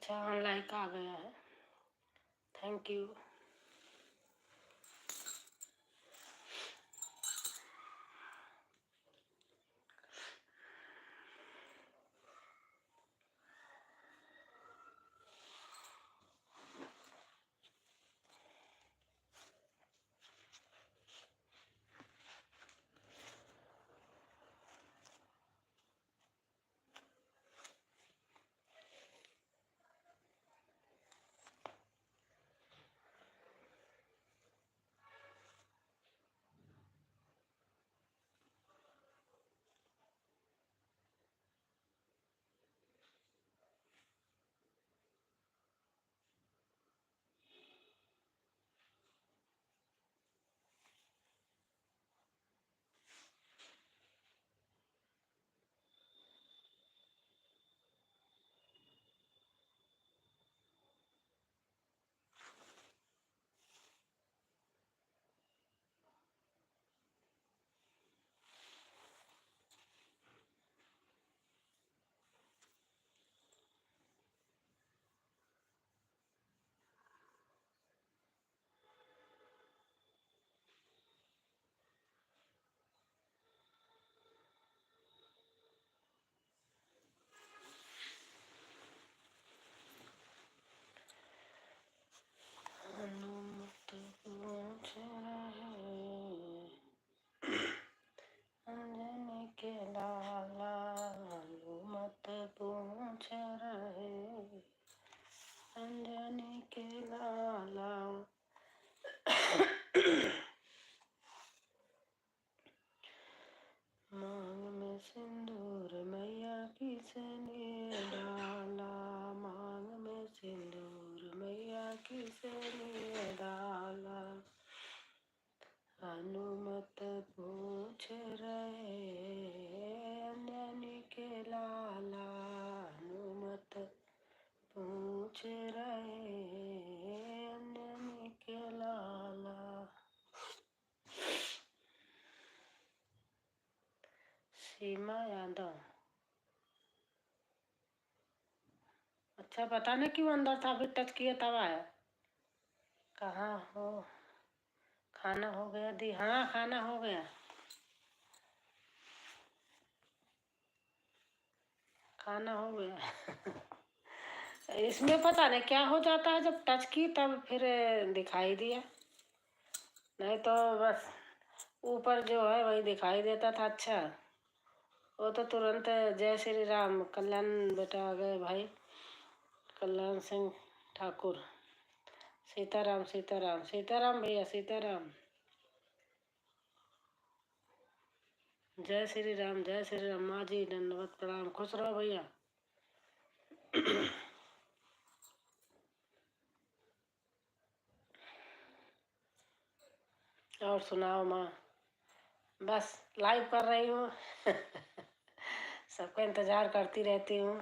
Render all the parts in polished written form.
अच्छा लाइक आ गया है, थैंक यू। अनुमत पूछ रहे अंजनी के लाला, अनुमत पूछ रहे अंजनी के लाला। मांग में सिंदूर मैया किसने डाला, मांग में सिंदूर मैया किसने डाला। अनुमत पूछ रहे अंजनी के लाला, अनुमत पूछ रहे अंजनी के लाला। सीमा यादव, अच्छा पता नहीं क्यों अंदर था, अभी टच किया तब आया। कहाँ हो? खाना हो गया दी? हाँ खाना हो गया, खाना हो गया। इसमें पता नहीं क्या हो जाता है, जब टच की तब फिर दिखाई दिया, नहीं तो बस ऊपर जो है वही दिखाई देता था। अच्छा वो तो तुरंत जय श्री राम, कल्याण बेटा आ गए भाई, कल्याण सिंह ठाकुर। सीताराम सीताराम सीताराम भैया सीताराम। जय श्री राम जय श्री राम। माँ जी दंडवत प्रणाम, खुश रहो भैया। और सुनाओ माँ? बस लाइव कर रही हूँ। सबका इंतजार करती रहती हूँ।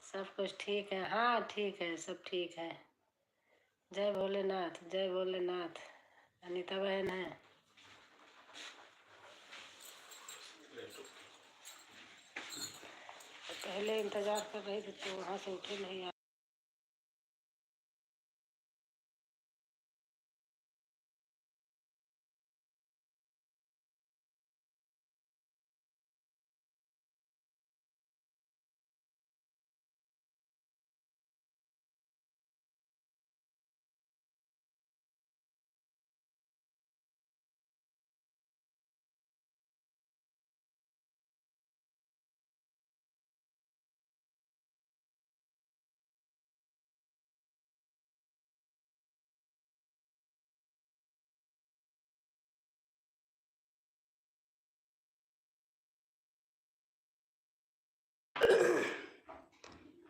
सब कुछ ठीक है? हाँ ठीक है, सब ठीक है। जय भोलेनाथ जय भोलेनाथ। अनीता बहन है, पहले इंतजार कर रही थी तो वहाँ से उठे नहीं।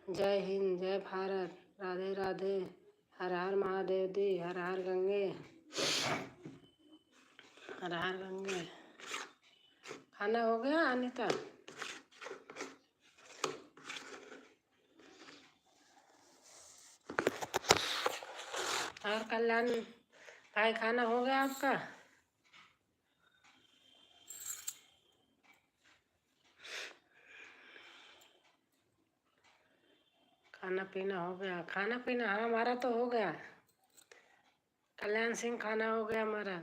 जय हिंद जय भारत, राधे राधे, हर हर महादेव दी, हर हर गंगे, हर हर गंगे। खाना हो गया अनीता? और कल्याण भाई खाना हो गया आपका? खाना पीना हो गया। खाना पीना हाँ हमारा तो हो गया। कल्याण सिंह खाना हो गया हमारा।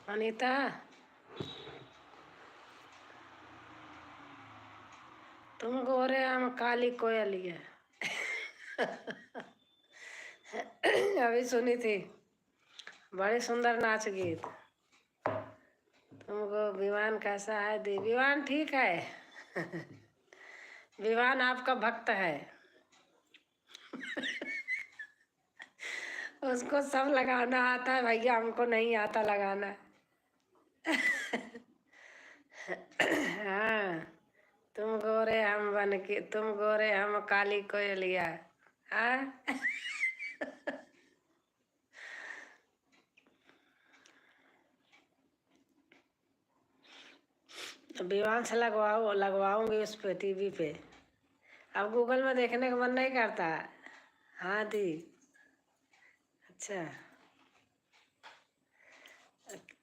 अनीता तुम गोरे हम काली कोयलिया। अभी सुनी थी, बड़ी सुंदर नाच गीत। तुमको विवान कैसा है? दी विवान ठीक है। विवान आपका भक्त है। उसको सब लगाना आता है भैया, हमको नहीं आता लगाना। हाँ, तुम गोरे हम बन के, तुम गोरे हम काली कोयलिया। हाँ। विवान से लगवाऊंगी उस पे टीवी पे। अब गूगल में देखने का मन नहीं करता। हाँ दी। अच्छा,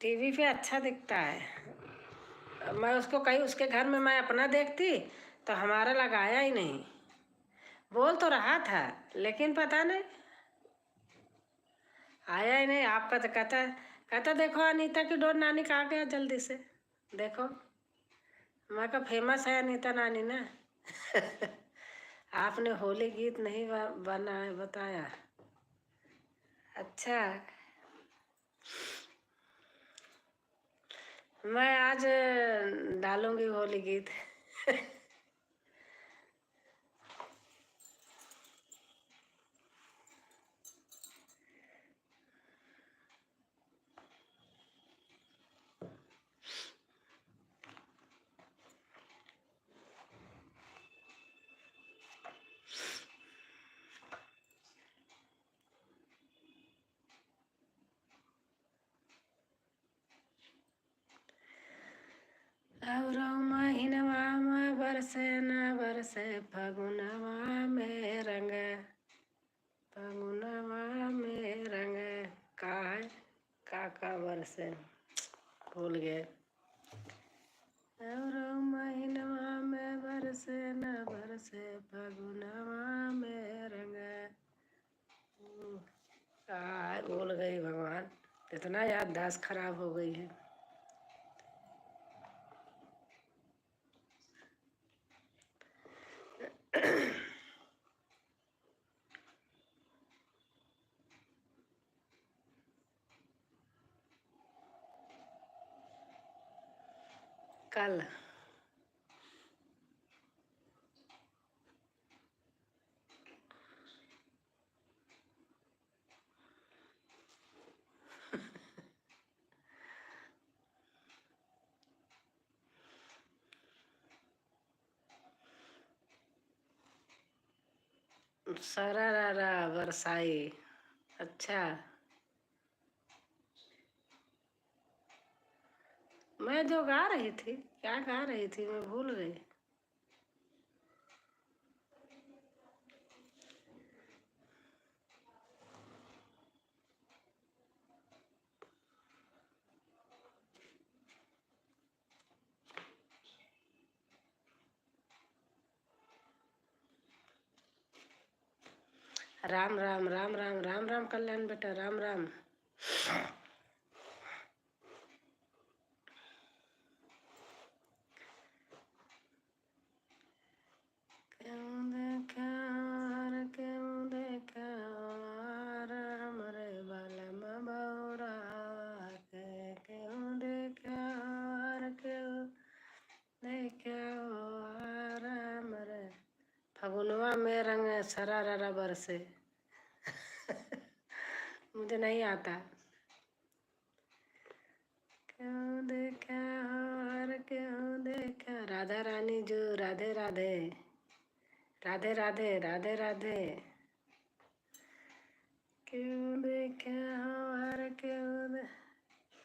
टीवी पे अच्छा दिखता है। मैं उसको कहीं उसके घर में मैं अपना देखती तो हमारा लगाया ही नहीं। बोल तो रहा था लेकिन पता नहीं आया ही नहीं। आपका तो कहता कहता देखो अनीता की डोर नानी कहाँ गया जल्दी से देखो। मैं का फेमस है अनीता नानी ना। आपने होली गीत नहीं बना बताया। अच्छा, मैं आज डालूंगी होली गीत। और महीनवा में बरसे न बरसे फगुनवा में रंग। फगुनवा में रंग का है का बरसे भूल गए। और महीनवा में बरसे न बरसे फगुनवा में रंग। भूल गई भगवान, इतना याददाश्त खराब हो गई है। कल सरारा बरसाई। अच्छा, मैं जो गा रही थी क्या गा रही थी मैं भूल गई। राम राम राम राम राम राम कल्याण बेटा राम राम। क्यों देखा क्यों देखा हमरे बालम बौरा के। क्यों देखा क्यों देखा हमरे फगुनवा में रंग सरारा बरसे। मुझे नहीं आता। क्यों देखा और क्यों देखा राधा रानी जो राधे राधे राधे राधे राधे राधे। क्यों देखा और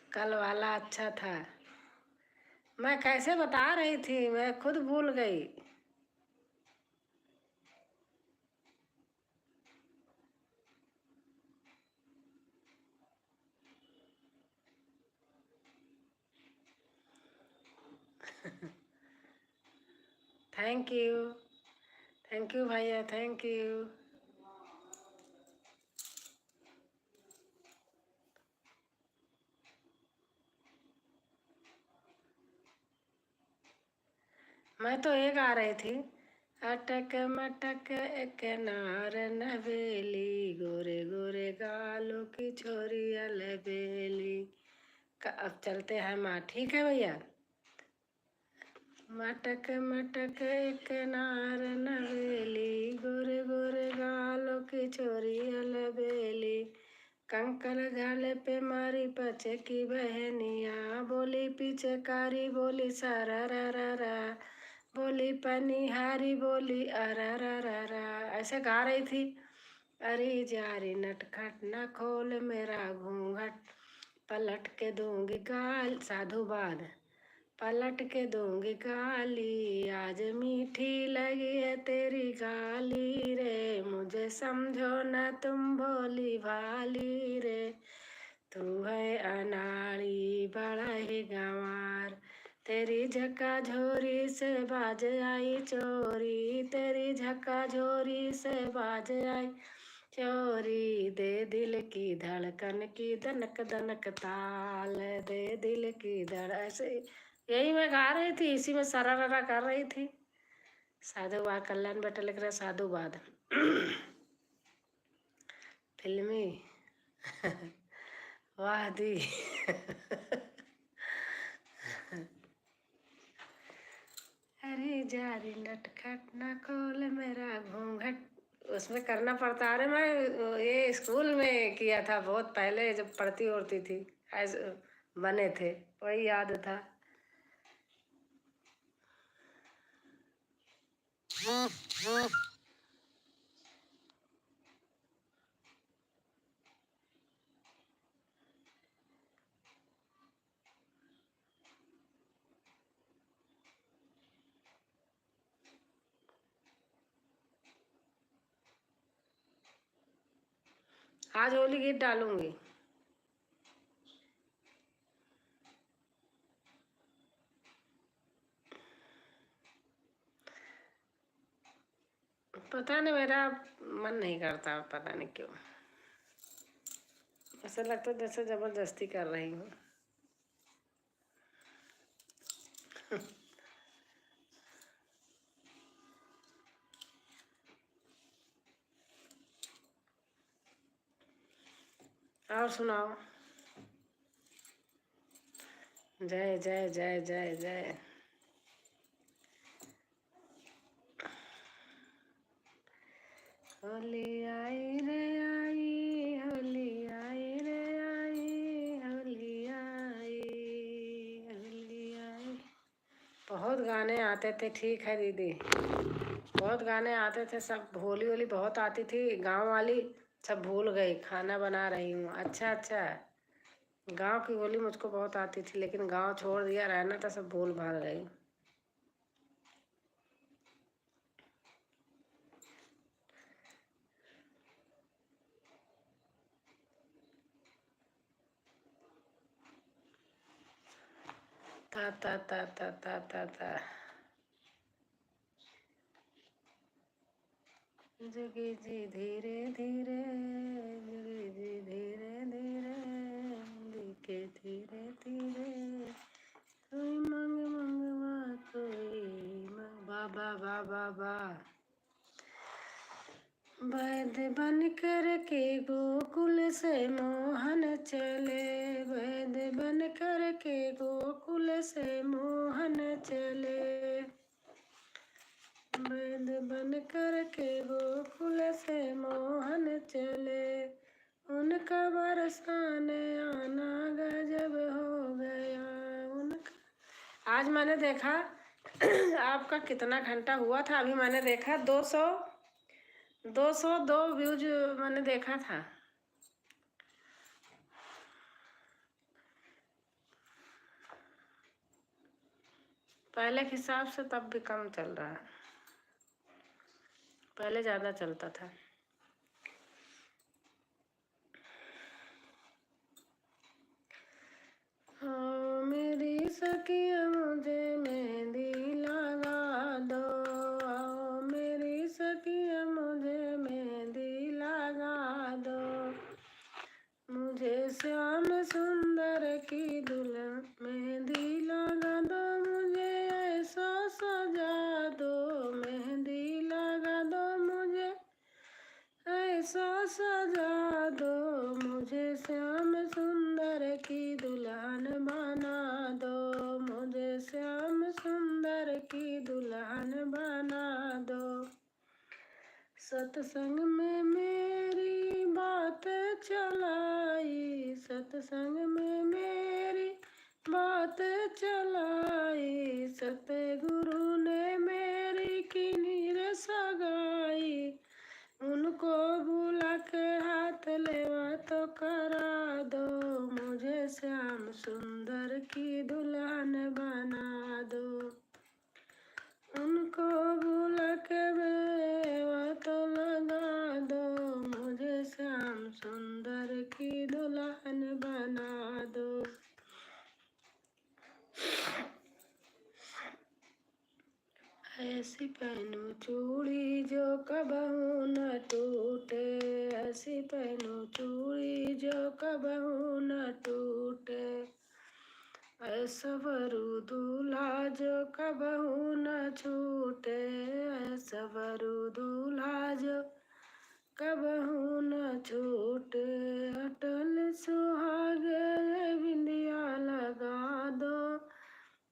कल वाला अच्छा था। मैं कैसे बता रही थी मैं खुद भूल गई। थैंक यू भैया, थैंक यू। मैं तो ये गा रही थी, अटक मटक एक नार नवेली, गोरे गोरे गालों की छोरी अलबेली। अब चलते हैं माँ, ठीक है भैया। मटक मटक एक नार नवेली, गोरे गोरे गालों की छोरी अलबेली। कंकर घाले पे मारी पचे की बहनिया, बोली पिचकारी बोली सारा रा रा रा, बोली पनिहारी बोली अरा रा रा रा। ऐसे गा रही थी। अरे जारी नटखट न खोल मेरा घूंघट, पलट के दूंगी गाल, साधुवाद, पलट के दूंगी गाली, आज मीठी लगी है तेरी गाली रे, मुझे समझो न तुम भोली भाली रे, तू है अनाड़ी बड़ा ही गंवार, तेरी झक्का झोरी से बाज आई चोरी, तेरी झक्का झोरी से बाज आई चोरी, दे दिल की धड़कन की दनक दनक ताल, दे दिल की धड़। ऐसे यही मैं गा रही थी, इसी में सरारा कर रही थी। साधुवाद, कल्याण बेटा लिख रहे साधुवाद। फिल्मी वाह दी। अरे जारी नटखट ना खोल मेरा घूंघट, उसमें करना पड़ता। अरे मैं ये स्कूल में किया था बहुत पहले, जब पढ़ती उड़ती थी, ऐसे बने थे, वही याद था। आज होली गीत डालूंगी। पता नहीं, मेरा मन नहीं करता, पता नहीं क्यों। ऐसा लगता है जैसे जबरदस्ती कर रही हूँ। और सुनाओ। जय जय जय जय जय। होली आई रे आई, होली आई रे आई, होली आई, होली आई। बहुत गाने आते थे, ठीक है दीदी, बहुत गाने आते थे। सब होली होली बहुत आती थी, गांव वाली सब भूल गई। खाना बना रही हूँ। अच्छा अच्छा, गांव की होली मुझको बहुत आती थी, लेकिन गांव छोड़ दिया, रहना था, सब भूल भाल गई। ता ता ता ता ता ता ता। जुगी जी धीरे धीरे, जुगी जी धीरे धीरे, दिखे धीरे धीरे, कोई मंग मंगवा कोई बाबा बाबा बा। वैद बन कर के गोकुल से मोहन चले, वैद बन कर के गोकुल से मोहन चले, वैद बन कर के गोकुल से मोहन चले, उनका बरसाने आना गजब हो गया उनका। आज मैंने देखा आपका कितना घंटा हुआ था, अभी मैंने देखा 202 व्यूज मैंने देखा था। पहले के हिसाब से तब भी कम चल रहा है, पहले ज़्यादा चलता था। हाँ मेरी सखिया मुझे मेहंदी लगा दो, श्याम सुंदर की दुल्हन, मेहंदी लगा दो मुझे ऐसा सजा दो, मेहंदी लगा दो मुझे ऐसा सजा दो, मुझे श्याम सुंदर की दुल्हन बना दो, मुझे श्याम सुंदर की दुल्हन बना दो। सत्संग में मेरी बात चलाई, सत्संग में मेरी बात चलाई, सतगुरु ने मेरी किन्हीं सगाई, उनको बुला के हाथ लेवा तो करा दो, मुझे श्याम सुंदर की दुल्हन बना दो, उनको बुला के मेवा तो लगा दो, मुझे श्याम सुंदर की दुल्हन बना दो। ऐसी पहनूं चूड़ी जो कबहू न टूटे, ऐसी पहनूं चूड़ी जो कबहू न टूटे, ऐसा वरु दूल्हा जो कबहू न छूटे, ऐसा वरु दूल्हा जो कबहू न छूटे, अटल सुहागे बिंदिया लगा दो,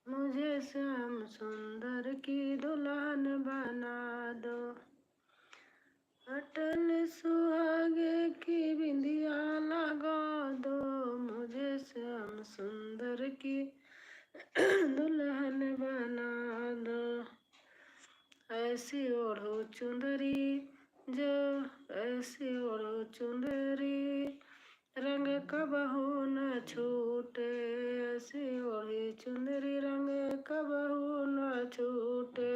मुझे श्याम सुंदर की दुल्हन बना दो, अटल सुहागे की बिंदिया लगा दो, मुझे श्याम सुंदर की दुल्हन बना दो। ऐसी ओढ़ो चुंदरी जो, ऐसी ओढ़ो चुंदरी रंग कबहू न छूटे, ऐसी ओढ़ी चुंदरी रंग कबहू न छूटे,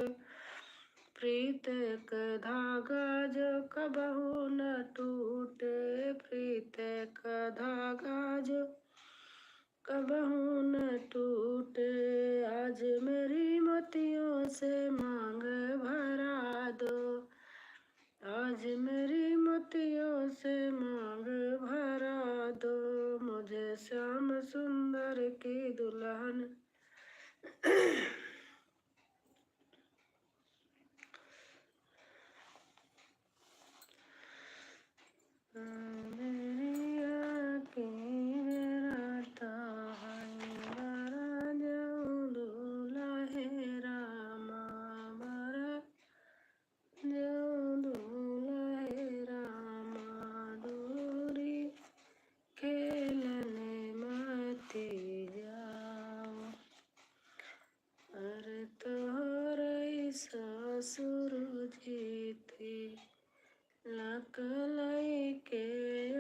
प्रीत का धागा जो कबहू न टूटे, प्रीत का धागा जो कबहू न टूटे, आज मेरी मोतियों से मांग भरा दो, आज मेरी मोतियों से मांग भरा दो, मुझे श्याम सुंदर की दुल्हन मेरी आँखें राता है बरा जाऊं दूल्हा है रामा, बरा जाऊं दूल्हा है रामा, दूरी खेलने मती जाओ, अरे तोहरे ससुर जी थी लक लैके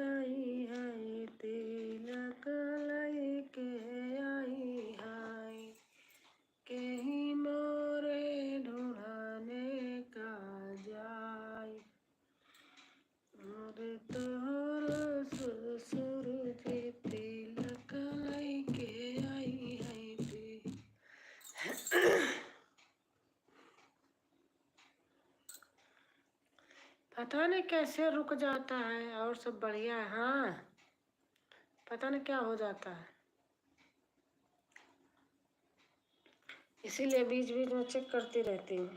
आई है, तिलक लैके आई है, कहीं मोरे ढूंढने का जाए, मोरे तोहर ससुर जी तिलक लैके आई है ती। पता नहीं कैसे रुक जाता है, और सब बढ़िया है। हाँ, पता नहीं क्या हो जाता है, इसीलिए बीच बीच में चेक करती रहती हूँ।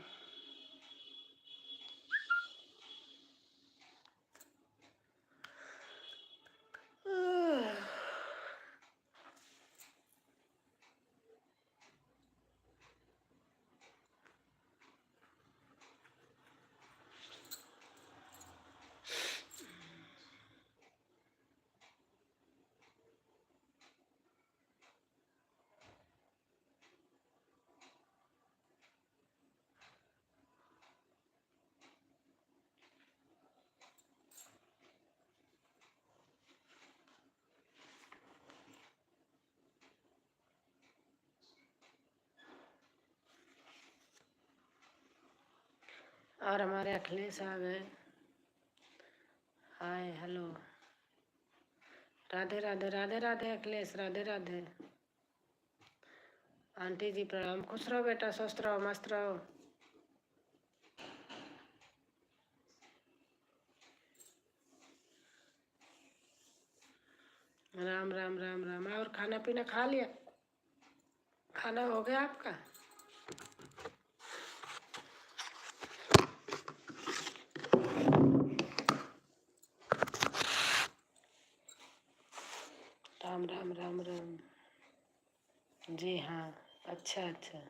और हमारे अखिलेश आ गए। Hi hello, Radhe Radhe Radhe Radhe Akhilesh, Radhe Radhe. Aunty ji प्रणाम, खुश रहो बेटा, स्वस्थ रहो, मस्त रहो। राम राम राम राम। और खाना पीना खा लिया? खाना हो गया आपका? राम राम राम राम। जी हाँ। अच्छा अच्छा।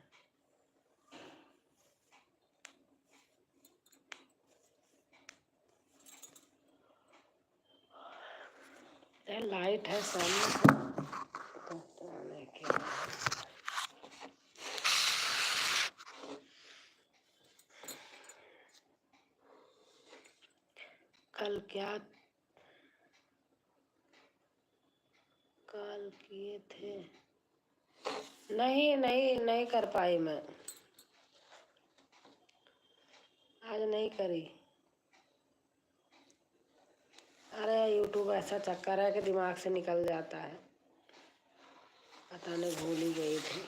लाइट है सामने तो नहीं क्या। कल क्या कल किए थे? नहीं नहीं नहीं कर पाई मैं। आज नहीं करी। अरे यूट्यूब ऐसा चक्कर है कि दिमाग से निकल जाता है। पता नहीं भूल ही गई थी।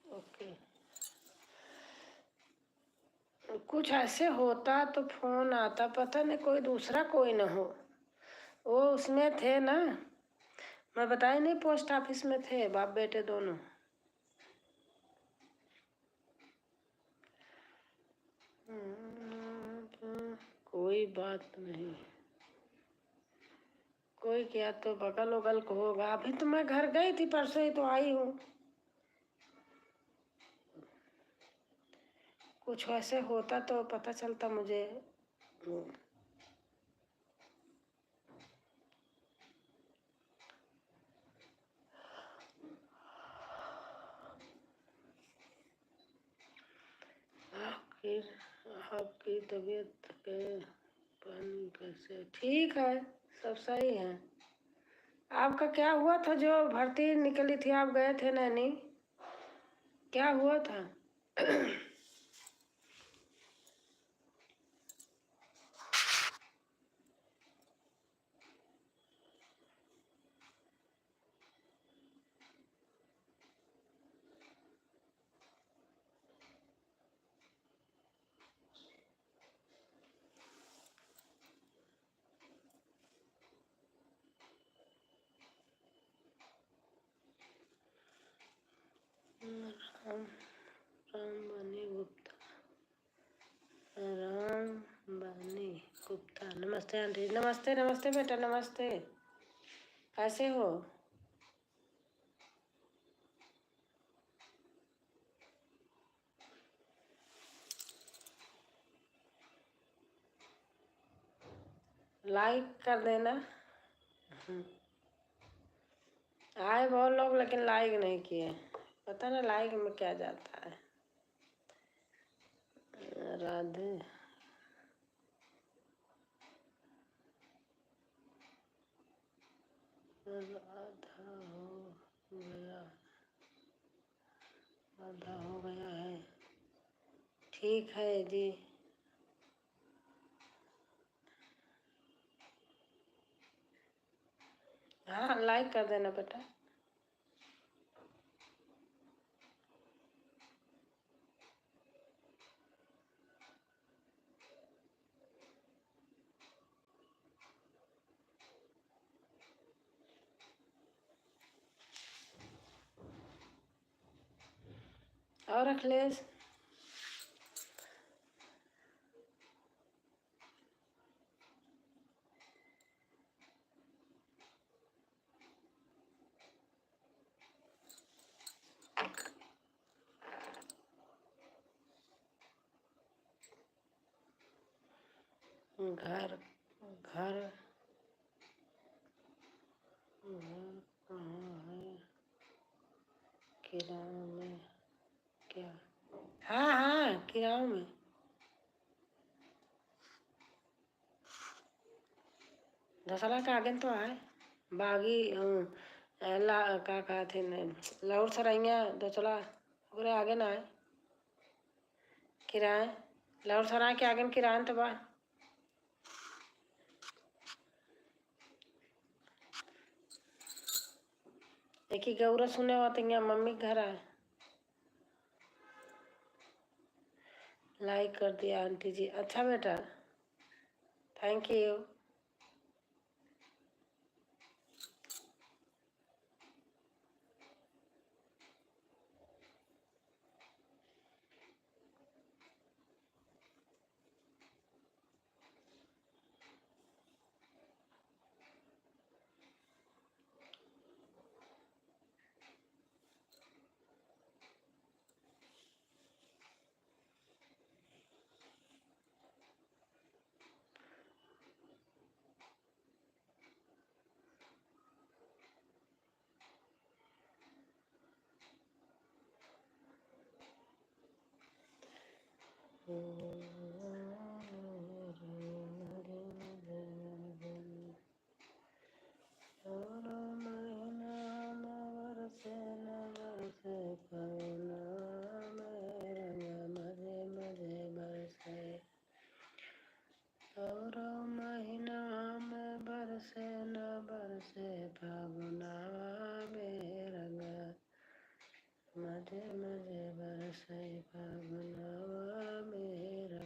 ओके। कुछ ऐसे होता तो फोन आता, पता नहीं कोई दूसरा कोई ना हो। वो उसमें थे ना, मैं बताया नहीं, पोस्ट ऑफिस में थे बाप बेटे दोनों। कोई बात नहीं। कोई क्या तो बगल उगल को होगा। अभी तो मैं घर गई थी, परसों ही तो आई हूँ। कुछ वैसे होता तो पता चलता मुझे। आखिर आपकी तबीयत के पानी कैसे? ठीक है, सब सही है। आपका क्या हुआ था? जो भर्ती निकली थी, आप गए थे नैनी, क्या हुआ था? राम राम बनी गुप्ता। राम बनी गुप्ता। नमस्ते आंटी। नमस्ते नमस्ते बेटा, नमस्ते। कैसे हो? लाइक कर देना। आए बहुत लोग लेकिन लाइक नहीं किए। पता ना लाइक में क्या जाता है। राधे। आधा हो गया, आधा हो गया है। ठीक है जी। हाँ लाइक कर देना बेटा। और अखिलेश? घर घर घर कहाँ है? किराए में क्या? हाँ हाँ किराए में। दसला के आगे तो है बागी। ला का कहते हैं लाहौर सरैया दसला ओकरे आगे ना है। किराए लाहौर सराय के आगे किराए तो बाहर एक ही गौरा सुने हुआ तो यहाँ मम्मी के घर आए। लाइक कर दिया आंटी जी, अच्छा बेटा, थैंक यू। महीना में बरसे न बरसे फागुना में रंगा मजे मजे बरसे फागुना में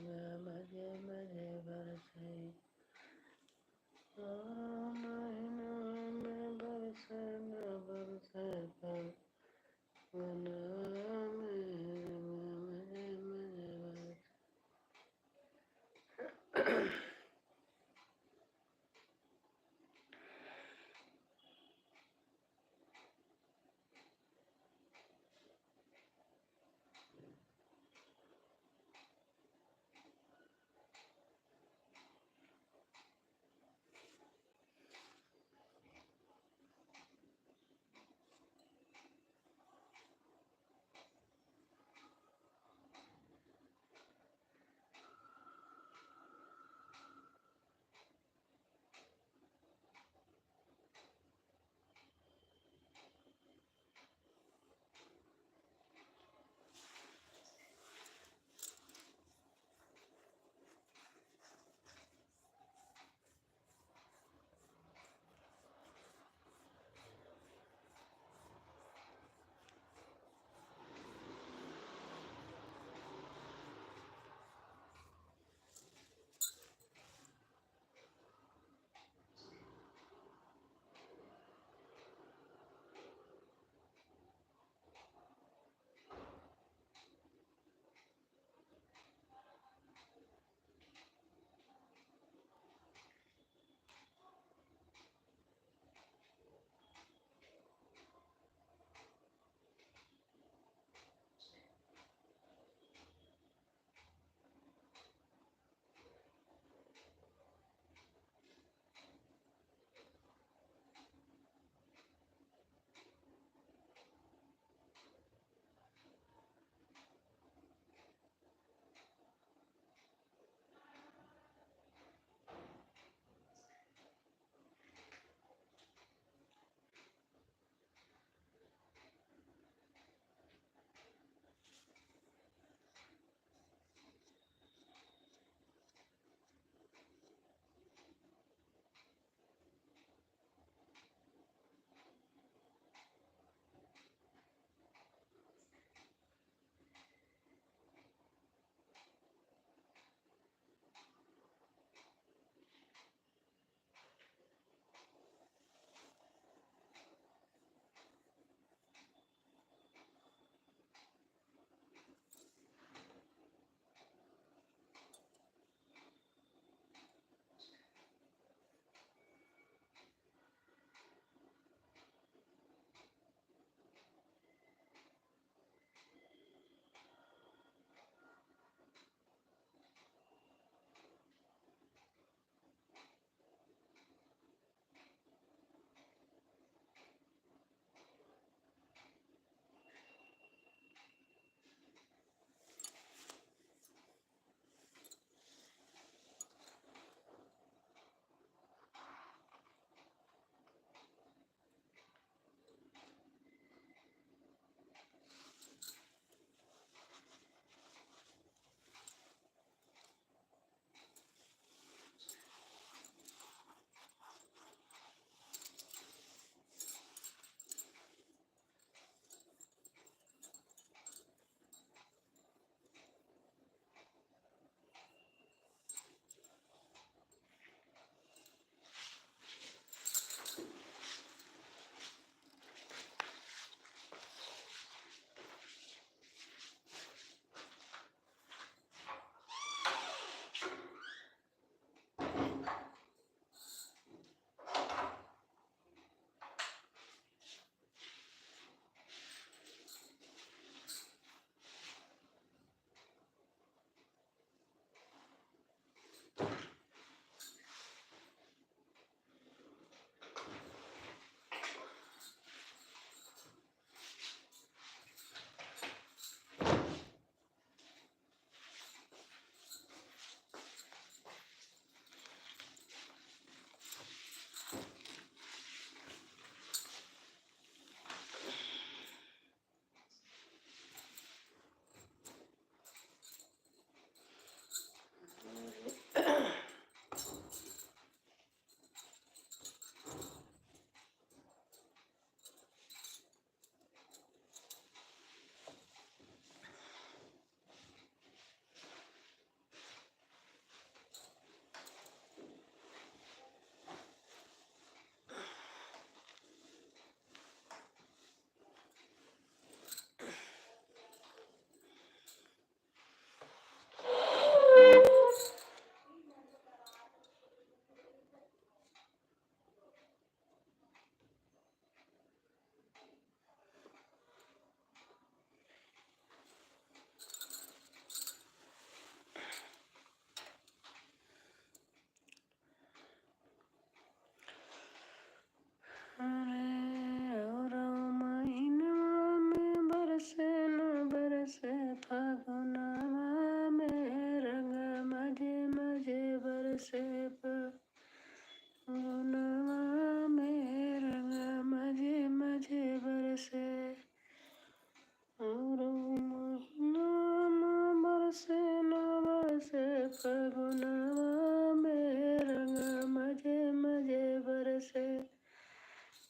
फगुनवा में रंगा मजे मजे बरसे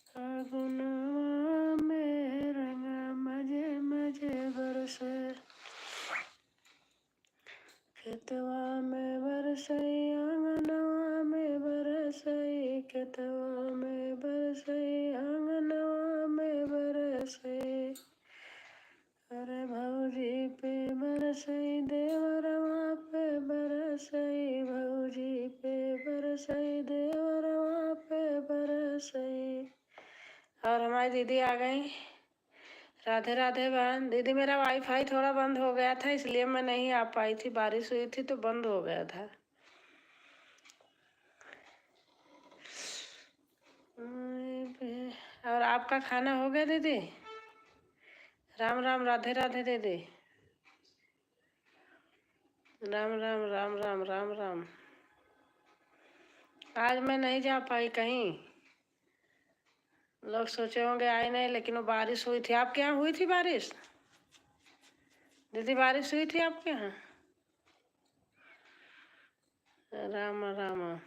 फगुनवा में रंगा मजे मजे बरसे खेतवा में बरसई आंगनवा में बरसई खेतवा में बरसई आंगनवा में बरसई अरे भौजी पे बरसई देवरवा पे बरसई भौजी पे बरसई देवरवा पे बरसई। और हमारी दीदी आ गई। राधे राधे बहन। दीदी मेरा वाईफाई थोड़ा बंद हो गया था इसलिए मैं नहीं आ पाई थी, बारिश हुई थी तो बंद हो गया था। और आपका खाना हो गया दीदी? राम राम राधे राधे दीदी। राम राम राम राम राम राम। आज मैं नहीं जा पाई कहीं, लोग सोचे होंगे आई नहीं, लेकिन वो बारिश हुई थी। आपके यहाँ हुई थी बारिश? दीदी बारिश हुई थी आपके यहाँ? राम राम।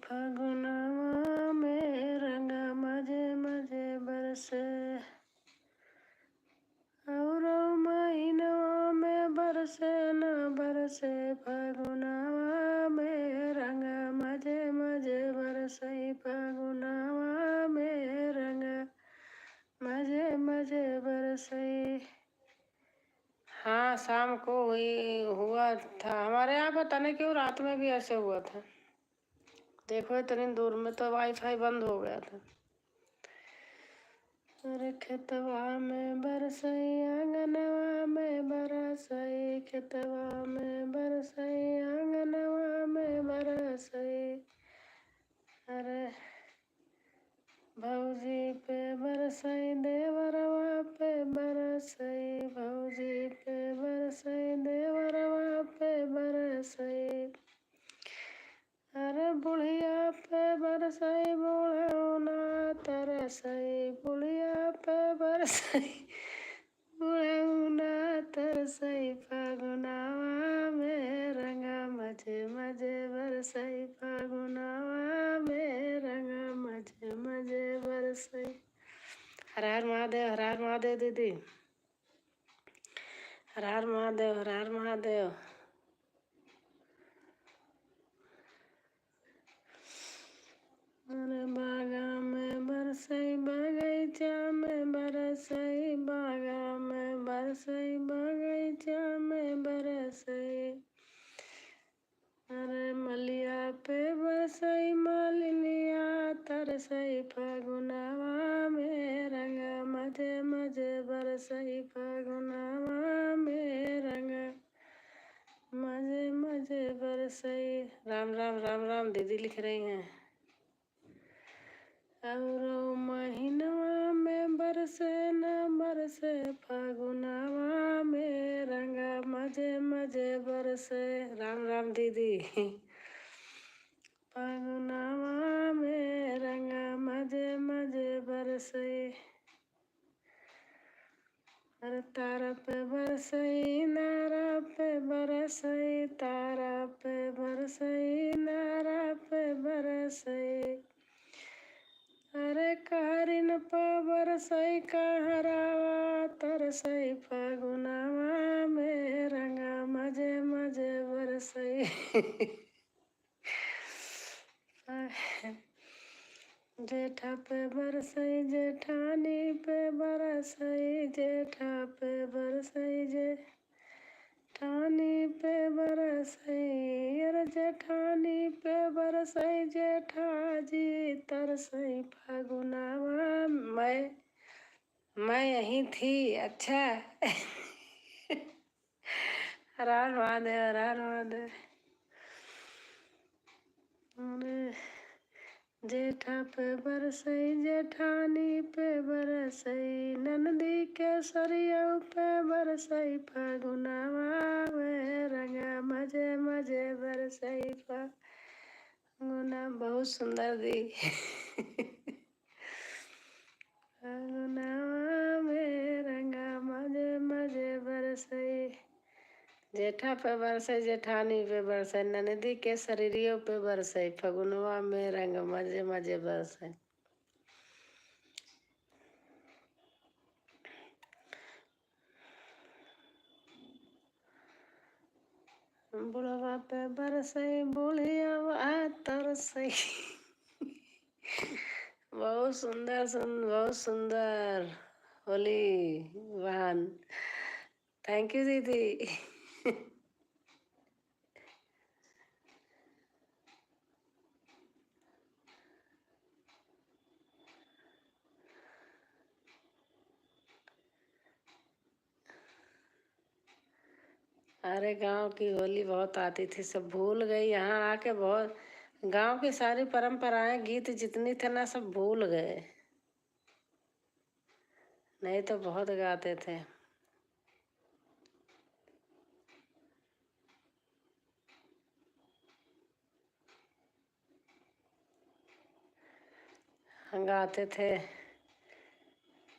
फगुनवा में रंगा मजे मजे बरसे और महीनवा में बरसे न बरसे फगुनवा में रंगा मजे मजे बरसे फगुनवा में रंगा मजे मजे बरसे। हाँ शाम को हुआ था हमारे यहाँ, पता नहीं क्यों रात में भी ऐसे हुआ था। देखो इतनी दूर में तो वाईफाई बंद हो गया था। अरे खेतवा में बरसई आंगनवा में बरसई खेतवा में बरसई आंगनवा में बरसई अरे भौजी पे बरसई देवरवा पे बरसई भौजी पे बरसई देवरवा पे बरसई अरे बुढ़िया पे बरसई बुढ़ौना तरसई बुढ़िया पे बरसई बुढ़ौना तरसई फगुनवा में रंगा मजे मजे बरसई फगुनवा में रंगा मजे मजे बरसई। हर हर महादेव हर हर महादेव दीदी। हर हर महादेव हर हर महादेव। अरे बागा में बरसई बगीचा में बरसई बागा में बरसई बगीचा में बरसई अरे मलिया पे बरसई मालिनिया तरसई फगुनवा में रंगा मजे मजे बरसई फगुनवा में रंगा मजे मजे बरसई। राम राम राम राम दीदी लिख रही हैं। और महीनवा में बरसे न बरसे फगुनवा में रंगा मजे मजे बरसे। राम राम दीदी। फगुनवा में रंगा मजे मजे बरसे अरे तारा पे बरसई नारा पे बरसई तारा पे बरसई नारा पे बरसई अरे कहरिन पे बरसई कहरावा तरसई फगुनवा में रंगा मजे मजे बरसई। जेठा पे बरसई जेठानी पे बरसई जेठा पे बरसई जेठानी पे बरसई अरे जेठानी पे बरसई जेठाजी तरसई फगुनवा। मैं यहीं थी। अच्छा। हर हर महादेव हर हर महादेव। जेठा पे बरसई जेठानी पे बरसई नंदी के सरिया पे बरसई फगुनवा में रंगा मजे मजे बरसई फगुना। बहुत सुंदर दी। फगुनवा में रंगा जेठा पे बरसे जेठानी पे बरसे ननदी के शरीरियों पे बरसे फगुनवा में रंग मजे मजे बरसे। बुढ़वा पे बरसे बुढ़िया तरसे। बहुत सुंदर होली बहन। थैंक यू दीदी। अरे गांव की होली बहुत आती थी, सब भूल गई यहाँ आके। बहुत गांव की सारी परंपराएं गीत जितनी थे ना सब भूल गए, नहीं तो बहुत गाते थे। हम गाते थे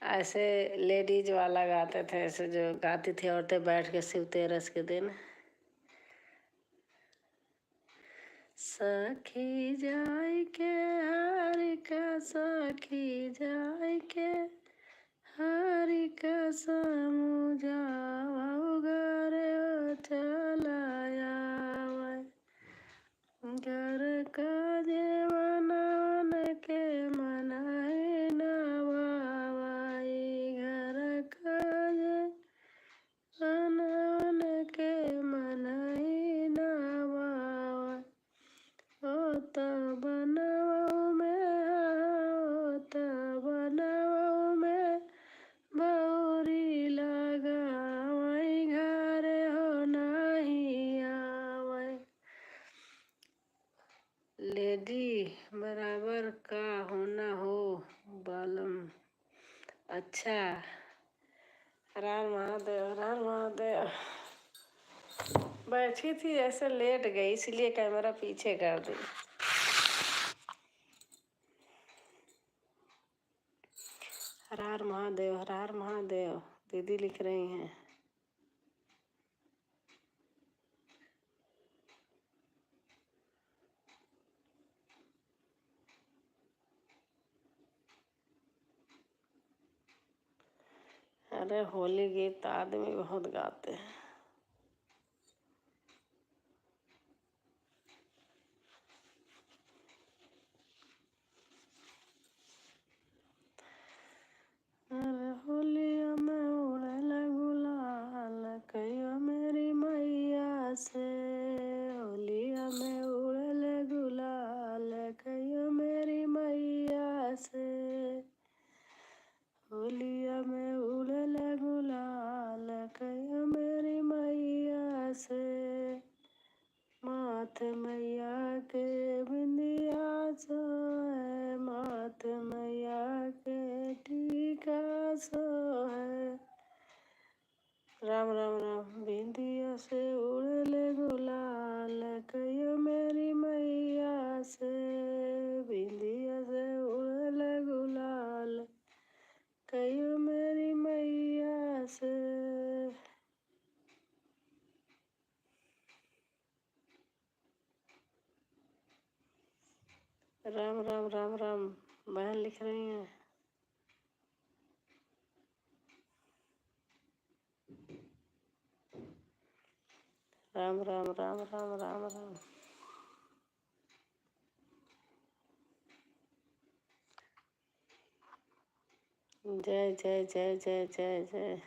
ऐसे, लेडीज वाला गाते थे ऐसे, जो गाती थी औरतें बैठ के शिव तेरस के दिन। सखी जाय के हरि का, सखी जाय के हरि का समुझाओ घरे चलाया घर का जेवन के मनाए नवाई घर का जेवन के मनाए नवाई ओ तब बनवाओ में बौरी लगावई घरे हो नहीं आवई। लेडी बराबर का होना हो बालम। अच्छा, हर हर महादेव, हर हर महादेव। बैठी थी ऐसे लेट गई, इसलिए कैमरा पीछे कर दी। हर हर महादेव, हर हर महादेव दीदी लिख रही हैं। अरे होली गीत आदमी बहुत गाते हैं। अरे होलिया में उड़ल गुलाल कहियो मेरी मैया से, होलिया में उड़ल गुलाल कहियो मेरी मैया से, होलिया में उड़ल गुलाल कहियो मेरी मैया से, माथ मैया के बिंदिया सोहे, माथ मैया के टीका सोहे। राम राम राम। बिंदिया से उड़ले गुलाल कहियो मेरी मैया से, बिंदिया से उड़ले गुलाल कहियो मेरी मैया से। राम राम राम राम बहन लिख रही हैं। राम राम राम राम राम राम। जय जय जय जय जय जय।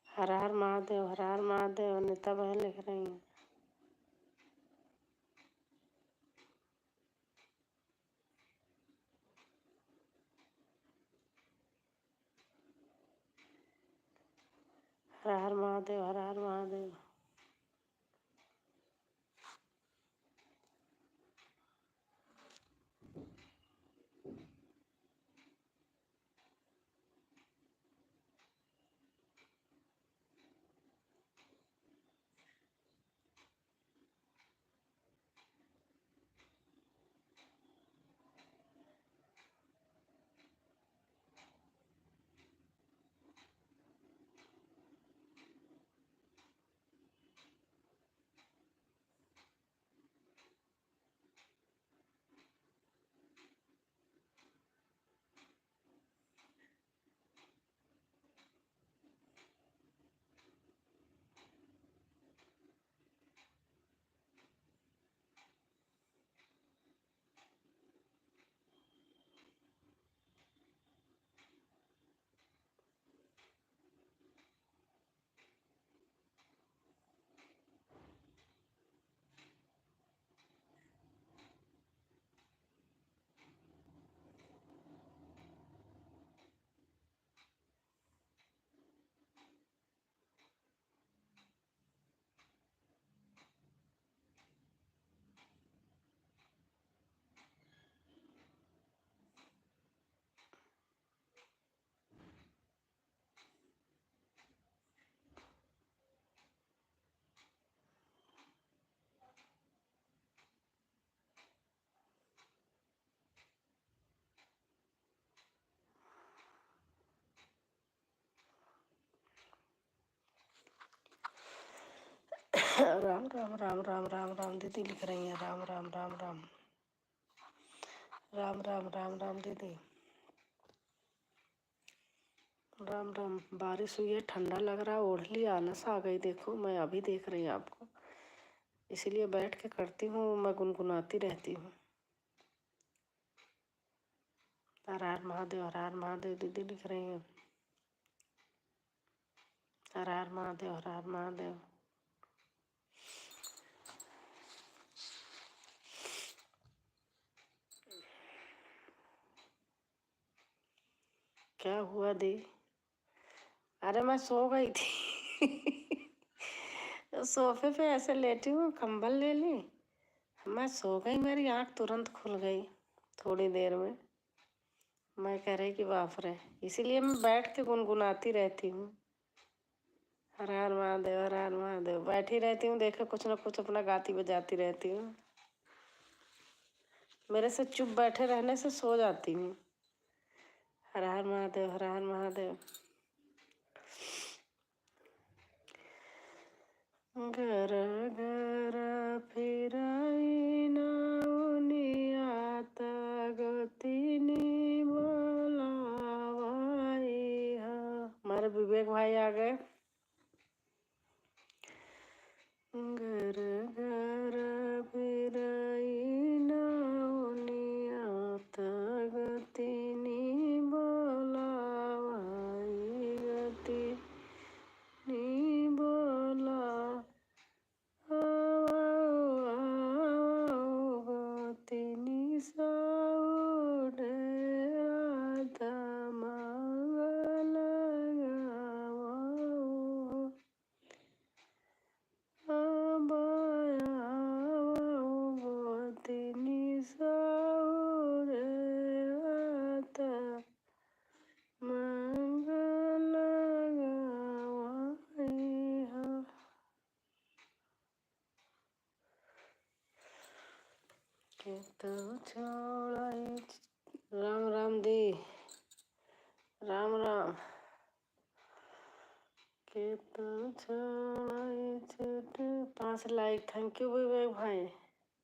हर हर महादेव, हर हर महादेव अनिता बहन लिख रही हैं। हर हर महादेव, हर हर महादेव। राम राम राम राम राम राम दीदी लिख रही हैं। राम राम राम राम राम राम राम राम दीदी। राम राम। बारिश हुई है, ठंडा लग रहा है, ओढ़ लिया, आलस आ गई। देखो मैं अभी देख रही हूँ आपको, इसीलिए बैठ के करती हूँ, मैं गुनगुनाती रहती हूँ। हर हर महादेव, हर हर महादेव दीदी लिख रही हैं। हर हर महादेव, हर हर महादेव। क्या हुआ दी? अरे मैं सो गई थी। सोफे पे ऐसे लेटी हूँ, कंबल ले ली, मैं सो गई, मेरी आँख तुरंत खुल गई थोड़ी देर में। मैं कह रही कि बाप रे, इसीलिए मैं बैठ के गुनगुनाती रहती हूँ। हर हर महादेव, हर हर महादेव। बैठी रहती हूँ, देखो कुछ ना कुछ अपना गाती बजाती रहती हूँ। मेरे से चुप बैठे रहने से सो जाती हूँ। हर हर महादेव, हर हर महादेव। घर घर फिराई नाउनियात गतिनी बोलावाई हा। हमारे विवेक भाई आ गए। घर घर फिराई नाउनियात गतिनी बोलावाई गतिनी बोला गतिनी साउडे राधा मंगल गावो गतिनी साउडे राधा मंगल गावाई हा। राम राम दी, राम राम। कीर्तन छोड़ाई छूट 5 लाइक, थैंक यू विवेक भाई।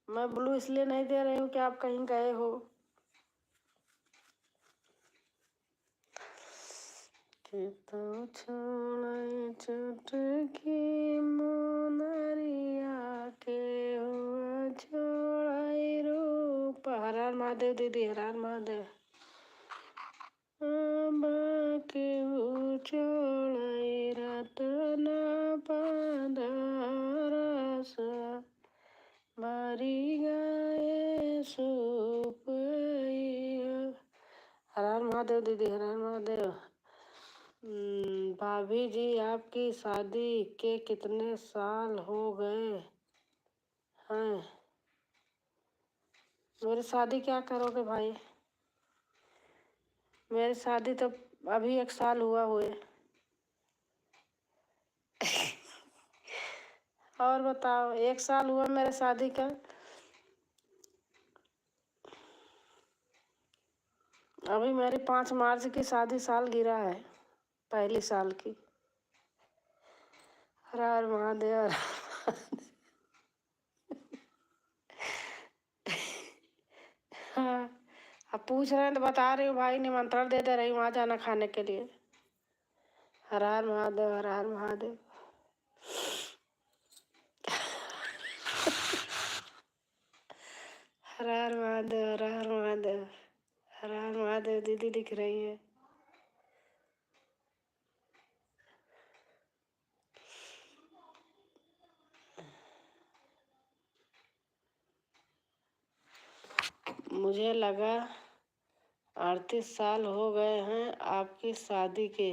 मैं ब्लू इसलिए नहीं दे रही हूँ कि आप कहीं गए हो। कीर्तन छोड़ाई छूट की मुनरिया के हुआ छोड़ाई रूप। हर हर महादेव दीदी, हर हर महादेव। बाकी छोड़ाई रतना पदारस मरी गए सुपैया। हर हर महादेव दीदी, हर हर महादेव। भाभी जी, आपकी शादी के कितने साल हो गए हैं? मेरी शादी क्या करोगे भाई? मेरी शादी तो अभी 1 साल हुआ हुए। और बताओ, 1 साल हुआ मेरे शादी का। अभी मेरी 5 मार्च की शादी साल गिरा है, पहली साल की। हर हर महादेव। हाँ, अब पूछ रहे हैं तो बता रही हूँ भाई, निमंत्रण दे रही हूँ, वहाँ जाना खाने के लिए। हर हर महादेव, हर हर महादेव। हर हर महादेव, हर हर महादेव, हर हर महादेव। दीदी दिख रही है। मुझे लगा 38 साल हो गए हैं आपकी शादी के।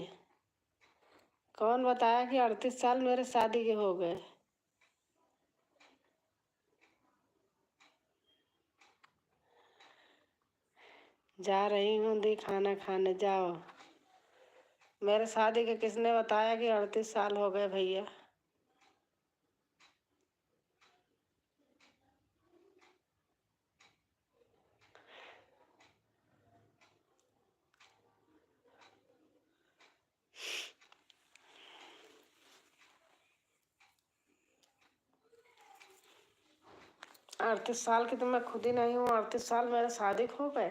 कौन बताया कि 38 साल मेरे शादी के हो गए? जा रही हूँ दी खाना खाने, जाओ। मेरे शादी के किसने बताया कि 38 साल हो गए भैया? अड़तीस साल की तो मैं खुद ही नहीं हूँ, 38 साल मेरे शादी को हो गए।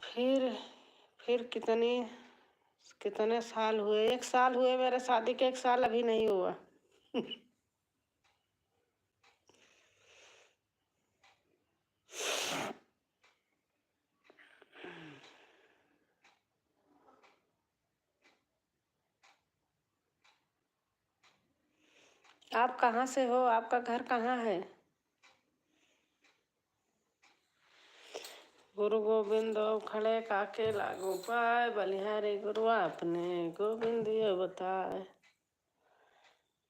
फिर फिर कितने साल हुए? 1 साल हुए मेरे शादी के, 1 साल अभी नहीं हुआ। आप कहाँ से हो? आपका घर कहाँ है? गुरु गोविंद खड़े काके लागू पाए, बलिहारी गुरु आपने गोविंद ये बताए।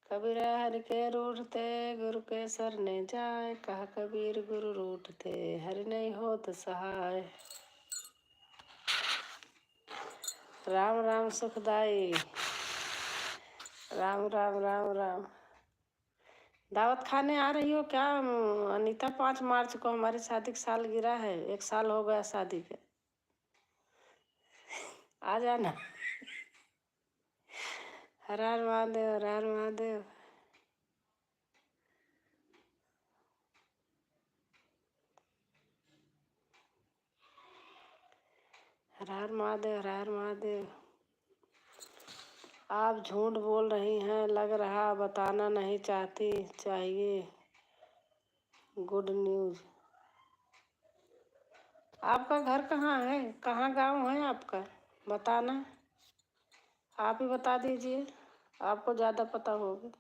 कबीर हरि के रूठते गुरु के सरने जाए, कहा कबीर गुरु रूठते हरि नहीं होत सहाय। राम राम सुखदाई, राम राम राम राम। दावत खाने आ रही हो क्या अनीता? 5 मार्च को हमारी शादी की सालगिरह है, 1 साल हो गया शादी के। आ जाना। हर हर महादेव, हर हर महादेव। हर हर महादेव, हर हर महादेव। आप झूठ बोल रही हैं, लग रहा बताना नहीं चाहती। चाहिए गुड न्यूज़। आपका घर कहाँ है? कहाँ गांव है आपका? बताना। आप ही बता दीजिए, आपको ज़्यादा पता होगा।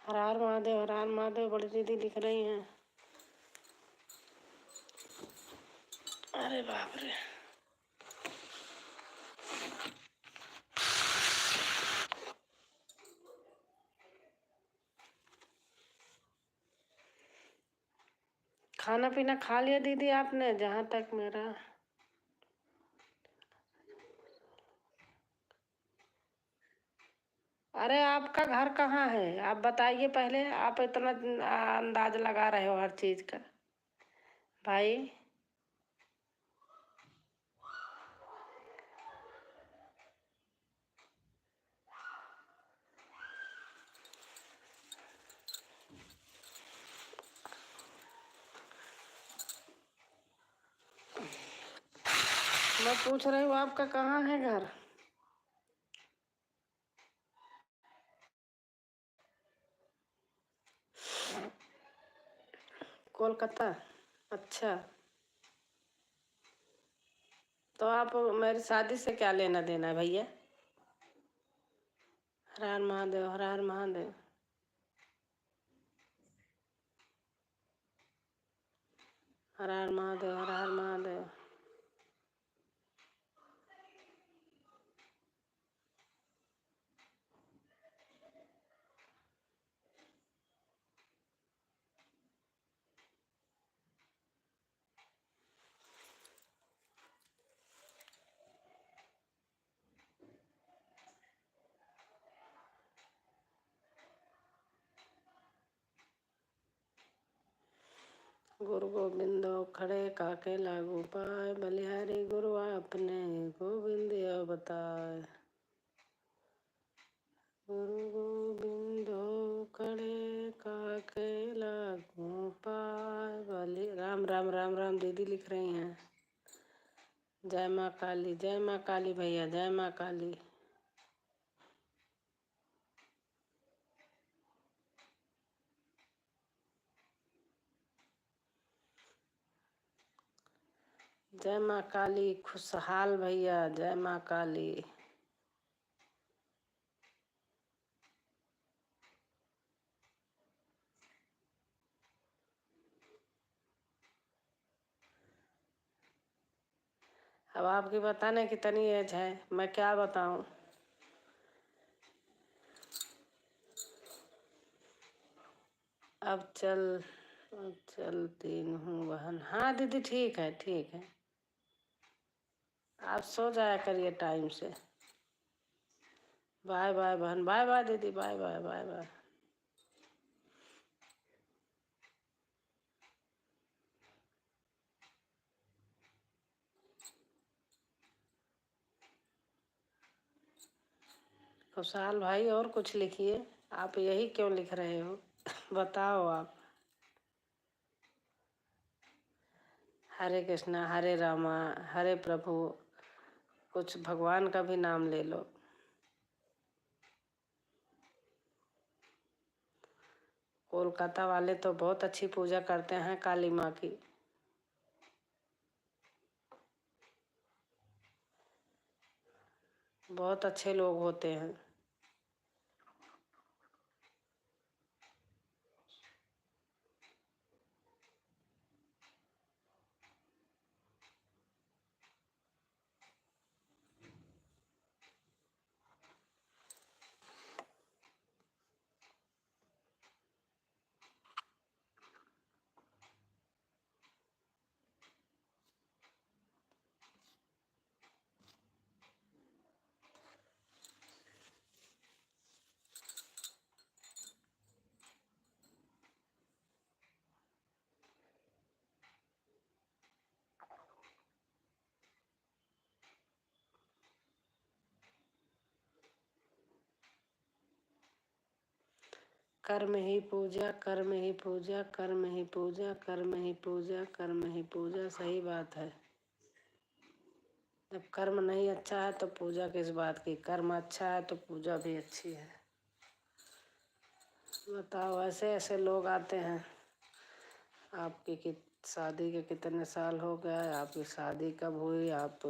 हर हर महादेव, हर हर महादेव। बड़ी दीदी दिख रही हैं। अरे बाप रे। खाना पीना खा लिया दीदी आपने? जहाँ तक मेरा अरे आपका घर कहाँ है? आप बताइए पहले। आप इतना अंदाज लगा रहे हो हर चीज का भाई। मैं पूछ रही हूँ आपका कहाँ है घर? कोलकाता। अच्छा, तो आप मेरी शादी से क्या लेना देना है भैया? हर हर महादेव, हर हर महादेव। हर हर महादेव, हर हर महादेव। गुरु गोविंदो खड़े काके लागू पाए, बलिहारी गुरु आपने गोविंद बताए। गुरु गोविंदो खड़े काके लागू पाए, बलि राम राम राम राम। दीदी लिख रही हैं जय माँ काली, जय माँ काली भैया, जय माँ काली। जय माँ काली खुशहाल भैया, जय माँ काली। अब आपकी बताने कितनी एज है, मैं क्या बताऊं? अब चलती हूँ बहन। हाँ दीदी, ठीक है ठीक है। आप सो जाया करिए टाइम से। बाय बाय बहन, बाय बाय दीदी, बाय बाय बाय बाय। खुशहाल भाई, और कुछ लिखिए। आप यही क्यों लिख रहे हो? बताओ आप। हरे कृष्णा हरे रामा हरे प्रभु, कुछ भगवान का भी नाम ले लो। कोलकाता वाले तो बहुत अच्छी पूजा करते हैं काली माँ की। बहुत अच्छे लोग होते हैं। कर्म ही पूजा, कर्म ही पूजा, कर्म ही पूजा, कर्म ही पूजा, कर्म ही पूजा। सही बात है। जब कर्म नहीं अच्छा है तो पूजा किस बात की? कर्म अच्छा है तो पूजा भी अच्छी है। बताओ, ऐसे ऐसे लोग आते हैं। आपकी शादी के कितने साल हो गए? आपकी शादी कब हुई? आप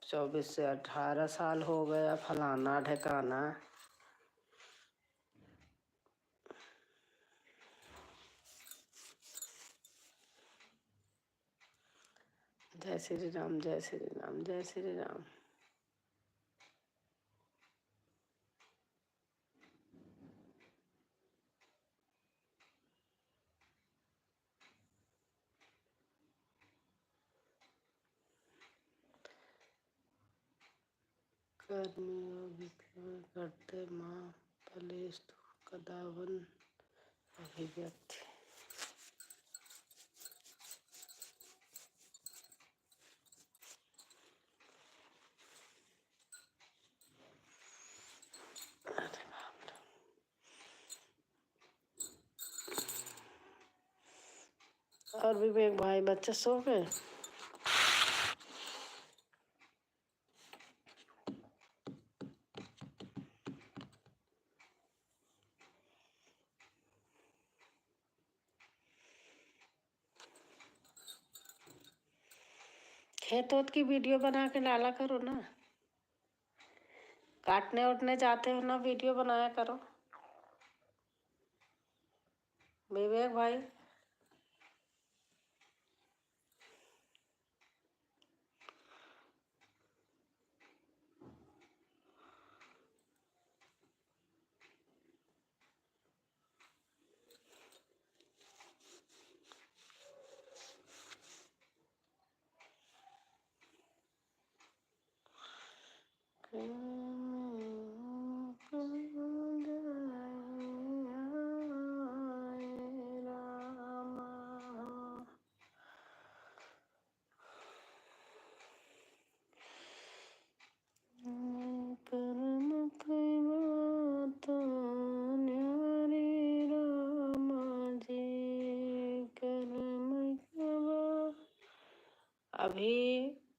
24 से 18 साल हो गया, फलाना ढकाना। जय श्री राम, जय श्री राम, जय श्री राम। कर्मियों विक्रय करते माँ फलेस्तु कदावन अभिव्यक्ति। और विवेक भाई बच्चे सो गए? खेत वोत की वीडियो बना के डाला करो ना, काटने उठने जाते हो ना, वीडियो बनाया करो विवेक भाई।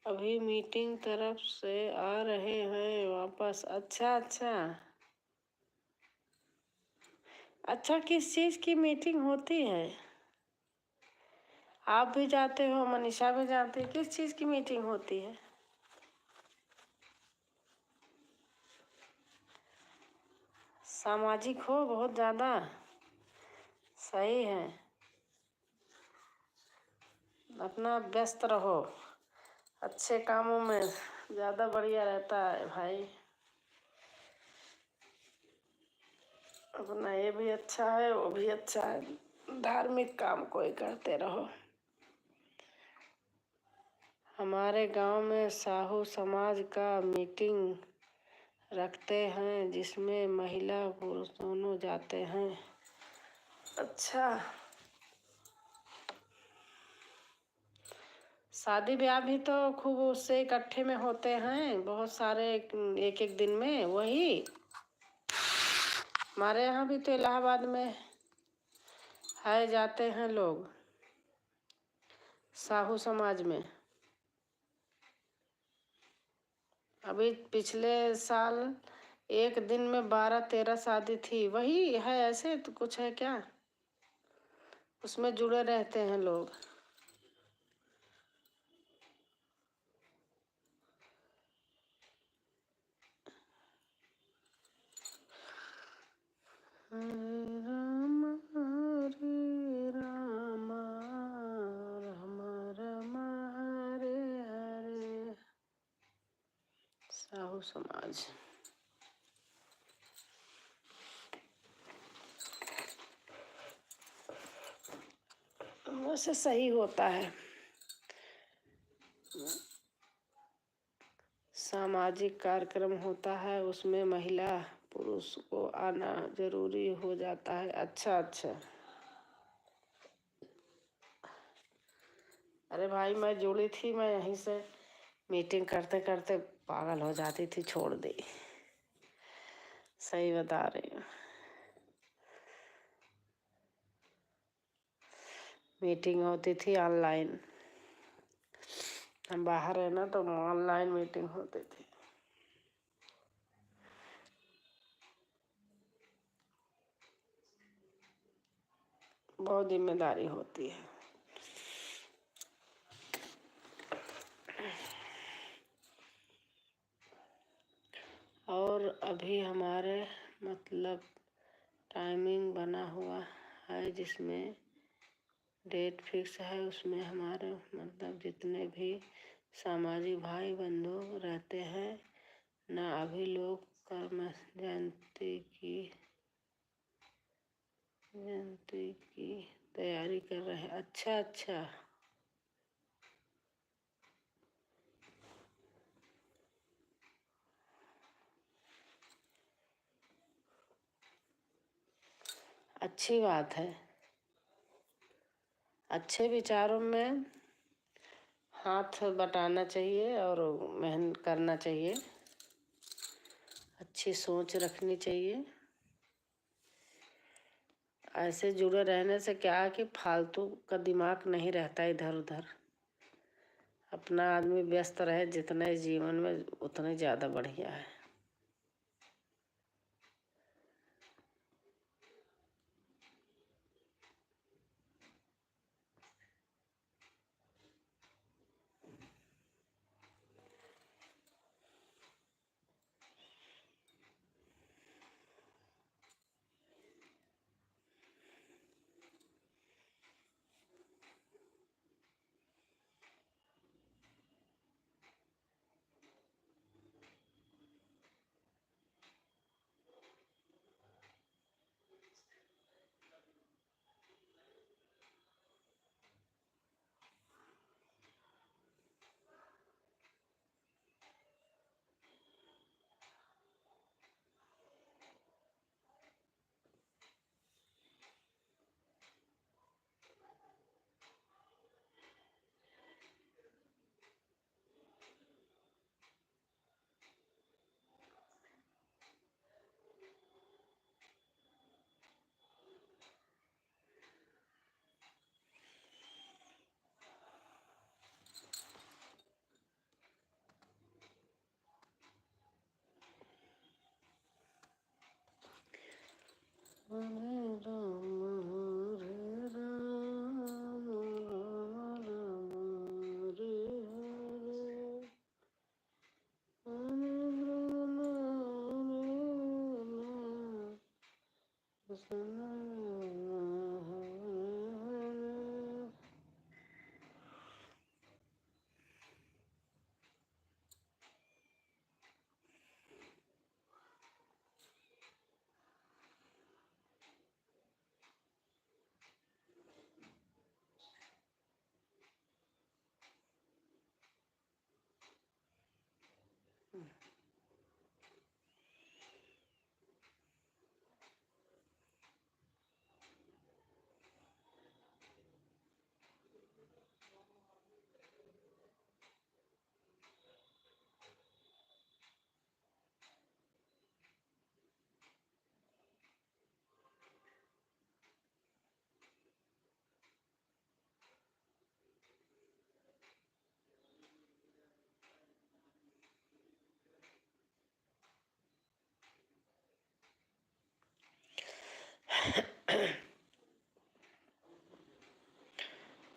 अभी मीटिंग तरफ से आ रहे हैं वापस। अच्छा अच्छा अच्छा, किस चीज़ की मीटिंग होती है? आप भी जाते हो, मनीषा भी जाती है, किस चीज़ की मीटिंग होती है? सामाजिक हो बहुत ज़्यादा, सही है, अपना व्यस्त रहो, अच्छे कामों में ज़्यादा बढ़िया रहता है भाई। अपना ये भी अच्छा है, वो भी अच्छा है, धार्मिक काम कोई करते रहो। हमारे गांव में साहू समाज का मीटिंग रखते हैं जिसमें महिला पुरुष दोनों जाते हैं। अच्छा, शादी ब्याह भी तो खूब उससे इकट्ठे में होते हैं, बहुत सारे, एक एक दिन में। वही हमारे यहाँ भी तो इलाहाबाद में है, जाते हैं लोग साहू समाज में। अभी पिछले साल एक दिन में 12-13 शादी थी। वही है, ऐसे तो कुछ है क्या, उसमें जुड़े रहते हैं लोग। हरे राम राम राम हरे हरे। साहू समाज वैसे सही होता है, सामाजिक कार्यक्रम होता है, उसमें महिला पुरुष को आना जरूरी हो जाता है। अच्छा अच्छा, अरे भाई मैं जुड़ी थी, मैं यहीं से मीटिंग करते करते पागल हो जाती थी, छोड़ दी। सही बता रही हूँ, मीटिंग होती थी ऑनलाइन, हम बाहर है ना, तो ऑनलाइन मीटिंग होती थी। बहुत जिम्मेदारी होती है। और अभी हमारे मतलब टाइमिंग बना हुआ है जिसमें डेट फिक्स है, उसमें हमारे मतलब जितने भी सामाजिक भाई बंधु रहते हैं ना, अभी लोग कर्म जयंती की तैयारी कर रहे हैं। अच्छा अच्छा, अच्छी बात है। अच्छे विचारों में हाथ बटाना चाहिए और मेहनत करना चाहिए, अच्छी सोच रखनी चाहिए। ऐसे जुड़े रहने से क्या है कि फालतू का दिमाग नहीं रहता इधर उधर। अपना आदमी व्यस्त रहे जितने जीवन में उतने ज़्यादा बढ़िया है। हरे राम हरे राम राम राम हरे हरे, हरे राम कृष्ण हरे हरे।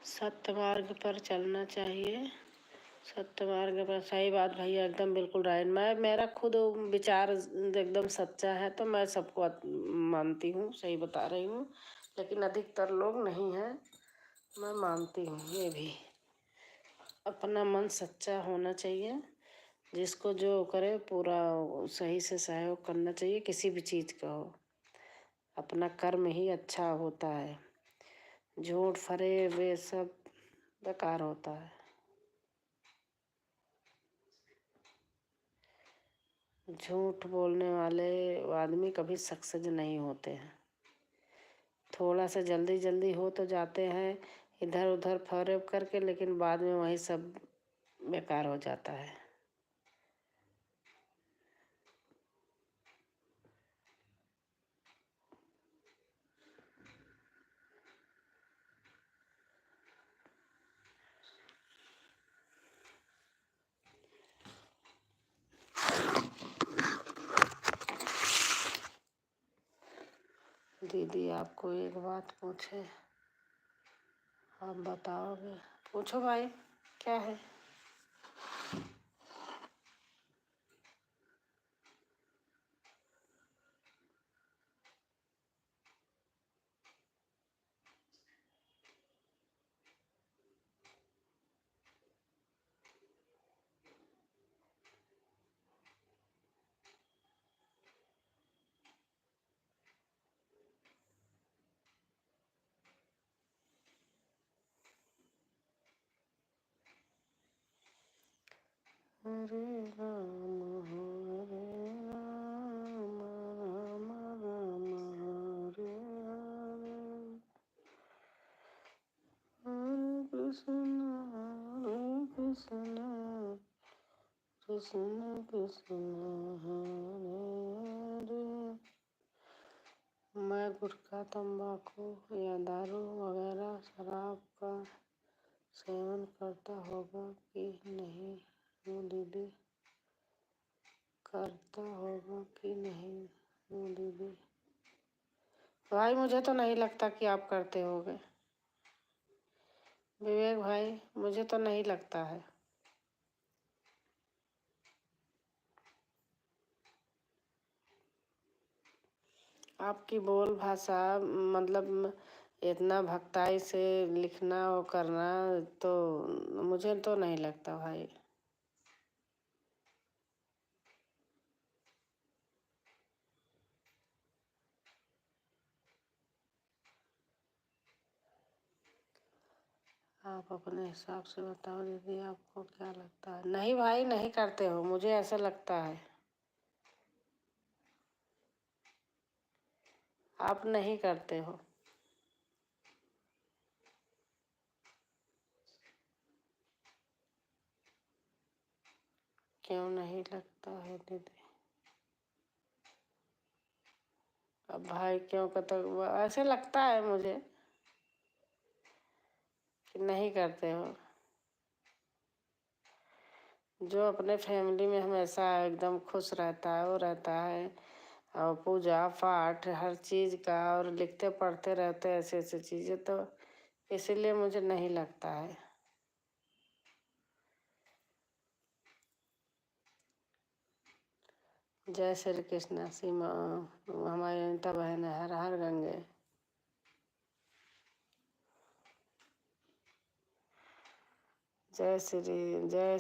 सत्य मार्ग पर चलना चाहिए। सत्य मार्ग पर, सही बात भैया, एकदम बिल्कुल राइट। मेरा खुद विचार एकदम सच्चा है तो मैं सबको मानती हूँ, सही बता रही हूँ। लेकिन अधिकतर लोग नहीं हैं, मैं मानती हूँ ये भी। अपना मन सच्चा होना चाहिए, जिसको जो करे पूरा सही से सहयोग करना चाहिए, किसी भी चीज़ का हो। अपना कर्म ही अच्छा होता है, झूठ फरेब वे सब बेकार होता है। झूठ बोलने वाले आदमी कभी सक्सेस नहीं होते हैं। थोड़ा सा जल्दी जल्दी हो तो जाते हैं इधर उधर फरेब करके, लेकिन बाद में वही सब बेकार हो जाता है। दीदी आपको एक बात पूछे, आप बताओगे? पूछो भाई, क्या है? हरे राम हरे राम राम राम हरे हरे। कृष्ण कृष्ण हरे मैं गुटखा तंबाकू या दारू वगैरह शराब का सेवन करता होगा कि नहीं वो दीदी, करता होगा कि नहीं वो दीदी? भाई मुझे तो नहीं लगता कि आप करते होगे विवेक भाई, मुझे तो नहीं लगता है। आपकी बोल भाषा मतलब इतना भक्ताई से लिखना और करना तो मुझे तो नहीं लगता भाई। आप अपने हिसाब से बताओ दीदी, आपको क्या लगता है? नहीं भाई, नहीं करते हो, मुझे ऐसा लगता है आप नहीं करते हो। क्यों नहीं लगता है दीदी? अब भाई क्यों कहते हो? ऐसे लगता है मुझे कि नहीं करते हो। जो अपने फैमिली में हमेशा एकदम खुश रहता है वो रहता है, और पूजा पाठ हर चीज़ का और लिखते पढ़ते रहते हैं ऐसे ऐसे चीज़ें, तो इसीलिए मुझे नहीं लगता है। जय श्री कृष्ण सीमा, हमारी अनिता बहन है, हर हर गंगे। जय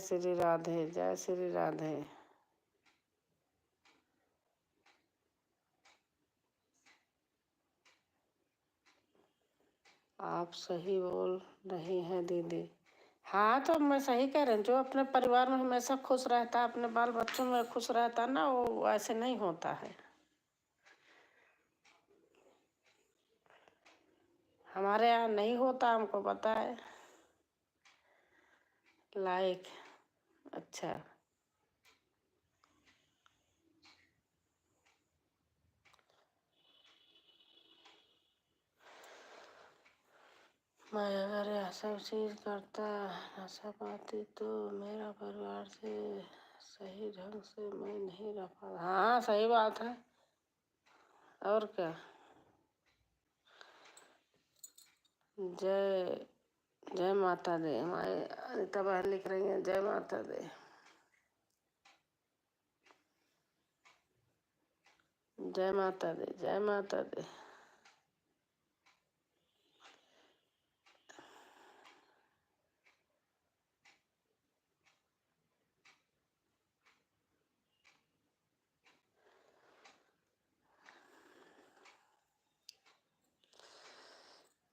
श्री राधे, जय श्री राधे। आप सही बोल रही हैं दीदी। हाँ तो मैं सही कह रही हूँ, जो अपने परिवार में हमेशा खुश रहता है, अपने बाल बच्चों में खुश रहता है ना, वो ऐसे नहीं होता है। हमारे यहाँ नहीं होता, हमको पता है। लाइक, अच्छा। मैं अगर यह सब चीज़ करता नशा पाती तो मेरा परिवार से सही ढंग से मैं नहीं रह पाता। हाँ सही बात है, और क्या। जय जय माता दे, हमारे अनिता बहन लिख रही हैं जय माता दे। जय माता दे, जय माता दे।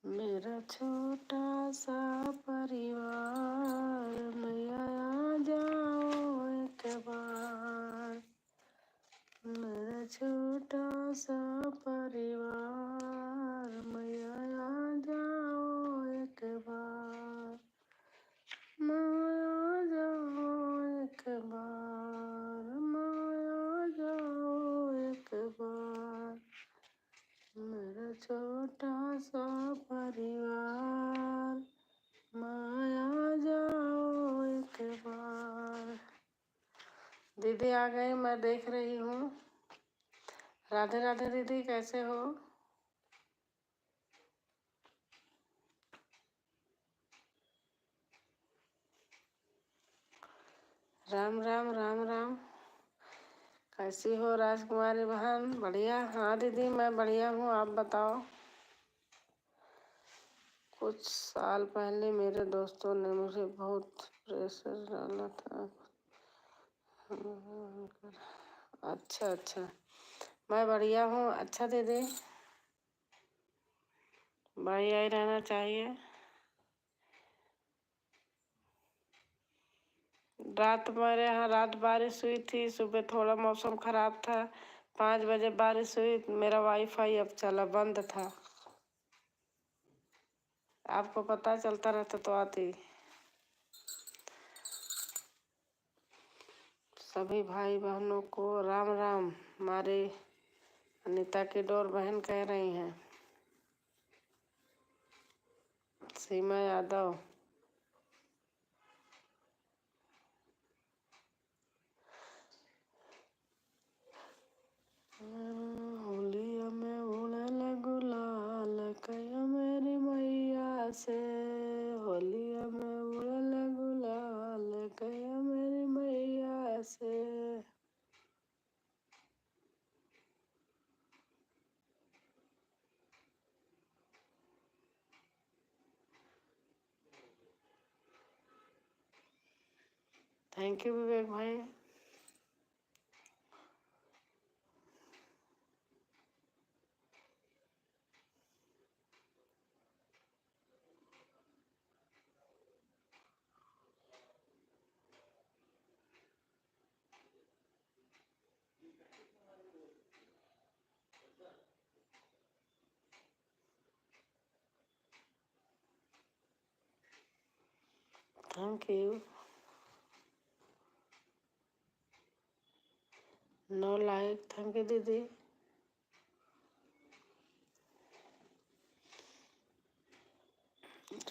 मेरा छोटा सा परिवार मैया आ जाओ एक बार। मेरा छोटा सा परिवार मैया आ जाओ एक बार। माया जाओ एक बार, माया जाओ एक बार। मेरा छोटा सा परिवार माया जाओ एक बार। दीदी आ गई, मैं देख रही हूँ। राधे राधे दीदी, कैसे हो? राम राम राम राम। कैसी हो राजकुमारी बहन? बढ़िया। हाँ दीदी मैं बढ़िया हूँ, आप बताओ। कुछ साल पहले मेरे दोस्तों ने मुझे बहुत प्रेशर डाला था। अच्छा अच्छा, मैं बढ़िया हूँ। अच्छा दीदी, बढ़िया ही रहना चाहिए। रात बारिश हुई थी, सुबह थोड़ा मौसम खराब था, 5 बजे बारिश हुई, मेरा वाईफाई अब चला, बंद था। आपको पता चलता रहता तो आती। सभी भाई बहनों को राम राम। हमारी अनीता की डोर बहन कह रही हैं। सीमा यादव, होलिया में उड़ल गुलाल कया मेरी मैया से, होलिया में उड़ल गुलाल कया मेरी मैया से। थैंक यू विवेक भाई। Thank you. 9 like. Thank you दीदी।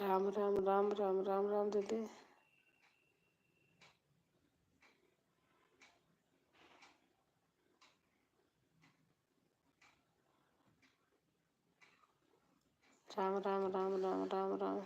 राम राम राम राम राम राम दीदी। राम राम राम राम राम राम।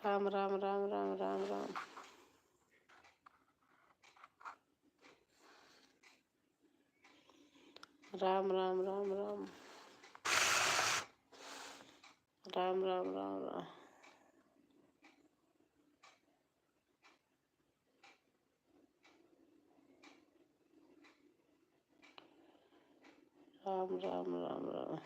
राम राम राम राम राम राम। राम राम राम राम राम राम राम राम। राम राम राम राम।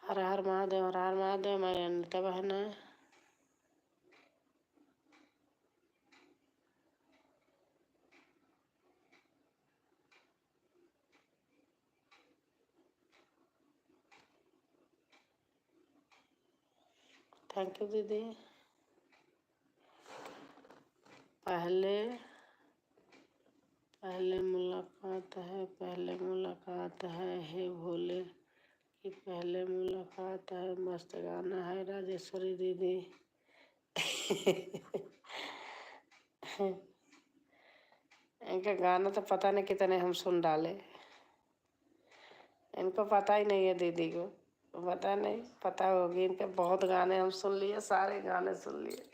हर हर महादेव, हर हर महादेव। मेरी अनीता बहन है। थैंक यू दीदी। पहले मुलाकात है हे भोले की पहले मुलाकात है। मस्त गाना है राजेश्वरी दीदी। इनका गाना तो पता नहीं कितने हम सुन डाले। इनको पता ही नहीं है दीदी को। पता नहीं, पता होगी इनके। बहुत गाने हम सुन लिए, सारे गाने सुन लिए।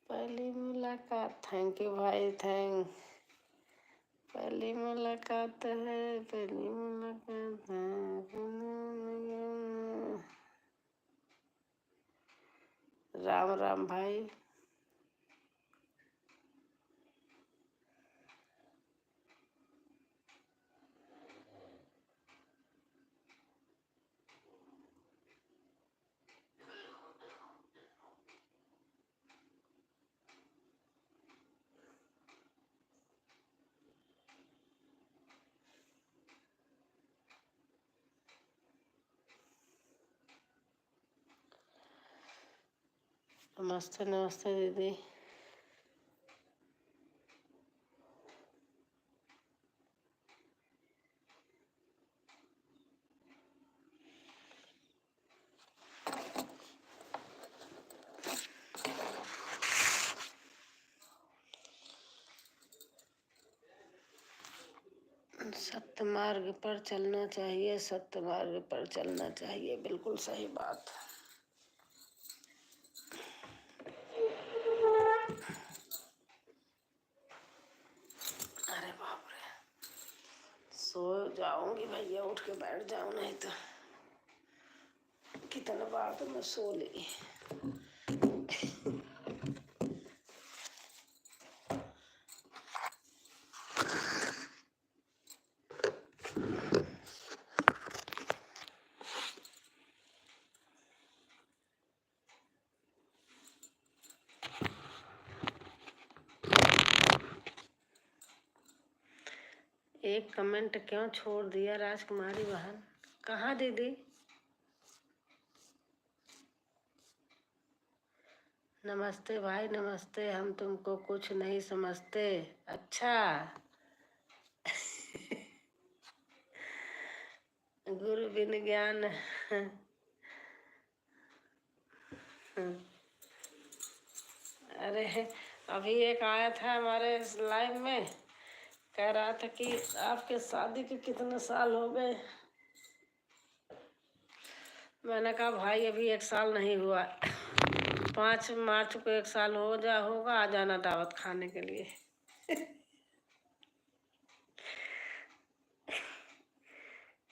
पहली मुलाकात। थैंक यू भाई, पहली मुलाकात है, पहली मुलाकात है। राम राम भाई। नमस्ते नमस्ते दीदी। सत्य मार्ग पर चलना चाहिए, सत्य मार्ग पर चलना चाहिए। बिल्कुल सही बात। अरे बाप रे। जाऊंगी भैया, उठ के बैठ जाऊं, नहीं तो कितना बार तो मैं सो ली। एक कमेंट क्यों छोड़ दिया राजकुमारी बहन? कहाँ दीदी? नमस्ते भाई, नमस्ते। हम तुमको कुछ नहीं समझते। अच्छा। गुरु बिन ज्ञान। अरे अभी एक आया था हमारे लाइव में, कह रहा था कि आपके शादी के कितने साल हो गए। मैंने कहा भाई अभी 1 साल नहीं हुआ, 5 मार्च को 1 साल होगा, आ जाना दावत खाने के लिए।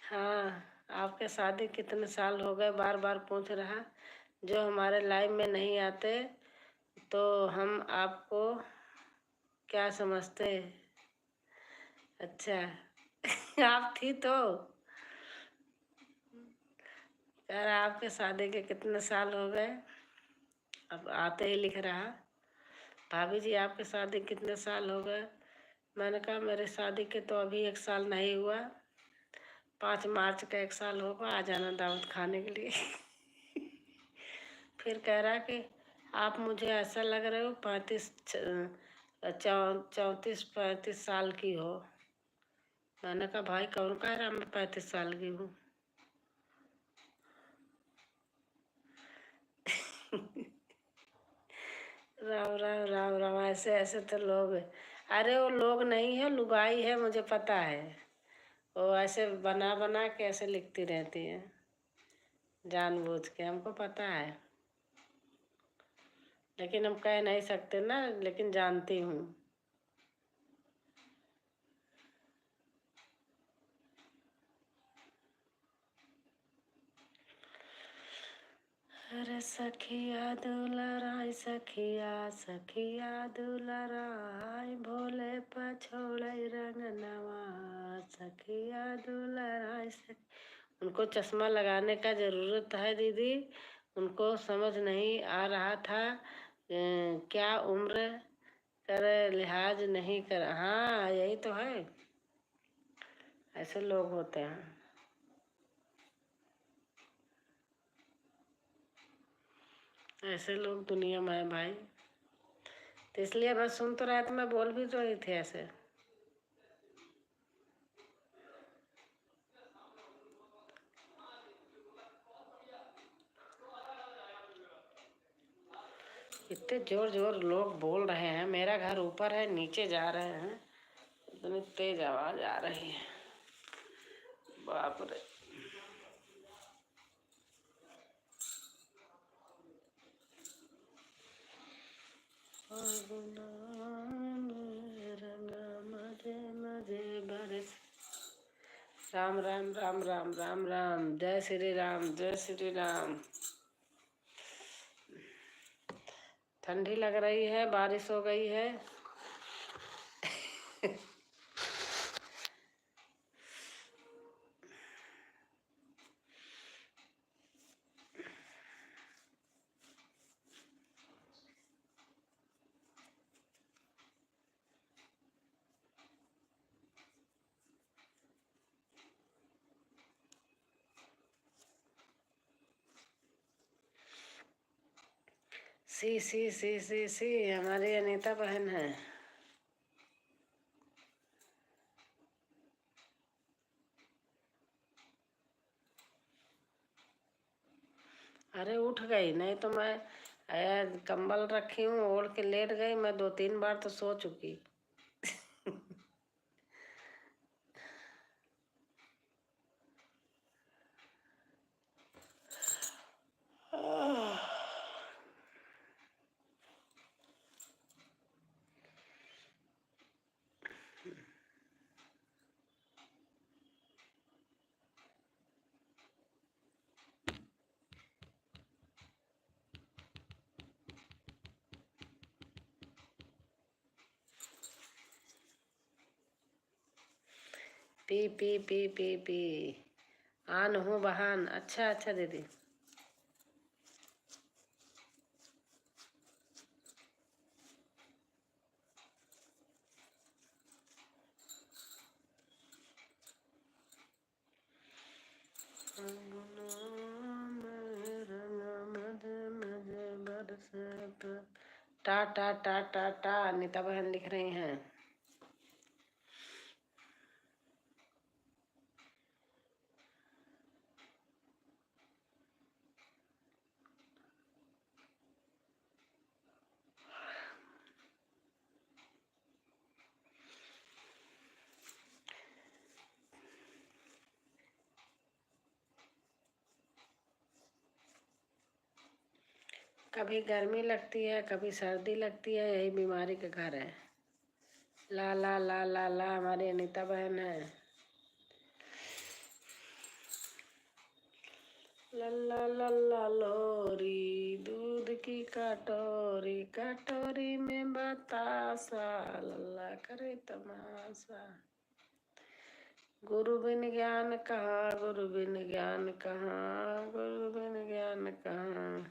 हाँ, आपके शादी कितने साल हो गए बार बार पूछ रहा। जो हमारे लाइव में नहीं आते तो हम आपको क्या समझते? अच्छा। आप थी तो कह रहा आपके शादी के कितने साल हो गए। अब आते ही लिख रहा, भाभी जी आपके शादी कितने साल हो गए। मैंने कहा मेरे शादी के तो अभी 1 साल नहीं हुआ, 5 मार्च का 1 साल होगा, आ जाना दावत खाने के लिए। फिर कह रहा कि आप मुझे ऐसा लग रहे हो 34-35 साल की हो। मैंने कहा भाई कौन कह रहा मैं 35 साल की हूँ। राम राम राम राम, ऐसे ऐसे तो लोग। अरे वो लोग नहीं है, लुगाई है, मुझे पता है। वो ऐसे बना बना के ऐसे लिखती रहती है जानबूझ के, हमको पता है। लेकिन हम कह नहीं सकते ना, लेकिन जानती हूँ। अरे सखिया दुलराय, सखिया सखिया दुलराय, भोले पछोड़े रंग नवा, सखिया दुलराय उनको चश्मा लगाने का जरूरत है दीदी, उनको समझ नहीं आ रहा था। क्या उम्र कर लिहाज नहीं कर। हाँ यही तो है, ऐसे लोग होते हैं। ऐसे लोग दुनिया में है भाई, तो इसलिए मैं सुन तो रहा था, मैं बोल भी तो रही थी ऐसे। इतने जोर जोर लोग बोल रहे हैं, मेरा घर ऊपर है, नीचे जा रहे हैं, इतनी तेज आवाज आ रही है, बाप रे। मजे मजे बरस। राम राम राम राम राम राम, जय श्री राम, जय श्री राम। ठंडी लग रही है, बारिश हो गई है। सी हमारी अनीता बहन है। अरे उठ गई, नहीं तो मैं कंबल रखी हूँ, ओढ़ के लेट गई, मैं 2-3 बार तो सो चुकी। P P P P P. आन हूँ बहान। अच्छा अच्छा दीदी। टा टा टा टा टा अनीता बहन लिख रही हैं। कभी गर्मी लगती है, कभी सर्दी लगती है, यही बीमारी का घर है। ला ला ला ला ला हमारी अनीता बहन है। लल्ला लल्ला लोरी दूध की कटोरी, कटोरी में बतासा, लल्ला करे तमाशा। गुरु बिन ज्ञान कहाँ, गुरु बिन ज्ञान कहाँ, गुरु बिन ज्ञान कहाँ।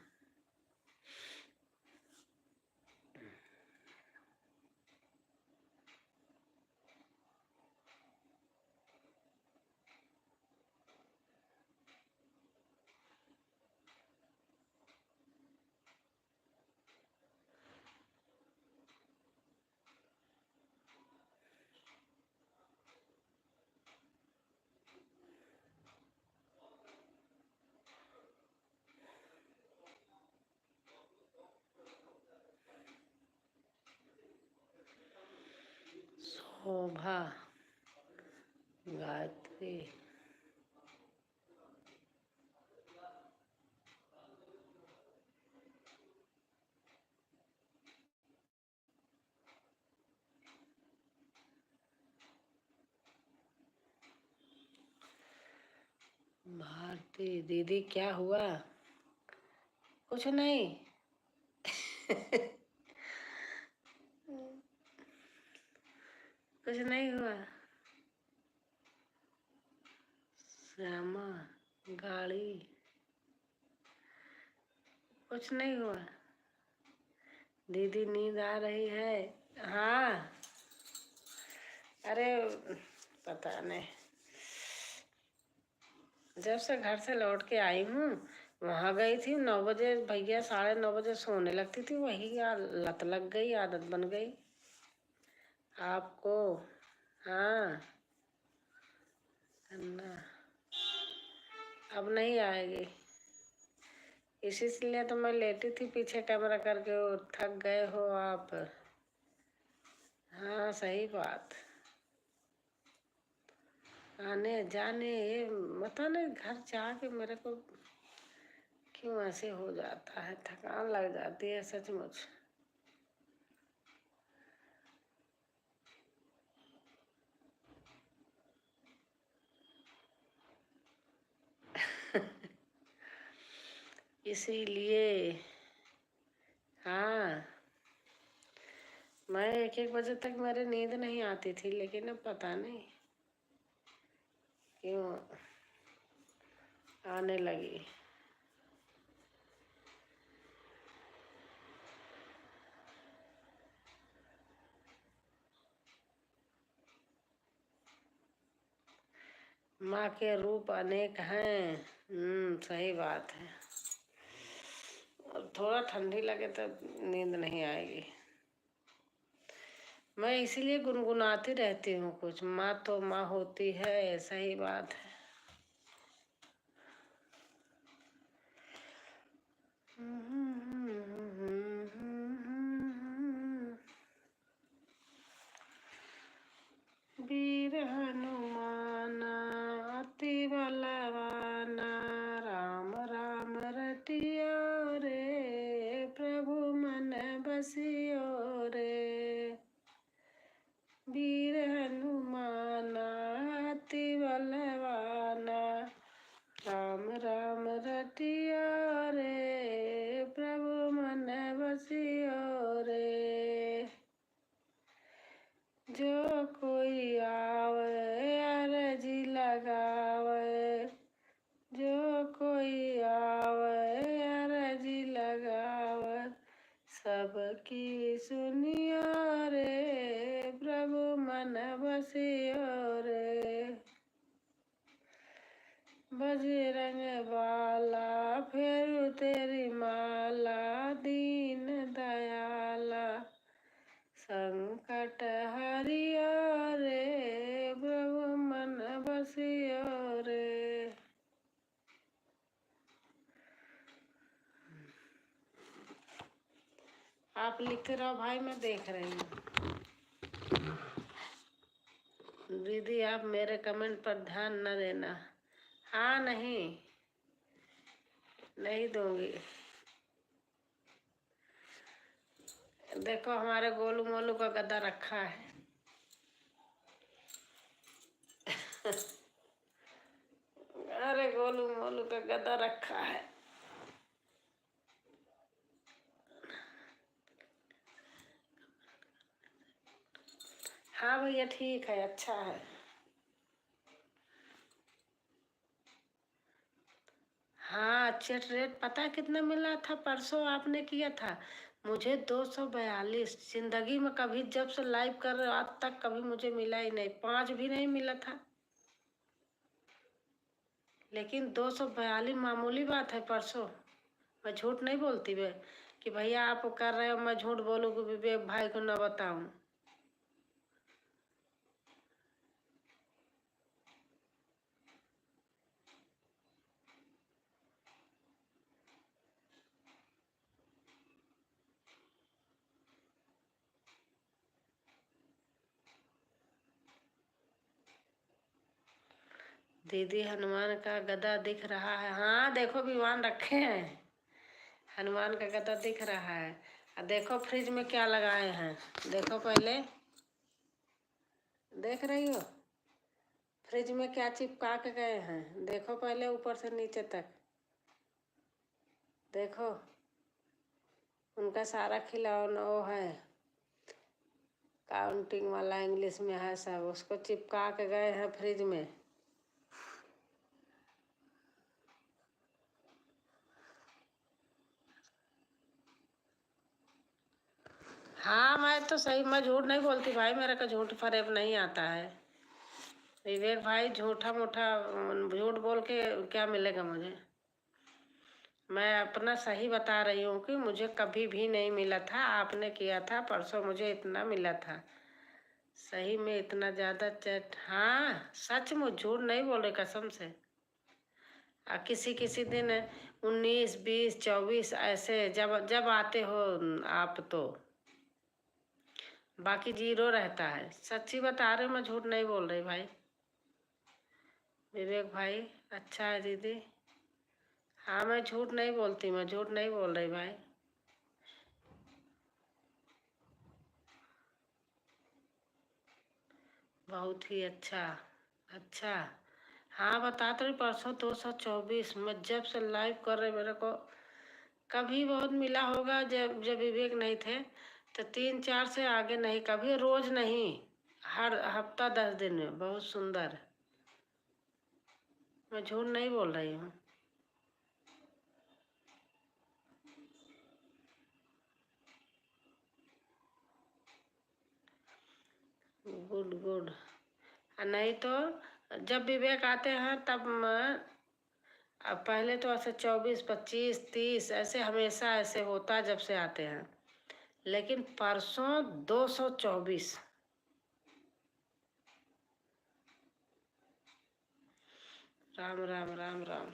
शोभा गायत्री। भारती दीदी क्या हुआ? कुछ नहीं। कुछ नहीं हुआ। श्यामा गाड़ी। कुछ नहीं हुआ। दीदी नींद आ रही है। हाँ। अरे पता नहीं, जब से घर से लौट के आई हूँ, वहां गई थी 9 बजे, भैया 9:30 बजे सोने लगती थी, वही लत लग गई, आदत बन गई आपको। हाँ अन्ना, अब नहीं आएगी। इसीलिए तो मैं लेटी थी पीछे कैमरा करके। थक गए हो आप। हाँ सही बात। आने जाने ये पता नहीं, घर जाके मेरे को क्यों ऐसे हो जाता है, थकान लग जाती है सचमुच। इसीलिए हाँ, मैं 1-1 बजे तक मेरी नींद नहीं आती थी, लेकिन अब पता नहीं क्यों आने लगी। माँ के रूप अनेक हैं। सही बात है। और थोड़ा ठंडी लगे तो नींद नहीं आएगी। मैं इसीलिए गुनगुनाती रहती हूँ कुछ, माँ तो माँ होती है। सही बात है। वीर हनुमान अति बलवाना, राम राम रटिया रे, प्रभु मन बसियो रे। वीर हनुमान अति बलवाना, राम राम रटिया रे, प्रभु मन बसियो रे। जो कोई आवे बसियो रे, बजरंग बाला फेरू तेरी माला, दीन दयाला संकट हरियो रे, प्रभु मन बसियो रे। आप लिखते रहो भाई, मैं देख रही हूँ। दीदी आप मेरे कमेंट पर ध्यान न देना। हाँ, नहीं दूंगी। देखो हमारे गोलू मोलू का गद्दा रखा है। अरे गोलू मोलू का गद्दा रखा है। हाँ भैया ठीक है, अच्छा है। हाँ, चेट रेट पता है कितना मिला था? परसों आपने किया था मुझे 242। जिंदगी में कभी, जब से लाइव कर रहे हो आज तक कभी मुझे मिला ही नहीं, 5 भी नहीं मिला था। लेकिन 242 मामूली बात है। परसों मैं झूठ नहीं बोलती वे कि भैया आप कर रहे हो, मैं झूठ बोलूँ कि विवेक भाई को न बताऊं। दीदी हनुमान का गदा दिख रहा है। हाँ देखो, विमान रखे हैं, हनुमान का गदा दिख रहा है। और देखो फ्रिज में क्या लगाए हैं, देखो पहले, देख रही हो फ्रिज में क्या चिपका के गए हैं? देखो पहले ऊपर से नीचे तक, देखो उनका सारा खिलौना वो है, काउंटिंग वाला इंग्लिश में है सब, उसको चिपका के गए हैं फ्रिज में। हाँ मैं तो सही, मैं झूठ नहीं बोलती भाई, मेरा का झूठ फरेब नहीं आता है। विवेक भाई झूठा मूठा झूठ बोल के क्या मिलेगा मुझे? मैं अपना सही बता रही हूँ कि मुझे कभी भी नहीं मिला था, आपने किया था परसों, मुझे इतना मिला था। सही में इतना ज़्यादा चैट, हाँ सच में, झूठ नहीं बोल रहे कसम से। किसी किसी दिन 19, 20, 24 ऐसे जब जब आते हो आप तो, बाकी 0 रहता है। सच्ची बता रहे, मैं झूठ नहीं बोल रही भाई। विवेक भाई अच्छा है दीदी। हाँ मैं झूठ नहीं बोलती, मैं झूठ नहीं बोल रही भाई। बहुत ही अच्छा, अच्छा। हाँ बता तो रही, परसों 224। मैं जब से लाइव कर रहे, मेरे को कभी बहुत मिला होगा जब जब विवेक नहीं थे, तो 3-4 से आगे नहीं, कभी रोज नहीं, हर हफ्ता 10 दिन में। बहुत सुंदर, मैं झूठ नहीं बोल रही हूँ। Good good. नहीं तो जब विवेक आते हैं तब अब पहले तो ऐसे 24, 25, 30 ऐसे हमेशा ऐसे होता जब से आते हैं, लेकिन परसों 224। राम राम राम राम।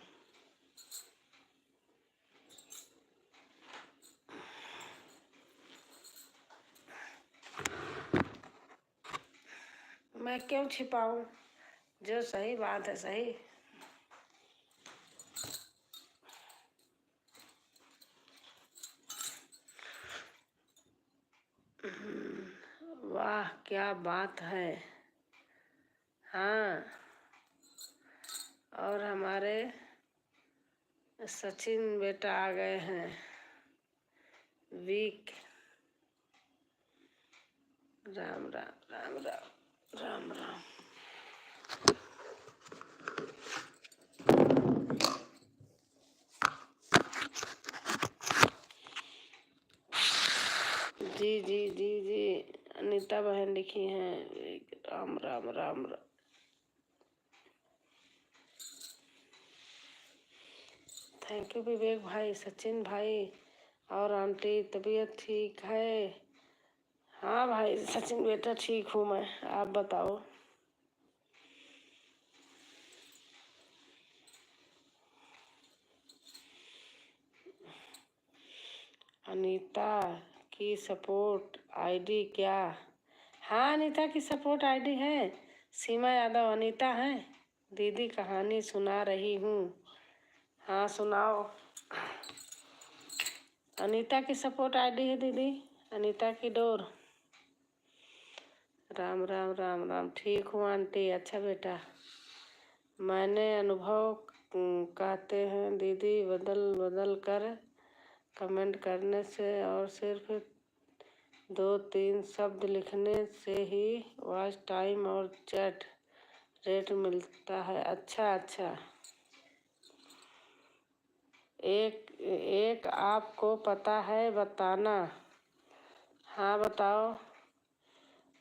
मैं क्यों छिपाऊं, जो सही बात है सही। वाह क्या बात है। हाँ, और हमारे सचिन बेटा आ गए हैं, वीक। राम राम राम राम राम राम। जी जी जी जी, अनीता बहन लिखी हैं, राम राम राम राम। थैंक यू विवेक भाई, सचिन भाई और आंटी, तबीयत ठीक है? हाँ भाई सचिन बेटा ठीक हूँ मैं, आप बताओ। अनीता की सपोर्ट आईडी क्या? हाँ अनीता की सपोर्ट आईडी है, सीमा यादव अनीता है। दीदी कहानी सुना रही हूँ। हाँ सुनाओ। अनीता की सपोर्ट आईडी है दीदी, अनीता की डोर। राम राम राम राम। ठीक हूँ आंटी। अच्छा बेटा, मैंने अनुभव कहते हैं दीदी, बदल बदल कर कमेंट करने से और सिर्फ 2-3 शब्द लिखने से ही वॉच टाइम और चैट रेट मिलता है। अच्छा अच्छा। एक आपको पता है बताना? हाँ बताओ।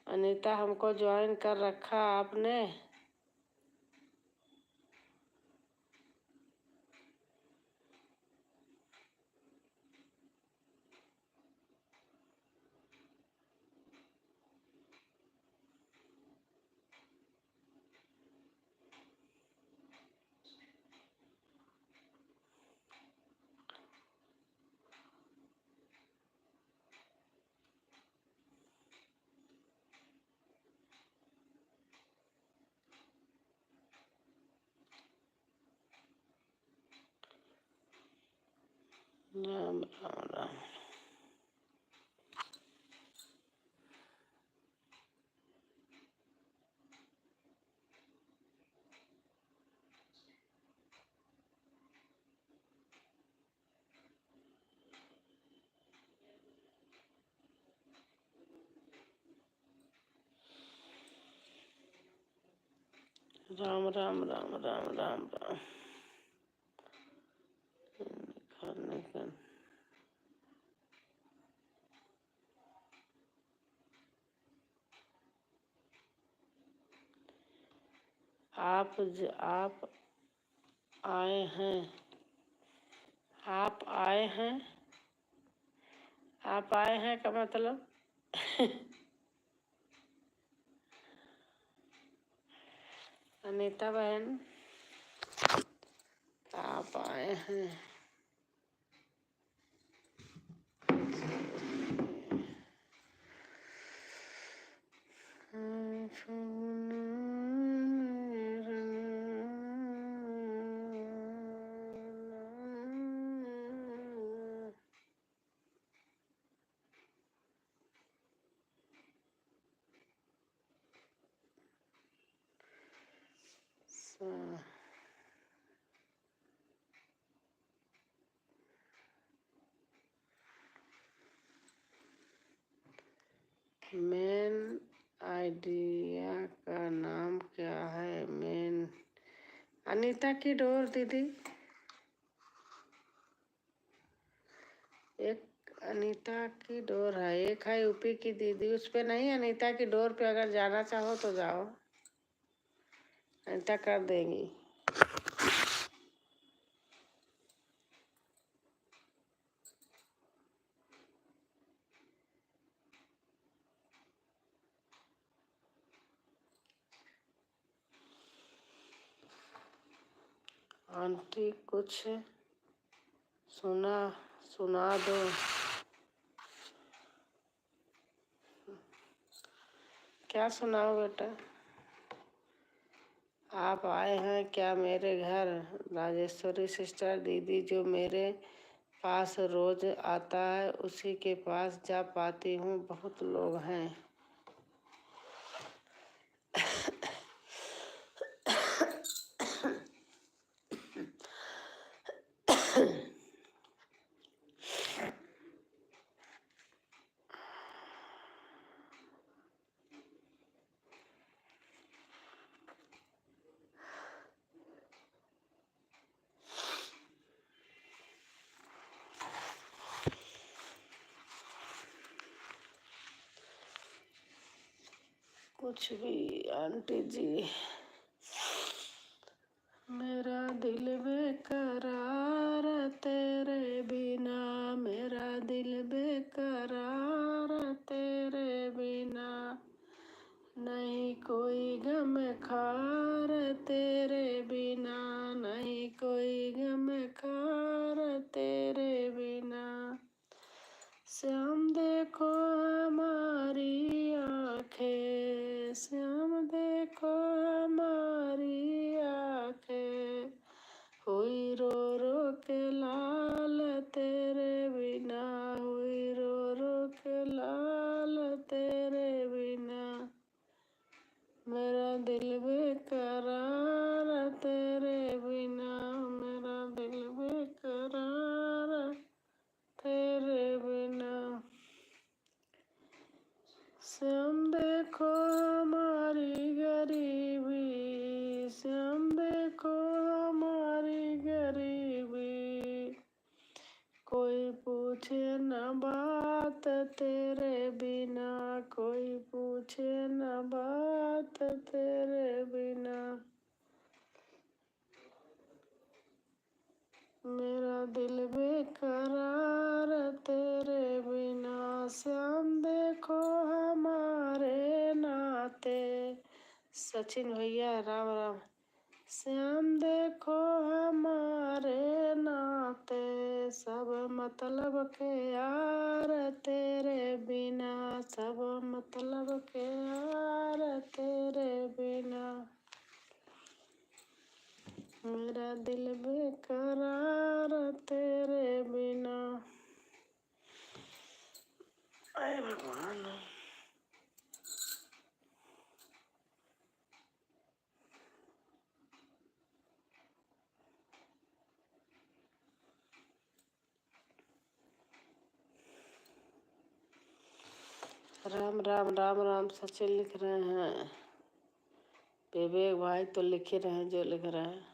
अनीता हमको ज्वाइन कर रखा आपने? राम राम राम। राम राम राम राम राम राम। करने का आप आए हैं, आप आए हैं, आप आए हैं का मतलब अनीता बहन आप आए हैं। मेन आइडिया का नाम क्या है? मेन अनीता की डोर दीदी। एक अनीता की डोर है, एक है यूपी की दीदी, उस पे नहीं। अनीता की डोर पे अगर जाना चाहो तो जाओ, अनीता कर देंगी। आंटी कुछ सुना दो। क्या सुनाओ बेटा? आप आए हैं क्या मेरे घर? राजेश्वरी सिस्टर दीदी, जो मेरे पास रोज आता है उसी के पास जा पाती हूँ, बहुत लोग हैं। कुछ भी आंटी जी। मेरा दिल बेकरार तेरे बिना, मेरा दिल बेकरार तेरे बिना, नहीं कोई गम खार तेरे बिना, नहीं कोई गम खार तेरे बिना। श्याम देखो हमारी आंखें, श्याम देखो हमारी आंखें, हुई रो रो के लाल तेरे बिना, हुई रो रो के लाल तेरे बिना। मेरा दिल बेकरार तेरे बिना, मेरा दिल बेकरार तेरे बिना। श्याम देखो हमारी गरीबी, श्याम देखो हमारी गरीबी, कोई पूछे न बात तेरे बिना, कोई पूछे न बात तेरे बिना। मेरा दिल बेकरार तेरे बिना। श्याम देखो हमारे नाते, सचिन भैया राम राम। श्याम देखो हमारे नाते, सब मतलब के यार तेरे बिना, सब मतलब के यार तेरे बिना। मेरा दिल बेकरार तेरे बिना। अरे भगवान। राम राम राम राम सचिन लिख रहे हैं। विवेक भाई तो लिख ही रहे हैं जो लिख रहे हैं।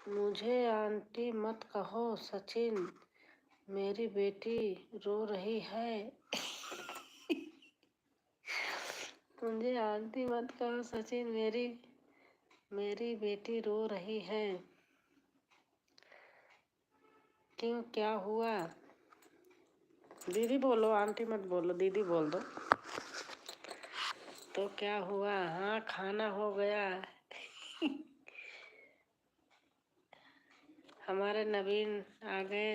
मुझे आंटी मत कहो सचिन, मेरी बेटी रो रही है। मुझे आंटी मत कहो सचिन, मेरी बेटी रो रही है। क्यों, क्या हुआ? दीदी बोलो, आंटी मत बोलो, दीदी बोल दो। तो क्या हुआ? हाँ, खाना हो गया। हमारे नवीन आ गए।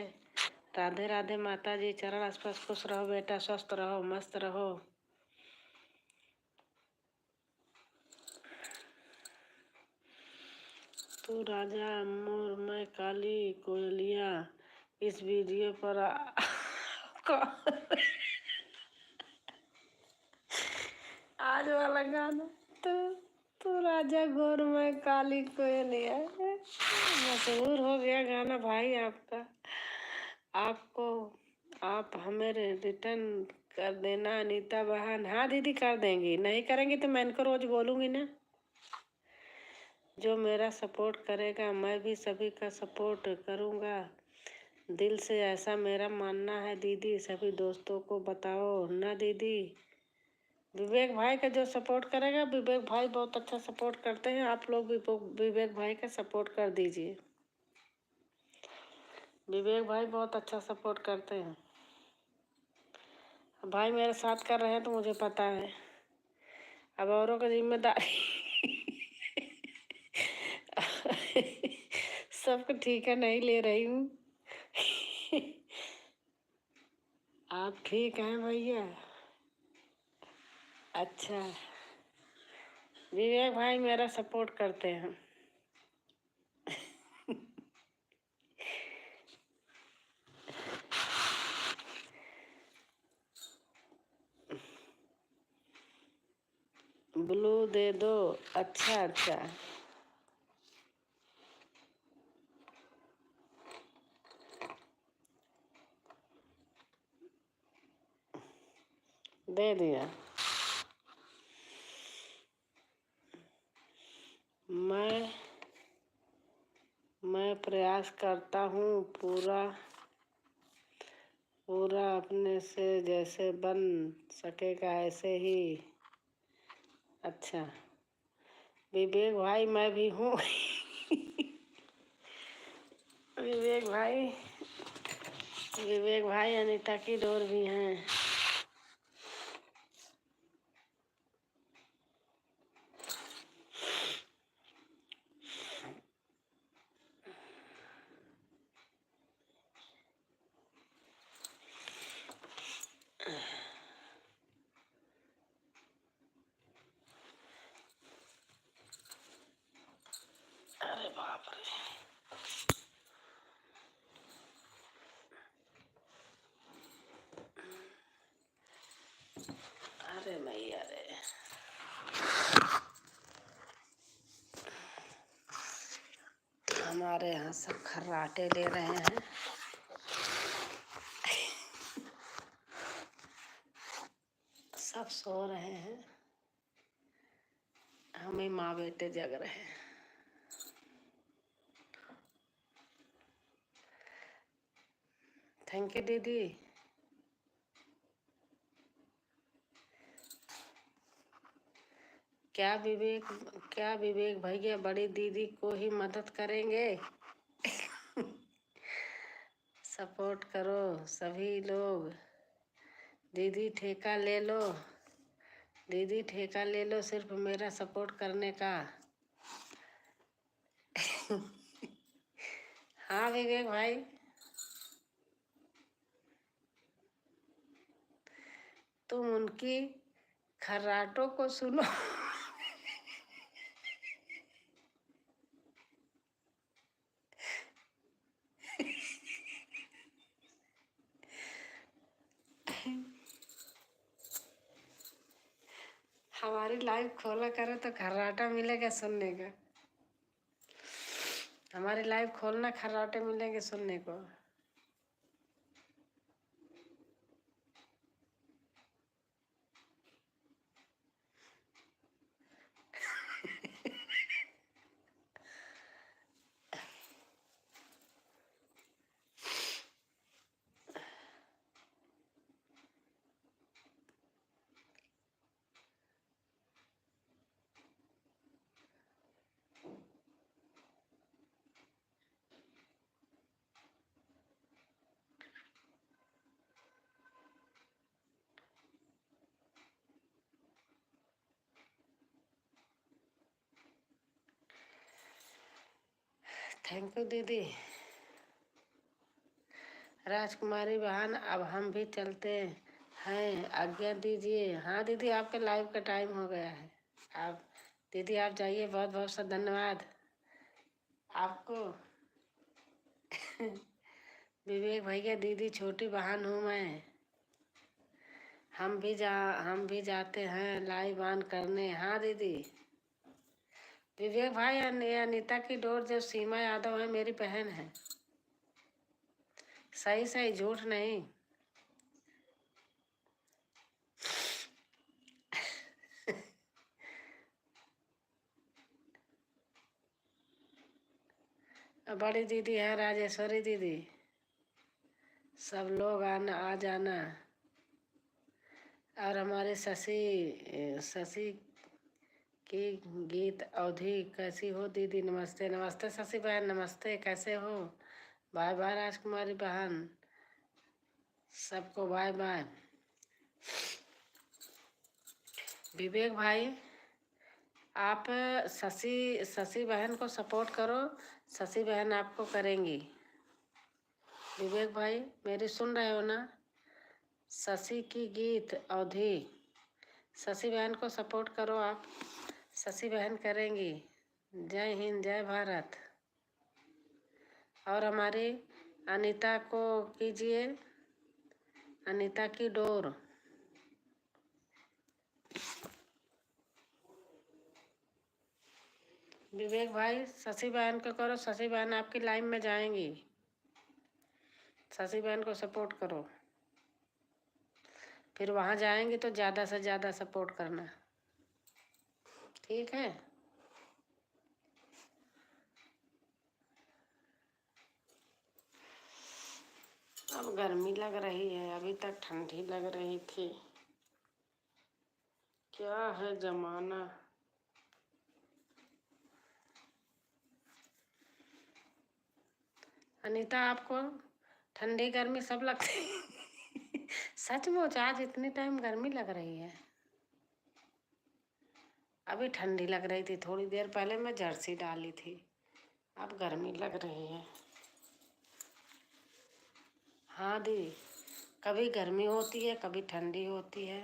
राधे राधे माता जी, चरण स्पर्श। खुश रहो बेटा, स्वस्थ रहो, मस्त रहो। तू राजा मोर, मैं काली कोयलिया। इस वीडियो पर आज वाला गाना। तू तू राजा गोर, मैं काली कोयलिया। मशहूर हो गया गाना भाई आपका। आपको आप हमें रिटर्न कर देना अनीता बहन। हाँ दीदी कर देंगी, नहीं करेंगी तो मैं इनको रोज बोलूंगी ना। जो मेरा सपोर्ट करेगा मैं भी सभी का सपोर्ट करूंगा दिल से, ऐसा मेरा मानना है दीदी। सभी दोस्तों को बताओ ना दीदी। विवेक भाई का जो सपोर्ट करेगा, विवेक भाई बहुत अच्छा सपोर्ट करते हैं, आप लोग भी विवेक भाई का सपोर्ट कर दीजिए। विवेक भाई बहुत अच्छा सपोर्ट करते हैं। भाई मेरे साथ कर रहे हैं तो मुझे पता है, अब औरों की जिम्मेदारी सबको ठीक है, नहीं ले रही हूँ। आप ठीक हैं भैया? अच्छा, विवेक भाई मेरा सपोर्ट करते हैं। ब्लू दे दो। अच्छा अच्छा, दे दिया। मैं प्रयास करता हूँ पूरा पूरा अपने से, जैसे बन सकेगा ऐसे ही। अच्छा विवेक भाई मैं भी हूँ। विवेक भाई, विवेक भाई अनीता की डोर भी हैं। अरे बाप रे, अरे मैया रे, हमारे यहाँ सब खर्राटे ले रहे हैं। सब सो रहे हैं, हमें माँ बेटे जग रहे हैं। थैंक यू दीदी। क्या विवेक भैया बड़ी दीदी को ही मदद करेंगे? सपोर्ट करो सभी लोग। दीदी ठेका ले लो, दीदी ठेका ले लो सिर्फ मेरा सपोर्ट करने का। हाँ विवेक भाई, तुम उनकी खर्राटों को सुनो। हमारी लाइव खोला करो तो खर्राटा मिलेगा सुनने का। हमारी लाइव खोलना, खर्राटे मिलेंगे सुनने को। थैंक यू दीदी। राजकुमारी बहन, अब हम भी चलते हैं, आज्ञा दीजिए। हाँ दीदी, आपके लाइव का टाइम हो गया है। आप दीदी आप जाइए, बहुत बहुत सा धन्यवाद आपको। विवेक भैया, दीदी छोटी बहन हूँ मैं। हम भी जाते हैं लाइव ऑन करने। हाँ दीदी। विवेक भाई, अनीता की डोर जो सीमा यादव है मेरी बहन है। सही सही, झूठ नहीं। बड़ी दीदी है राजेश्वरी दीदी, सब लोग आना, आ जाना। और हमारे शशि की गीत अवधि, कैसी हो दीदी? नमस्ते। नमस्ते शशि बहन, नमस्ते, कैसे हो? बाय बाय राजकुमारी बहन, सबको बाय बाय। विवेक भाई, आप शशि बहन को सपोर्ट करो, शशि बहन आपको करेंगी। विवेक भाई मेरी सुन रहे हो ना? शशि की गीत अवधि, शशि बहन को सपोर्ट करो आप, शशि बहन करेंगी। जय हिंद, जय भारत। और हमारी अनीता को कीजिए, अनीता की डोर। विवेक भाई शशि बहन को करो, शशि बहन आपकी लाइन में जाएंगी, शशि बहन को सपोर्ट करो। फिर वहाँ जाएंगी तो ज़्यादा से ज़्यादा सपोर्ट करना, ठीक है? अब गर्मी लग रही है, अभी तक ठंडी लग रही थी। क्या है जमाना। अनीता आपको ठंडी गर्मी सब लगती सचमुच आज इतनी टाइम गर्मी लग रही है। अभी ठंडी लग रही थी, थोड़ी देर पहले मैं जर्सी डाली थी, अब गर्मी लग रही है। हाँ दी, कभी गर्मी होती है, कभी ठंडी होती है।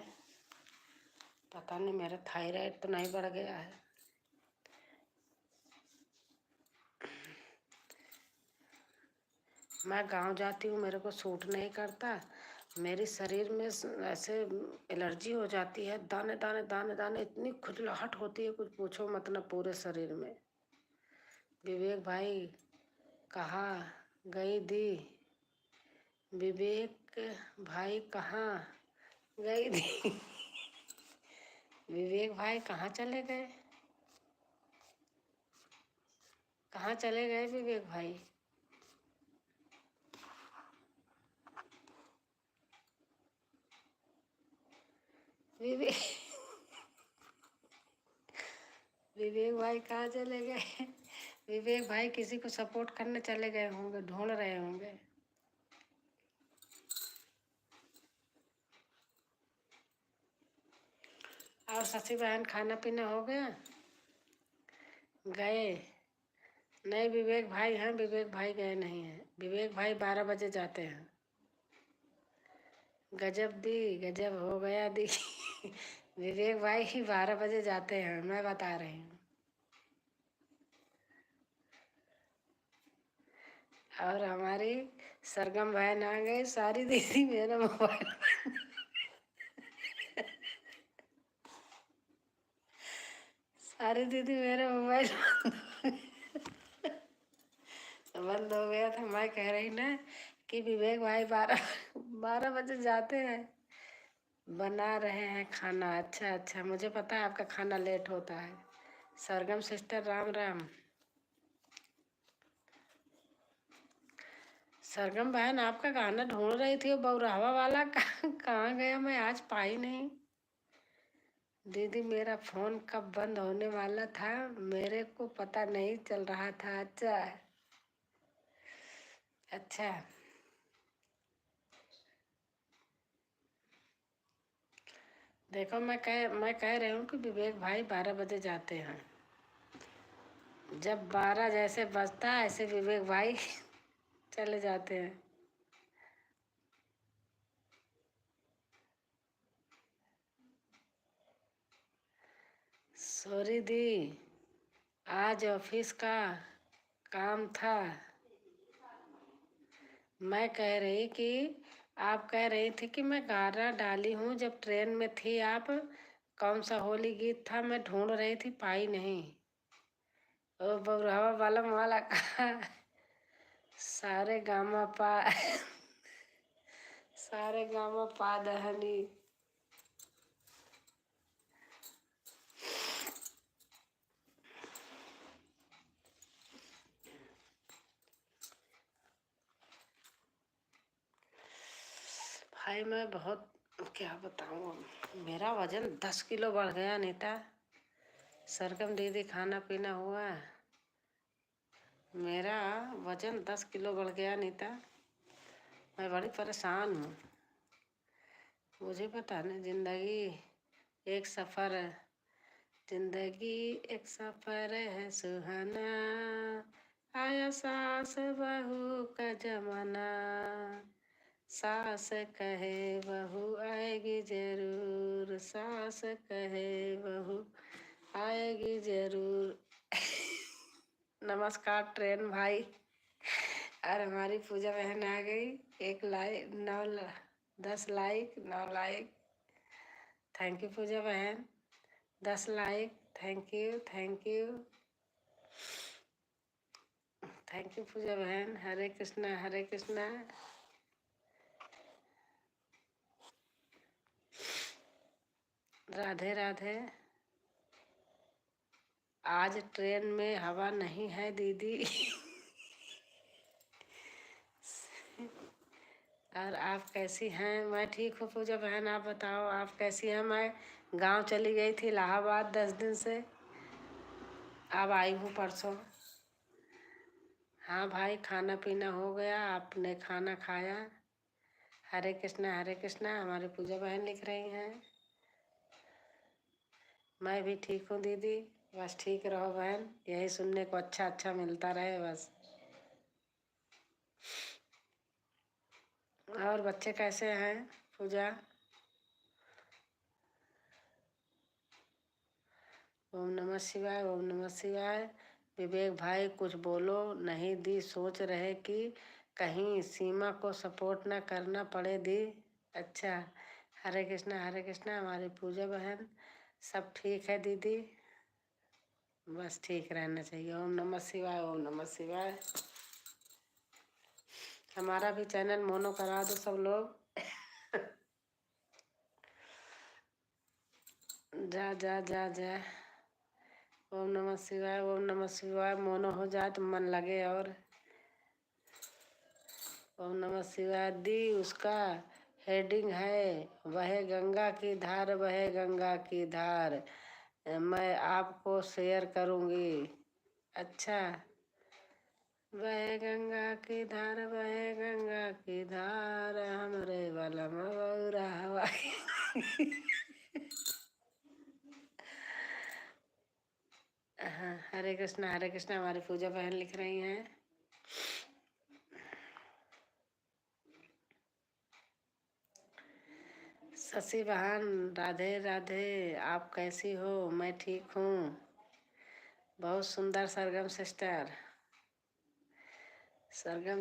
पता नहीं मेरा थायराइड तो नहीं बढ़ गया है। मैं गांव जाती हूँ, मेरे को सूट नहीं करता, मेरे शरीर में ऐसे एलर्जी हो जाती है, दाने दाने दाने दाने, इतनी खुजलाहट होती है कुछ पूछो मत ना पूरे शरीर में। विवेक भाई कहाँ गई दी? विवेक भाई कहाँ गई दी? विवेक भाई कहाँ चले गए? कहाँ चले गए विवेक भाई? विवेक विवेक भाई कहाँ चले गए? विवेक भाई किसी को सपोर्ट करने चले गए होंगे, ढूंढ रहे होंगे। और शशि बहन खाना पीना हो गया? गए नहीं? विवेक भाई हैं? विवेक भाई गए नहीं हैं, विवेक भाई 12 बजे जाते हैं। गजब दी, गजब हो गया दी विवेक भाई ही 12 बजे जाते हैं, मैं बता रही हूँ। और हमारी सरगम बहन आ गए, सारी दीदी मेरा मोबाइल सारी दीदी मेरा मोबाइल बंद हो गया था। मैं कह रही ना कि विवेक भाई 12 बजे जाते हैं, बना रहे हैं खाना। अच्छा अच्छा, मुझे पता है आपका खाना लेट होता है। सरगम सिस्टर राम राम। सरगम बहन आपका गाना ढूंढ रही थी, वो बौराहा वाला कहाँ गया? मैं आज पाई नहीं। दीदी मेरा फोन कब बंद होने वाला था, मेरे को पता नहीं चल रहा था। अच्छा अच्छा, देखो मैं कह रही हूँ कि विवेक भाई 12 बजे जाते हैं। जब 12 जैसे बजता है ऐसे विवेक भाई चले जाते हैं। सॉरी दी, आज ऑफिस का काम था। मैं कह रही कि आप कह रही थी कि मैं गाना डाली हूँ जब ट्रेन में थी आप, कौन सा होली गीत था? मैं ढूंढ रही थी, पाई नहीं। ओ बबुरहवा बालम वाला कहा सारे गामा पा सारे गामा पा दहनी। भाई मैं बहुत क्या बताऊँ, मेरा वजन 10 किलो बढ़ गया अनीता। सरगम दीदी खाना पीना हुआ, मेरा वजन 10 किलो बढ़ गया अनीता। मैं बड़ी परेशान हूँ। मुझे पता नहीं, जिंदगी एक सफ़र है, जिंदगी एक सफ़र है सुहाना, आया सास बहू का जमाना, सास कहे बहू आएगी जरूर, सास कहे बहू आएगी जरूर। नमस्कार ट्रेन भाई। और हमारी पूजा बहन आ गई। 1 like 10 like 9 like. Thank you Pooja बहन। 10 like. Thank you thank you thank you Pooja बहन। हरे कृष्णा हरे कृष्णा। राधे राधे। आज ट्रेन में हवा नहीं है दीदी। और आप कैसी हैं? मैं ठीक हूँ पूजा बहन, आप बताओ आप कैसी हैं? मैं गांव चली गई थी इलाहाबाद 10 दिन से, अब आई हूँ परसों। हाँ भाई, खाना पीना हो गया, आपने खाना खाया? हरे कृष्णा हमारी पूजा बहन लिख रही हैं। मैं भी ठीक हूँ दीदी, बस ठीक रहो बहन, यही सुनने को अच्छा अच्छा मिलता रहे बस। और बच्चे कैसे हैं पूजा? ओम नमः शिवाय ओम नमः शिवाय। विवेक भाई कुछ बोलो नहीं दी, सोच रहे कि कहीं सीमा को सपोर्ट ना करना पड़े दी। अच्छा, हरे कृष्णा हमारी पूजा बहन। सब ठीक है दीदी, बस ठीक रहना चाहिए। ओम नमः शिवाय ओम नमः शिवाय। हमारा भी चैनल मोनो करा दो सब लोग। जा जा जा जा। ओम नमः शिवाय मोनो हो जाए तो मन लगे। और ओम नमः शिवाय दी उसका हेडिंग है, वह गंगा की धार वह गंगा की धार, मैं आपको शेयर करूंगी। अच्छा, वह गंगा की धार वह गंगा की धार, हमरे बलम बौरा हवा। हाँ, हरे कृष्णा हमारी पूजा बहन लिख रही हैं। शशि बहन राधे राधे, आप कैसी हो? मैं ठीक हूँ। बहुत सुंदर सरगम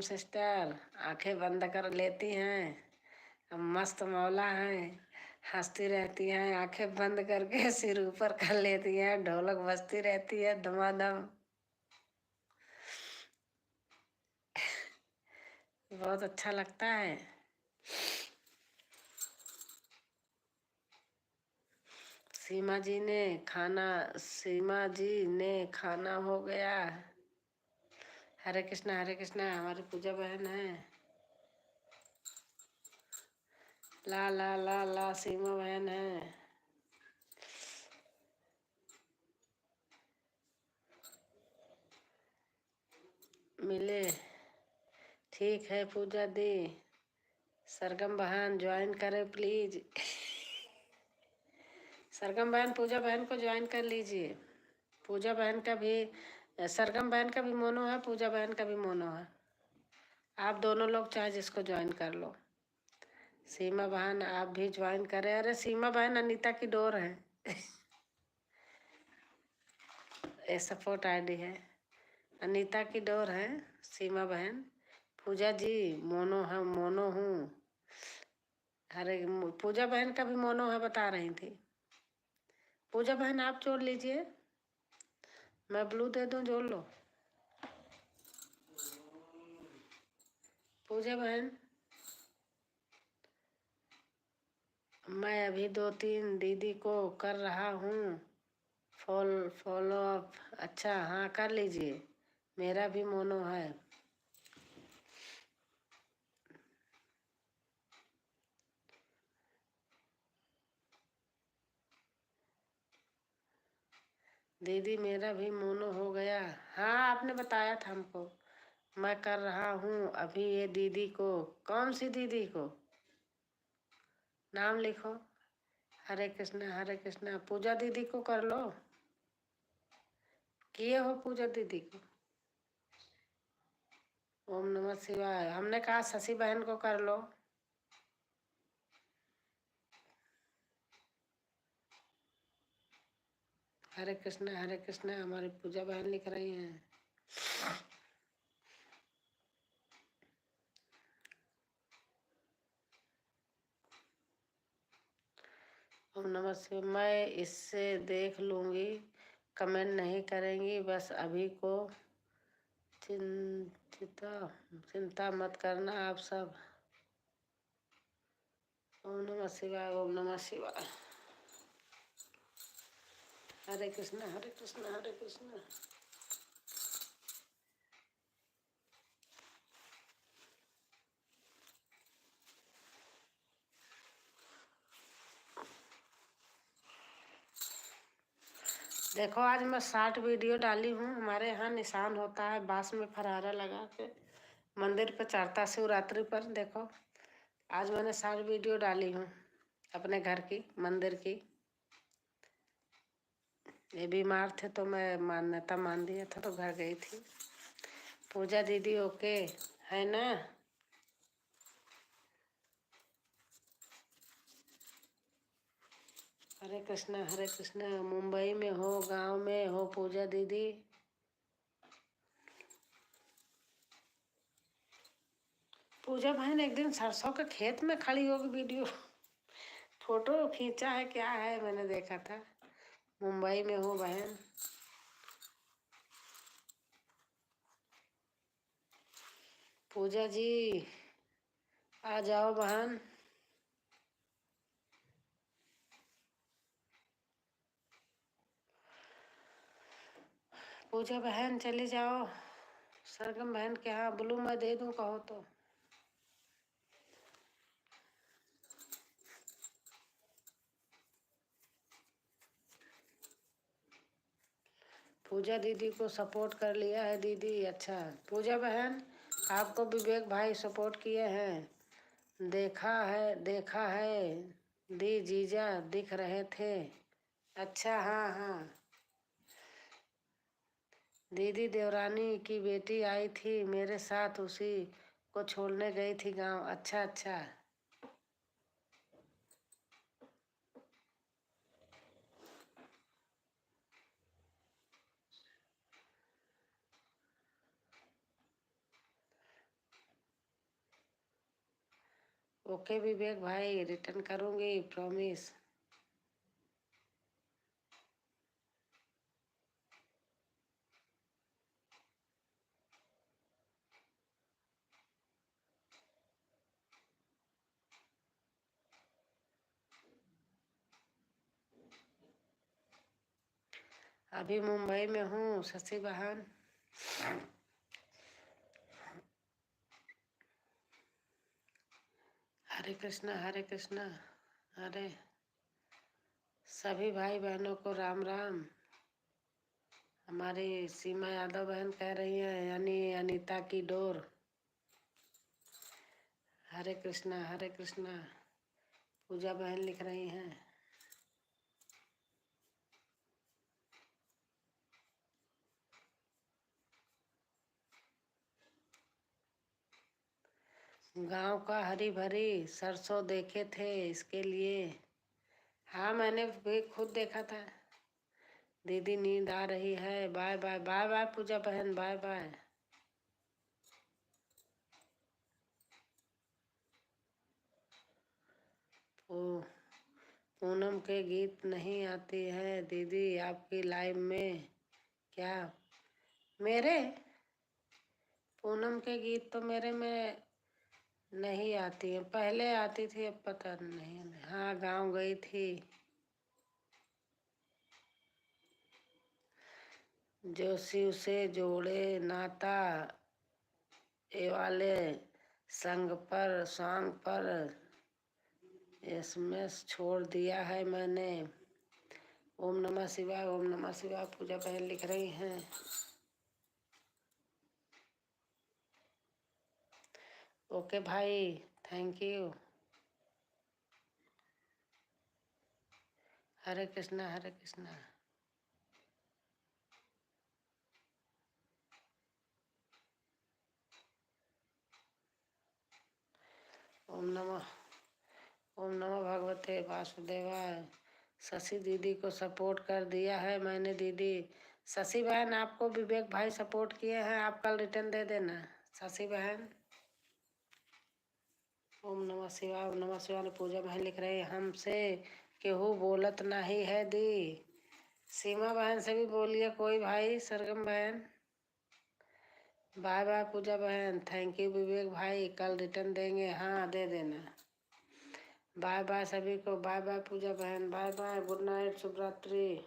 सिस्टर आंखें बंद कर लेती हैं, अब मस्त मौला हैं, हंसती रहती हैं, आंखें बंद करके सिर ऊपर कर लेती हैं, ढोलक बजती रहती है धमाधम। बहुत अच्छा लगता है। सीमा जी ने खाना हो गया। हरे कृष्णा हमारी पूजा बहन है। ला ला ला ला सीमा बहन है। मिले, ठीक है पूजा दी। सरगम बहन ज्वाइन करे प्लीज। सरगम बहन पूजा बहन को ज्वाइन कर लीजिए। पूजा बहन का भी, सरगम बहन का भी मोनो है, पूजा बहन का भी मोनो है। आप दोनों लोग चाहे जिसको ज्वाइन कर लो। सीमा बहन आप भी ज्वाइन करें। अरे सीमा बहन अनीता की डोर है। ये सपोर्ट आईडी है, अनीता की डोर है सीमा बहन। पूजा जी मोनो है, मोनो हूँ। अरे पूजा बहन का भी मोनो है, बता रही थी। पूजा बहन आप जोड़ लीजिए, मैं ब्लू दे दूं, जोड़ लो। पूजा बहन मैं अभी 2-3 दीदी को कर रहा हूँ फॉलो अप। अच्छा हाँ, कर लीजिए, मेरा भी मोनो है। दीदी मेरा भी मोनो हो गया। हाँ आपने बताया था हमको। मैं कर रहा हूँ अभी ये दीदी को। कौन सी दीदी को? नाम लिखो। हरे कृष्णा हरे कृष्णा। पूजा दीदी को कर लो। किए हो पूजा दीदी को? ओम नमः शिवाय। हमने कहा शशि बहन को कर लो। हरे कृष्णा हमारी पूजा बहन लिख रही हैं। ओम नमः शिवाय। मैं इससे देख लूंगी, कमेंट नहीं करेंगी, बस अभी को चिंता चिंता मत करना आप सब। ओम नमः शिवाय ओम नमः शिवाय। हरे कृष्णा हरे कृष्णा हरे कृष्णा। देखो आज मैं 60 वीडियो डाली हूँ। हमारे यहाँ निशान होता है बांस में फरारा लगा के मंदिर पर चढ़ता शिवरात्रि पर। देखो आज मैंने 60 वीडियो डाली हूँ अपने घर की, मंदिर की। ये बीमार थे तो मैं मान्यता मान दिया था तो घर गई थी। पूजा दीदी ओके है ना? हरे कृष्णा। मुंबई में हो, गांव में हो पूजा दीदी? पूजा बहन एक दिन सरसों के खेत में खड़ी होगी, वीडियो फोटो खींचा है क्या है, मैंने देखा था। मुंबई में हो बहन। पूजा जी आ जाओ बहन। पूजा बहन चली जाओ सरगम बहन के यहाँ। ब्लू मैं दे दूं कहो तो। पूजा दीदी को सपोर्ट कर लिया है दीदी। अच्छा पूजा बहन आपको विवेक भाई सपोर्ट किए हैं। देखा है दी जीजा दिख रहे थे। अच्छा हाँ हाँ। दीदी देवरानी की बेटी आई थी मेरे साथ, उसी को छोड़ने गई थी गांव। अच्छा अच्छा। ओके विवेक भाई रिटर्न करूंगी प्रॉमिस। अभी मुंबई में हूँ शशि बहन। हरे कृष्णा। अरे सभी भाई बहनों को राम राम। हमारी सीमा यादव बहन कह रही है यानी अनीता की डोर। हरे कृष्णा। पूजा बहन लिख रही हैं। गांव का हरी भरी सरसों देखे थे इसके लिए। हाँ मैंने भी खुद देखा था। दीदी नींद आ रही है। बाय बाय बाय बाय पूजा बहन बाय बाय। ओ पूनम के गीत नहीं आती है दीदी आपकी लाइव में क्या? मेरे पूनम के गीत तो मेरे में नहीं आती है। पहले आती थी अब पता नहीं। हाँ गांव गई थी। जो शिव से जोड़े नाता ये वाले सॉन्ग पर एसएमएस छोड़ दिया है मैंने। ओम नमः शिवाय, ओम नमः शिवाय। पूजा बहन लिख रही हैं। ओके भाई, थैंक यू। हरे कृष्णा, हरे कृष्णा। ओम नमः भगवते वासुदेवाय। शशि दीदी को सपोर्ट कर दिया है मैंने दीदी। शशि बहन आपको विवेक भाई सपोर्ट किए हैं, आप कल रिटर्न दे देना शशि बहन। ओम नमः शिवाय, ओम नमः शिवाय। ने पूजा बहन लिख रहे हैं हमसे केहू बोलत नहीं है दी। सीमा बहन से भी बोलिए कोई भाई। सरगम बहन बाय बाय। पूजा बहन थैंक यू। विवेक भाई कल रिटर्न देंगे, हाँ दे देना। बाय बाय सभी को, बाय बाय पूजा बहन, बाय बाय, गुड नाइट, शुभ रात्रि।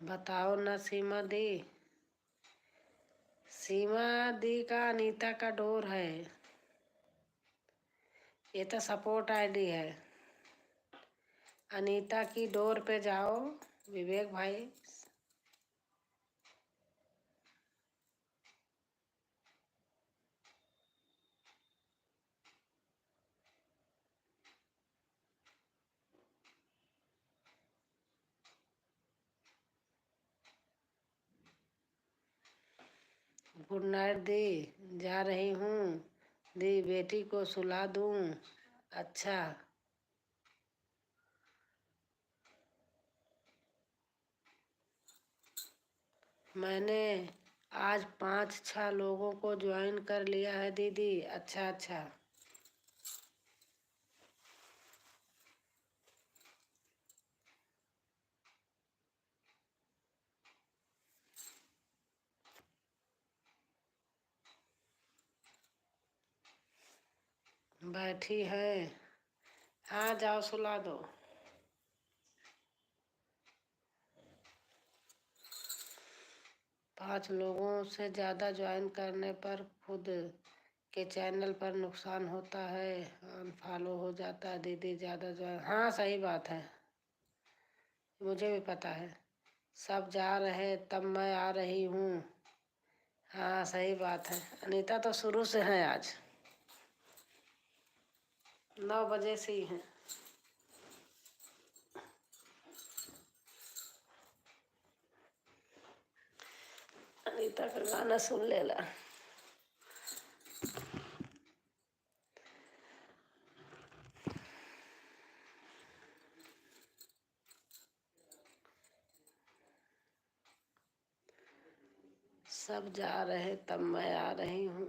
बताओ ना सीमा दी। सीमा दी का अनीता का डोर है, ये तो सपोर्ट आईडी है। अनीता की डोर पे जाओ विवेक भाई। गुड नाइट दी, जा रही हूँ दी, बेटी को सुला दूँ। अच्छा, मैंने आज 5-6 लोगों को ज्वाइन कर लिया है दीदी। अच्छा अच्छा, बैठी है, हाँ जाओ सुला दो। 5 लोगों से ज़्यादा ज्वाइन करने पर खुद के चैनल पर नुकसान होता है, अनफॉलो हो जाता है दीदी। ज़्यादा ज्वाइन, हाँ सही बात है, मुझे भी पता है। सब जा रहे तब मैं आ रही हूँ, हाँ सही बात है। अनीता तो शुरू से है, आज 9 बजे से ही हैं। अनीता का गाना सुन लेला। सब जा रहे तब मैं आ रही हूँ।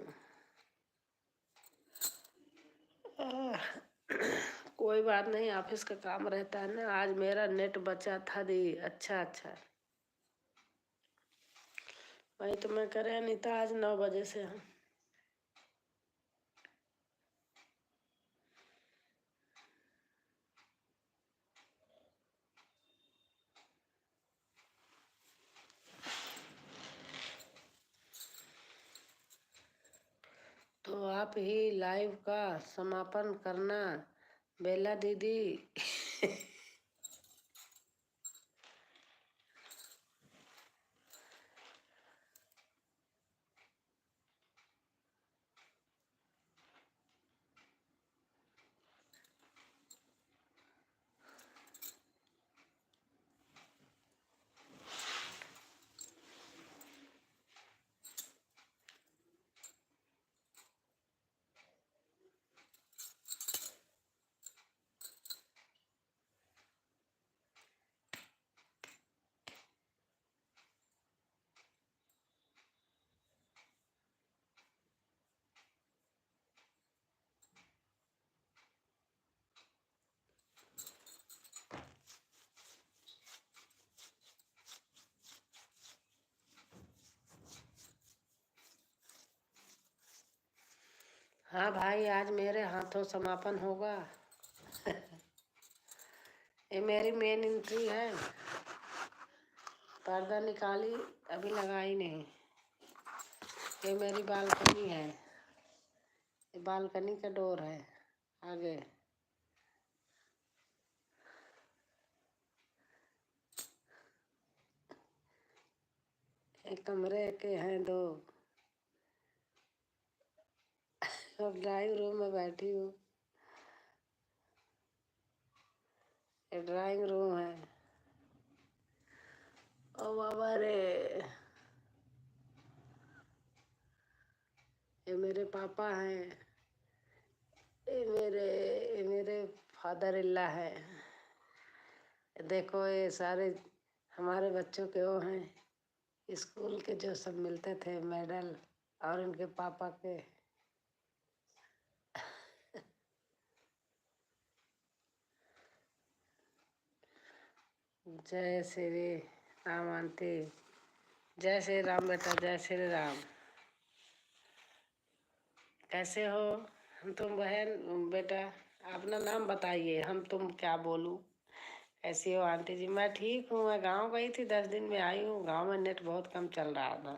कोई बात नहीं, ऑफिस का काम रहता है ना। आज मेरा नेट बचा था दी। अच्छा अच्छा, वही तो मैं करे अनीता, आज 9 बजे से हूँ। तो आप ही लाइव का समापन करना बेला दीदी। हाँ भाई, आज मेरे हाथों समापन होगा। ये मेरी मेन एंट्री है। पर्दा निकाली, अभी लगाई नहीं। ये मेरी बालकनी है। ये बालकनी का डोर है आगे। एक कमरे के हैं दो। अब ड्राइंग रूम में बैठी हूँ। ये ड्राइंग रूम है। ओ बाबा रे, ये मेरे पापा हैं। ये मेरे फादर इल्ला है। देखो ये सारे हमारे बच्चों के वो हैं, स्कूल के जो सब मिलते थे मेडल, और इनके पापा के। जय श्री राम आंटी। जय श्री राम बेटा, जय श्री राम। कैसे हो तुम बहन बेटा? अपना नाम बताइए, हम तुम क्या बोलूं। कैसी हो आंटी जी? मैं ठीक हूँ। मैं गांव गई थी, 10 दिन में आई हूँ। गांव में नेट बहुत कम चल रहा था।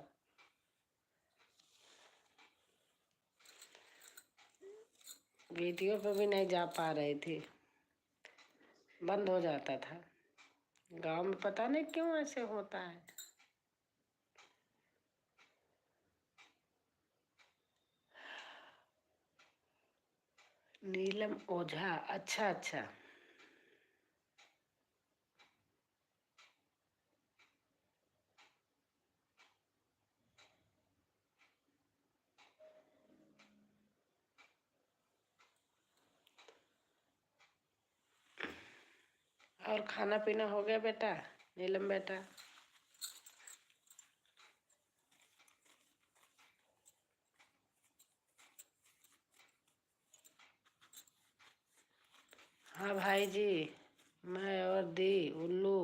वीडियो पे भी नहीं जा पा रही थी, बंद हो जाता था। गांव में पता नहीं क्यों ऐसे होता है। नीलम ओझा, अच्छा अच्छा। और खाना पीना हो गया बेटा, नीलम बेटा? हाँ भाई जी, मैं और दी उल्लू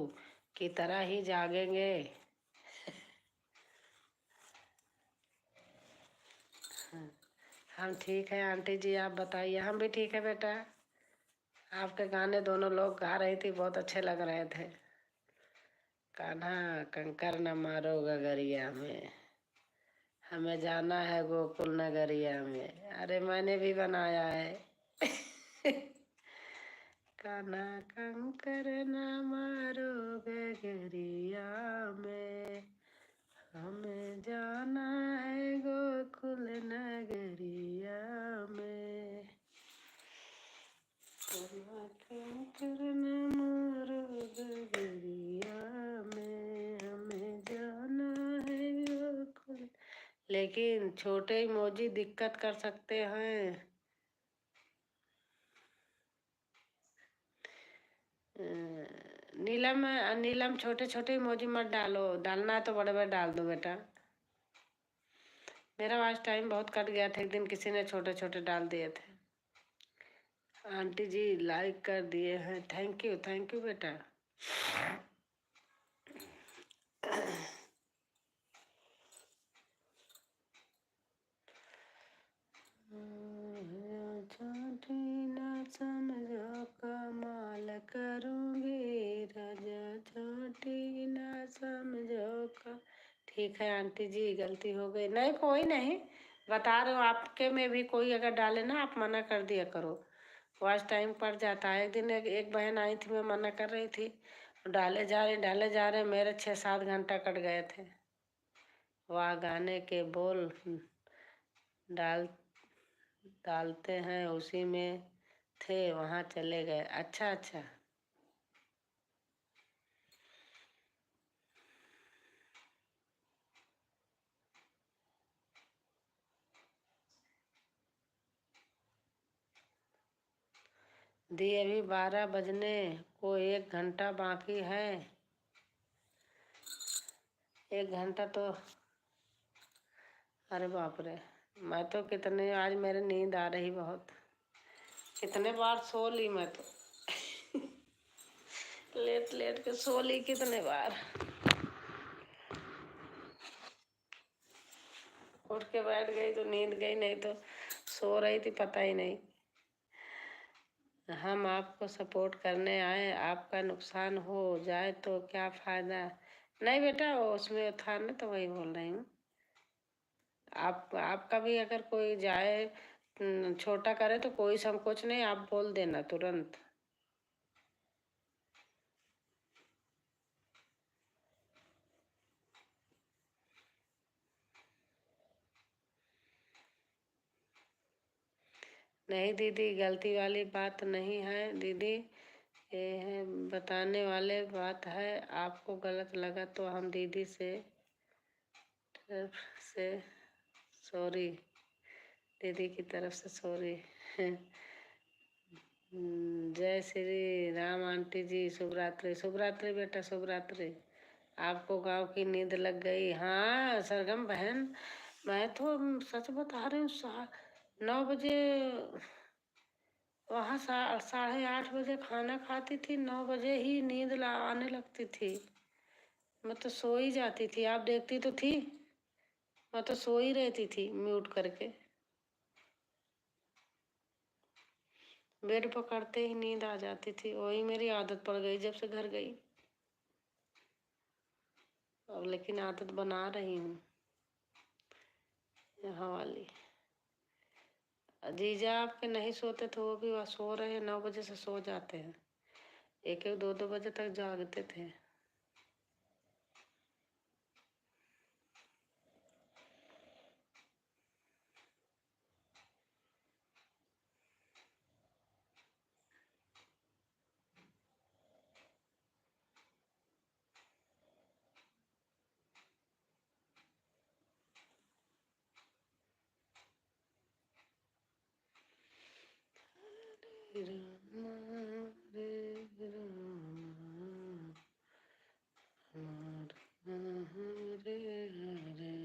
की तरह ही जागेंगे। हम ठीक है आंटी जी, आप बताइए। हम भी ठीक है बेटा। आपके गाने दोनों लोग गा रही थी, बहुत अच्छे लग रहे थे। कान्हा कंकर न मारो गगरिया में, हमें जाना है गोकुल नगरिया में। अरे मैंने भी बनाया है। कान्हा कंकर न मारो गगरिया में, हमें जाना है गोकुल नगरिया में। कान्हा कंकर न मारो गगरिया में, हमें जाना है गोकुल। लेकिन छोटे इमोजी दिक्कत कर सकते हैं। नीलम, नीलम छोटे छोटे इमोजी मत डालो, डालना है तो बड़े बड़े डाल दो बेटा। मेरा आज टाइम बहुत कट गया था, एक दिन किसी ने छोटे छोटे डाल दिए थे। आंटी जी लाइक कर दिए हैं, थैंक यू बेटा। न समझो कमाल करूंगी राजा, छोटी न समझो का। ठीक है आंटी जी, गलती हो गई। नहीं कोई नहीं, बता रहे हो। आपके में भी कोई अगर डाले ना, आप मना कर दिया करो। वॉच टाइम पड़ जाता है। एक दिन एक बहन आई थी, मैं मना कर रही थी, डाले जा रहे मेरे 6-7 घंटा कट गए थे। वह गाने के बोल डाल डालते हैं उसी में थे, वहाँ चले गए। अच्छा अच्छा। दी अभी 12 बजने को 1 घंटा बाकी है। 1 घंटा तो, अरे बाप रे, मैं तो कितने आज मेरे नींद आ रही बहुत। कितने बार सो ली मैं तो। लेट लेट के सो ली कितने बार। उठ के बैठ गई तो नींद गई, नहीं तो सो रही थी, पता ही नहीं। हम आपको सपोर्ट करने आए, आपका नुकसान हो जाए तो क्या फायदा। नहीं बेटा, वो उसमें था ना, तो वही बोल रही हूँ। आपका भी अगर कोई जाए छोटा करे तो कोई संकोच नहीं, आप बोल देना तुरंत। नहीं दीदी, गलती वाली बात नहीं है दीदी, ये है बताने वाले बात है। आपको गलत लगा तो हम दीदी से तरफ से सॉरी, दीदी की तरफ से सॉरी। जय श्री राम आंटी जी, शुभ रात्रि। शुभ रात्रि बेटा, शुभ रात्रि। आपको गांव की नींद लग गई। हाँ सरगम बहन, मैं तो सच बता रही हूँ, 9 बजे वहाँ 8:30 बजे खाना खाती थी, 9 बजे ही नींद आने लगती थी। मैं तो सो ही जाती थी, आप देखती तो थी, मैं तो सो ही रहती थी म्यूट करके। बेड पकड़ते ही नींद आ जाती थी, वही मेरी आदत पड़ गई जब से घर गई। अब लेकिन आदत बना रही हूँ यहाँ वाली। जीजा आपके नहीं सोते थे, वो भी वह सो रहे हैं, 9 बजे से सो जाते हैं, 1-1 2-2 बजे तक जागते थे। राम हरे राम, राम हरे हरे,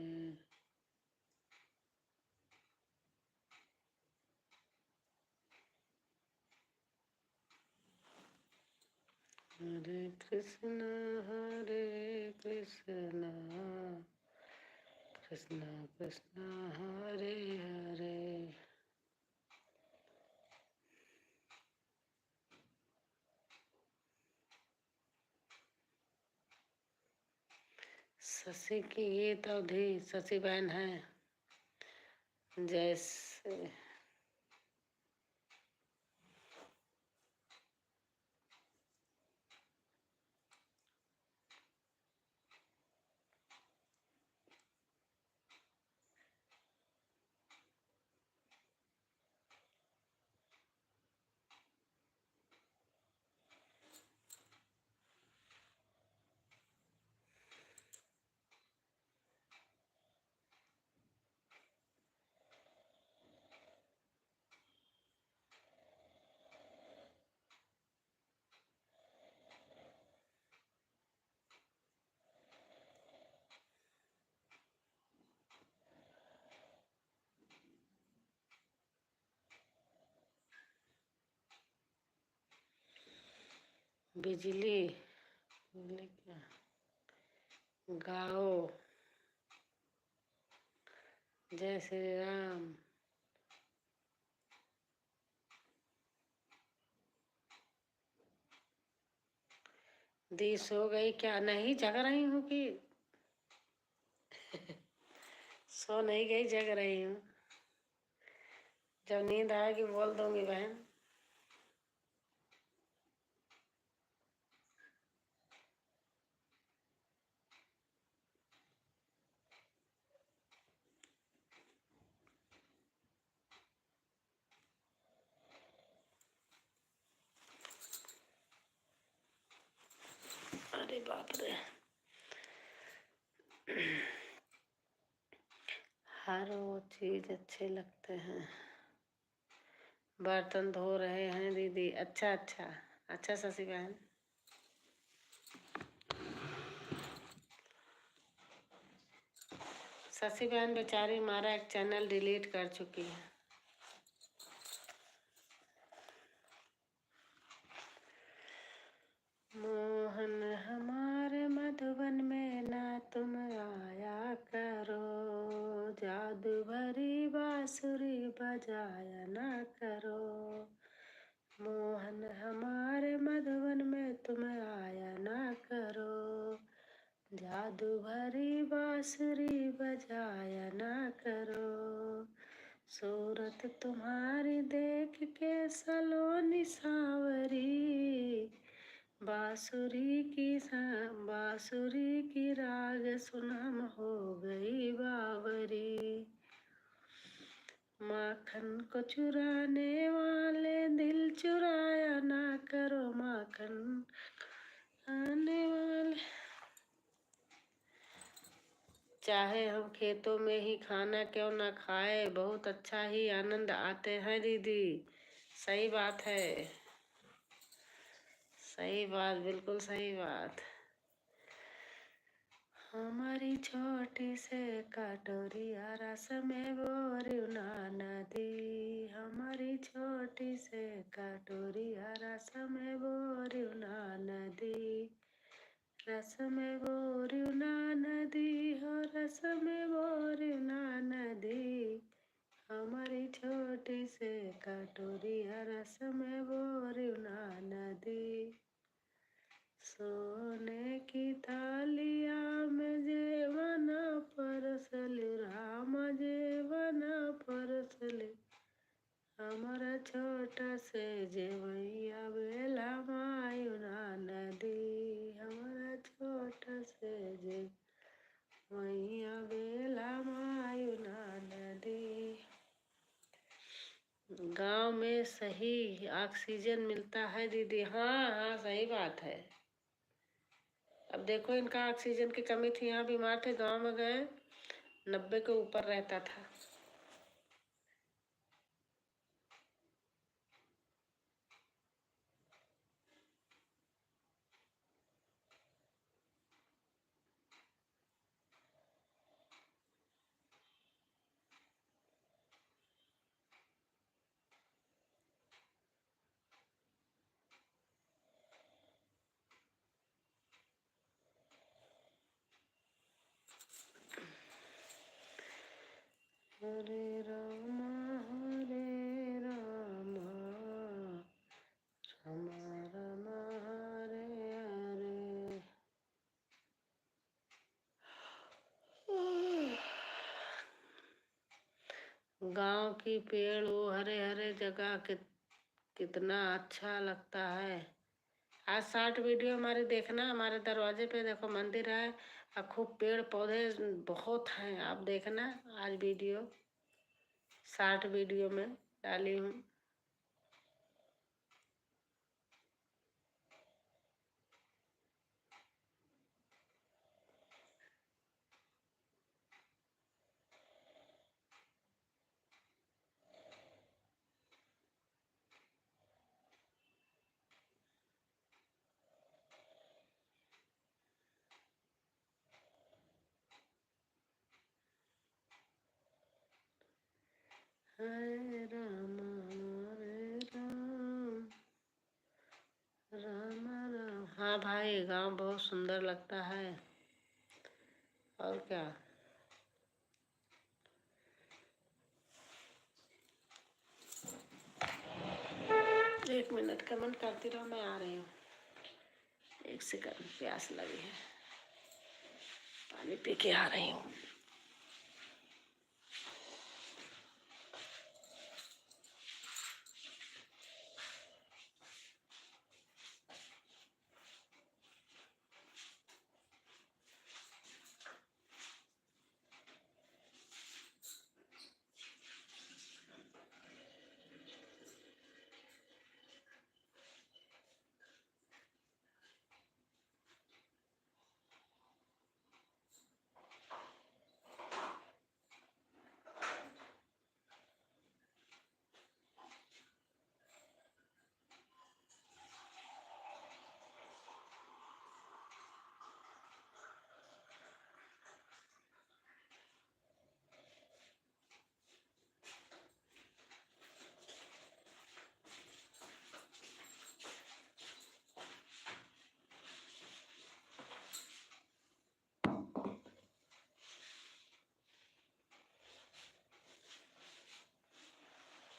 हरे कृष्ण कृष्ण कृष्ण हरे हरे। शशि की गीत अवधि, शशि बहन है। जैसे बिजली, बिजली क्या, गाओ जय श्री राम। दी सो गई क्या? नहीं, जग रही हूँ कि सो नहीं गई, जग रही हूँ। जब नींद आएगी बोल दूंगी बहन। अरे बाप रे, हर वो चीज अच्छे लगते हैं। बर्तन धो रहे हैं दीदी। अच्छा अच्छा अच्छा शशि बहन। शशि बहन बेचारी हमारा एक चैनल डिलीट कर चुकी है। मोहन हमारे मधुबन में ना तुम आया करो, जादू भरी बांसुरी बजाया ना करो, मोहन हमारे मधुबन में तुम आया ना करो, जादू भरी बांसुरी बजाया ना करो। सूरत तुम्हारी देख के सलोनी सांवरी, बांसुरी की राग सुनम हो गई बावरी। माखन को चुराने वाले दिल चुराया ना करो, माखन आने वाले। चाहे हम खेतों में ही खाना क्यों ना खाए, बहुत अच्छा ही आनंद आते हैं दीदी। सही बात है, सही बात, बिल्कुल सही बात। हमारी छोटी से कटोरिया रस में बोरिना नदी, हमारी छोटी से कटोरिया रस में बोरिना नदी, रस में बोरिना नदी हो, रस में बोरिना नदी। हमारी छोटी से कटोरिया रस में बोरिना नदी। सोने की थालिया में जेवना परसली, राम जेवना परसली। हमारा छोटा से जेवैया बेला मायुना नदी, हमारा छोटा से जेवैया बेला मायुना नदी। गांव में सही ऑक्सीजन मिलता है दीदी। हाँ हाँ, सही बात है। अब देखो, इनका ऑक्सीजन की कमी थी, यहाँ बीमार थे, गांव में गए, 90 के ऊपर रहता था। हरे राम राम राम हरे हरे। गांव की पेड़, वो हरे हरे जगह कितना अच्छा लगता है। आज शॉर्ट वीडियो हमारे देखना, हमारे दरवाजे पे देखो मंदिर है और खूब पेड़ पौधे बहुत हैं। आप देखना, आज वीडियो शॉर्ट वीडियो में डाली हूँ। हरे राम राम राम। हाँ भाई, गांव बहुत सुंदर लगता है। और क्या। 1 मिनट कमेंट करती रहो, मैं आ रही हूँ। 1 सेकंड, प्यास लगी है, पानी पी के आ रही हूँ।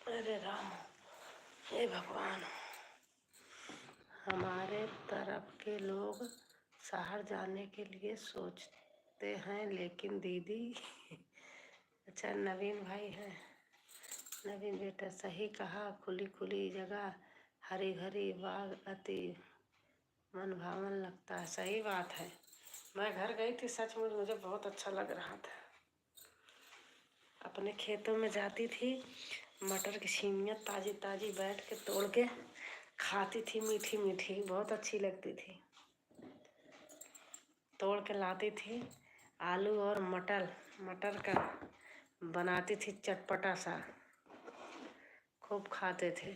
अरे राम, हे भगवान। हमारे तरफ के लोग शहर जाने के लिए सोचते हैं, लेकिन दीदी अच्छा नवीन भाई है। नवीन बेटा सही कहा, खुली खुली जगह, हरी भरी बाग अति मन भावन लगता है। सही बात है। मैं घर गई थी, सचमुच मुझे बहुत अच्छा लग रहा था। अपने खेतों में जाती थी, मटर की छीमियाँ ताज़ी ताज़ी बैठ के तोड़ के खाती थी, मीठी मीठी, बहुत अच्छी लगती थी। तोड़ के लाती थी, आलू और मटर का बनाती थी चटपटा सा, खूब खाते थे।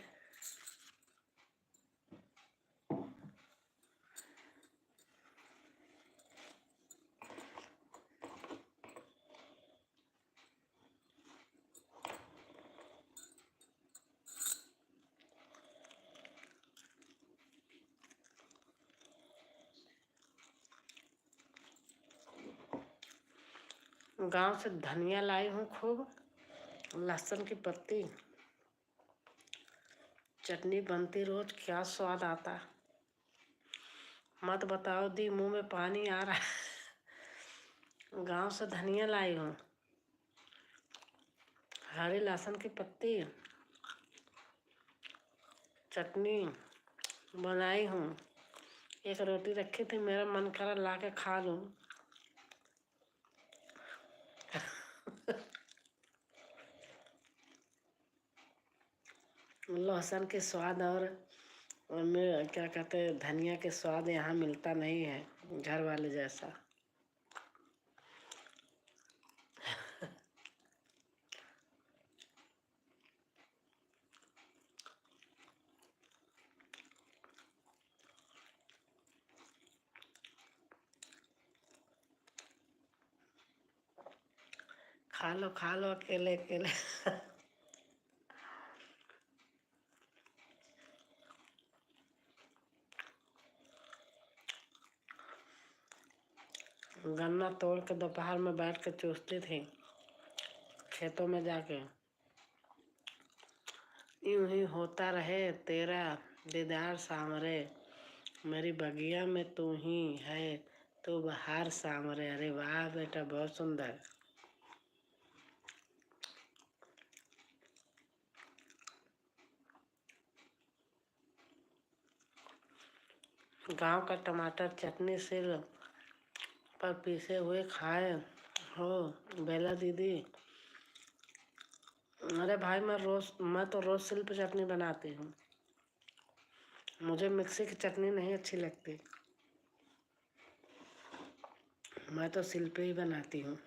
गांव से धनिया लाई हूँ खूब, लहसुन की पत्ती, चटनी बनती रोज, क्या स्वाद आता। मत बताओ दी, मुंह में पानी आ रहा है। गांव से धनिया लाई हूँ, हरी लहसुन की पत्ती, चटनी बनाई हूँ। एक रोटी रखी थी, मेरा मन करा ला के खा लूँ। लहसुन के स्वाद और में क्या कहते हैं, धनिया के स्वाद यहाँ मिलता नहीं है घर वाले जैसा। खा लो अकेले अकेले। गन्ना तोड़ के दोपहर में बैठ के चूसती थी खेतों में जाके। यूं ही होता रहे तेरा दीदार सामरे, मेरी बगिया में तू ही है तू बहार सामरे। अरे वाह बेटा, बहुत सुंदर। गांव का टमाटर चटनी सिर पर पीसे हुए खाए हो बेला दीदी। अरे भाई, मैं तो रोज सिल पे चटनी बनाती हूँ। मुझे मिक्सी की चटनी नहीं अच्छी लगती, मैं तो सिल पे ही बनाती हूँ।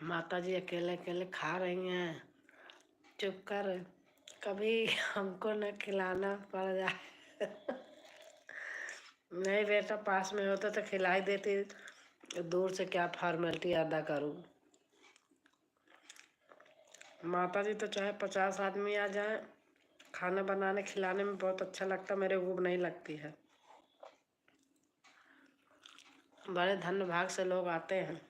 माता जी अकेले अकेले खा रही हैं, चुप कर, कभी हमको न खिलाना पड़ जाए। नहीं बेटा, पास में होता तो खिलाई देती, दूर से क्या फॉर्मेलिटी अदा करूँ। माता जी तो चाहे 50 आदमी आ जाए, खाना बनाने खिलाने में बहुत अच्छा लगता, मेरे ऊब नहीं लगती है। बड़े धन्य भाग से लोग आते हैं।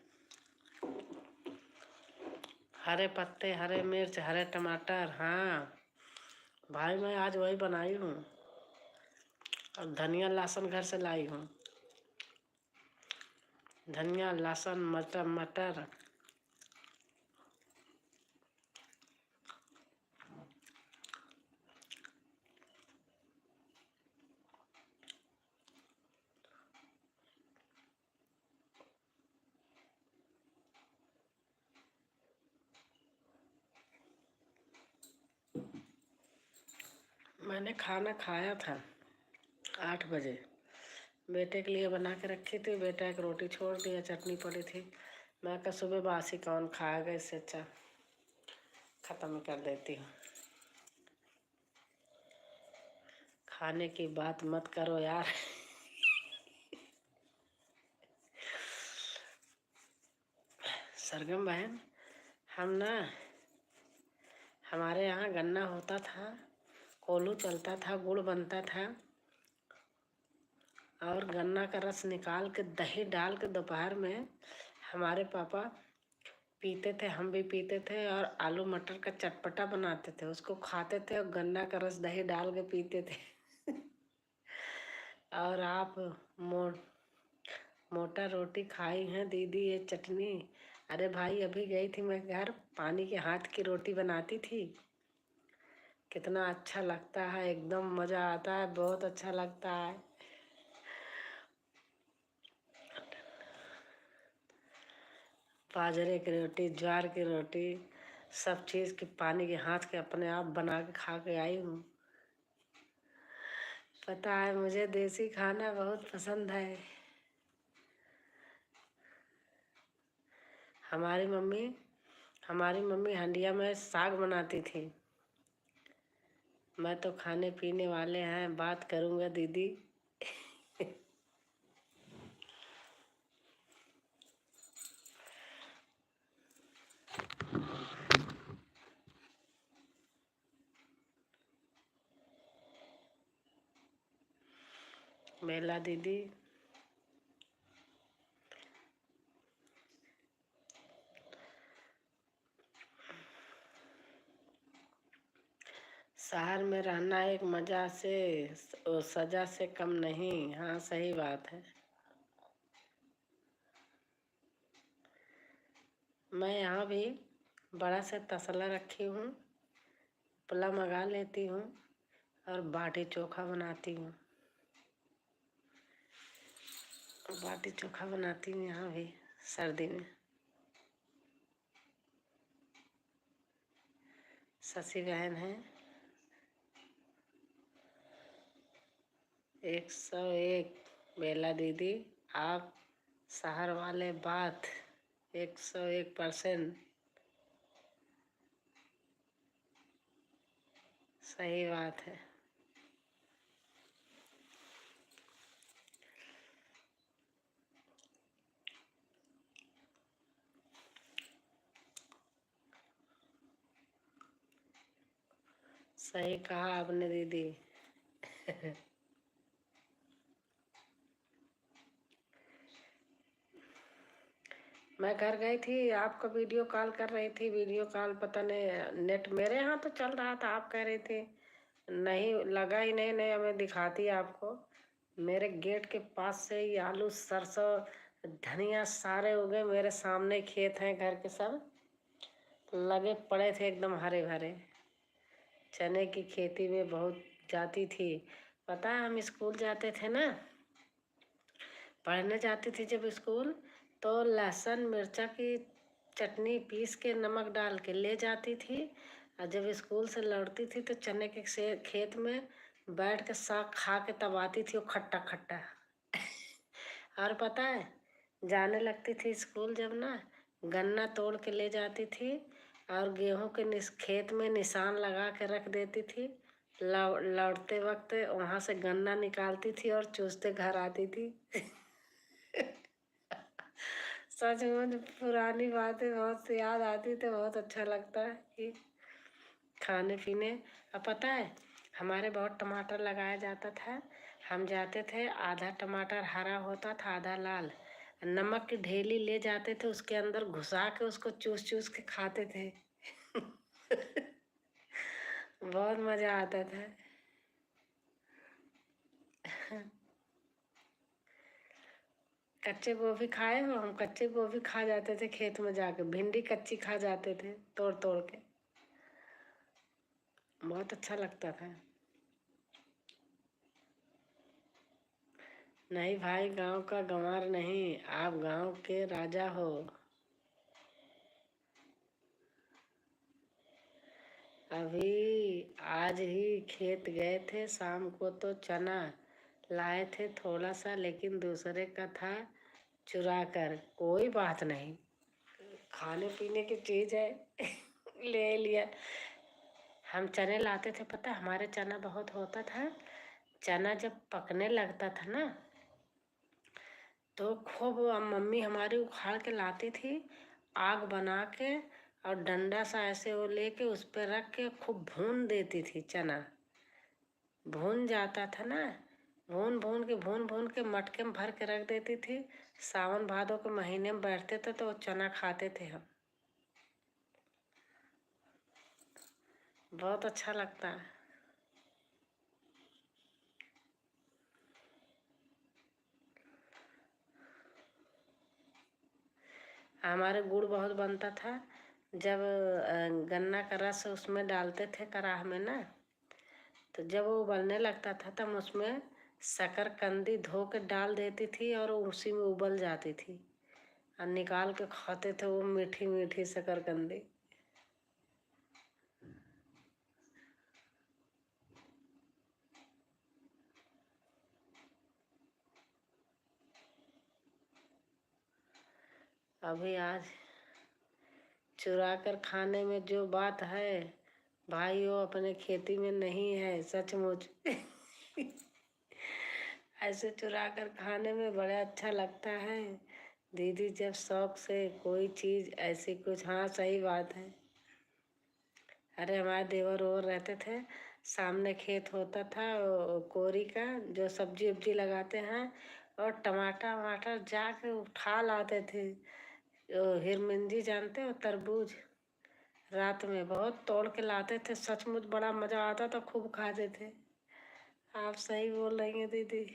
हरे पत्ते, हरे मिर्च, हरे टमाटर, हाँ भाई मैं आज वही बनाई हूँ। और धनिया लहसुन घर से लाई हूँ। धनिया लहसुन मटर। मैंने खाना खाया था 8 बजे। बेटे के लिए बना के रखी थी, बेटा एक रोटी छोड़ दिया, चटनी पड़ी थी। मैं कहा सुबह बासी कौन खाएगा, इससे अच्छा ख़त्म कर देती हूँ। खाने की बात मत करो यार। सरगम बहन, हम ना, हमारे यहाँ गन्ना होता था, कोलू चलता था, गुड़ बनता था, और गन्ना का रस निकाल के दही डाल के दोपहर में हमारे पापा पीते थे, हम भी पीते थे, और आलू मटर का चटपटा बनाते थे, उसको खाते थे और गन्ना का रस दही डाल के पीते थे। और आप मोटा रोटी खाई हैं दीदी, ये चटनी? अरे भाई, अभी गई थी मैं घर, पानी के हाथ की रोटी बनाती थी, कितना अच्छा लगता है, एकदम मज़ा आता है, बहुत अच्छा लगता है। बाजरे की रोटी, ज्वार की रोटी, सब चीज़ की पानी के हाथ के अपने आप बना के खा के आई हूँ। पता है, मुझे देसी खाना बहुत पसंद है। हमारी मम्मी हंडिया में साग बनाती थी। मैं तो खाने पीने वाले हैं बात करूँगा दीदी। मेला दीदी, शहर में रहना एक मज़ा से सजा से कम नहीं। हाँ, सही बात है। मैं यहाँ भी बड़ा सा तसला रखी हूँ, पुलाव मंगा लेती हूँ और बाटी चोखा बनाती हूँ। बाटी चोखा बनाती हूँ यहाँ भी सर्दी में। शशि बहन है 101। बेला दीदी, आप शहर वाले बात 101% सही बात है। सही कहा आपने दीदी। मैं घर गई थी, आपको वीडियो कॉल कर रही थी, वीडियो कॉल पता नहीं नेट मेरे यहाँ तो चल रहा था, आप कह रही थी नहीं लगा ही नहीं। नहीं, हमें दिखाती आपको, मेरे गेट के पास से ही आलू सरसों धनिया सारे उगे, मेरे सामने खेत हैं घर के, सब लगे पड़े थे एकदम हरे भरे। चने की खेती में बहुत जाती थी। पता है, हम स्कूल जाते थे ना, पढ़ने जाती थी जब स्कूल, तो लहसुन मिर्चा की चटनी पीस के नमक डाल के ले जाती थी, और जब स्कूल से लौटती थी तो चने के से खेत में बैठ के साग खा के तब आती थी वो खट्टा खट्टा। और पता है, जाने लगती थी स्कूल जब ना, गन्ना तोड़ के ले जाती थी और गेहूं के खेत में निशान लगा के रख देती थी। लौटते वक्त वहां से गन्ना निकालती थी और चूसते घर आती थी। सच में पुरानी बातें बहुत सी याद आती, तो बहुत अच्छा लगता है कि खाने पीने। अब पता है, हमारे बहुत टमाटर लगाया जाता था, हम जाते थे, आधा टमाटर हरा होता था आधा लाल, नमक की ढेली ले जाते थे, उसके अंदर घुसा के उसको चूस चूस के खाते थे। बहुत मजा आता था। कच्चे गोभी खाए हो? हम कच्चे गोभी खा जाते थे खेत में जाके, भिंडी कच्ची खा जाते थे तोड़ तोड़ के, बहुत अच्छा लगता था। नहीं भाई, गांव का गंवार नहीं, आप गांव के राजा हो। अभी आज ही खेत गए थे, शाम को तो चना लाए थे थोड़ा सा, लेकिन दूसरे का था चुरा कर। कोई बात नहीं, खाने पीने की चीज है। ले लिया। हम चने लाते थे, पता है, हमारे चना बहुत होता था। चना जब पकने लगता था ना, तो खूब मम्मी हमारी उखाड़ के लाती थी, आग बना के, और डंडा सा ऐसे वो लेके उस पर रख के खूब भून देती थी चना। भून जाता था ना, भून भून के मटके में भर के रख देती थी। सावन भादों के महीने में बैठते थे तो वो चना खाते थे हम। बहुत अच्छा लगता है। हमारे गुड़ बहुत बनता था। जब गन्ना का रस उसमें डालते थे कराह में ना, तो जब वो उबलने लगता था तब उसमें शकरकंदी धो के डाल देती थी और उसी में उबल जाती थी और निकाल के खाते थे वो मीठी मीठी शकरकंदी। अभी आज चुरा कर खाने में जो बात है भाई वो अपने खेती में नहीं है सचमुच। ऐसे चुरा कर खाने में बड़ा अच्छा लगता है दीदी, जब शौक से कोई चीज़ ऐसी कुछ। हाँ सही बात है। अरे हमारे देवर और रहते थे, सामने खेत होता था कोरी का, जो सब्जी उब्जी लगाते हैं, और टमाटर वमाटर जाके उठा लाते थे। हिरमिंजी जानते हो, तरबूज, रात में बहुत तोड़ के लाते थे। सचमुच बड़ा मजा आता था, खूब खाते थे। आप सही बोल रही हैं दीदी।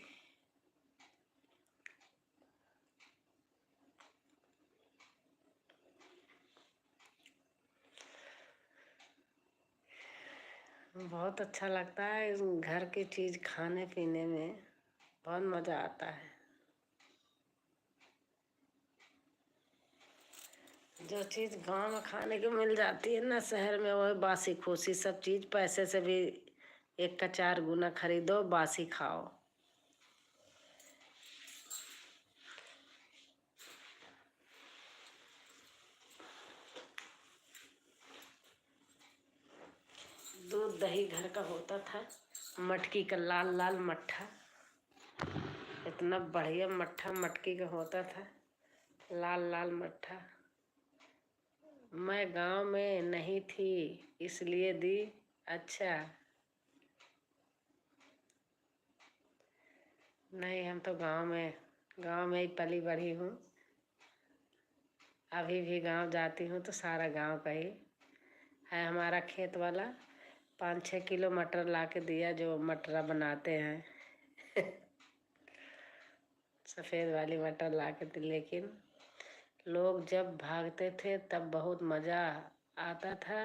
बहुत अच्छा लगता है घर की चीज़ खाने पीने में, बहुत मज़ा आता है। जो चीज़ गांव में खाने को मिल जाती है ना शहर में, वो बासी खोसी सब चीज़, पैसे से भी एक का 4 गुना खरीदो, बासी खाओ। दूध दही घर का होता था, मटकी का लाल लाल मट्ठा, इतना बढ़िया मट्ठा मटकी का होता था, लाल लाल मट्ठा। मैं गांव में नहीं थी इसलिए दी। अच्छा। नहीं, हम तो गांव में ही पली बढ़ी हूँ। अभी भी गांव जाती हूँ तो सारा गांव का ही है। हमारा खेत वाला 5-6 किलो मटर ला के दिया, जो मटरा बनाते हैं। सफ़ेद वाली मटर ला के दी। लेकिन लोग जब भागते थे तब बहुत मज़ा आता था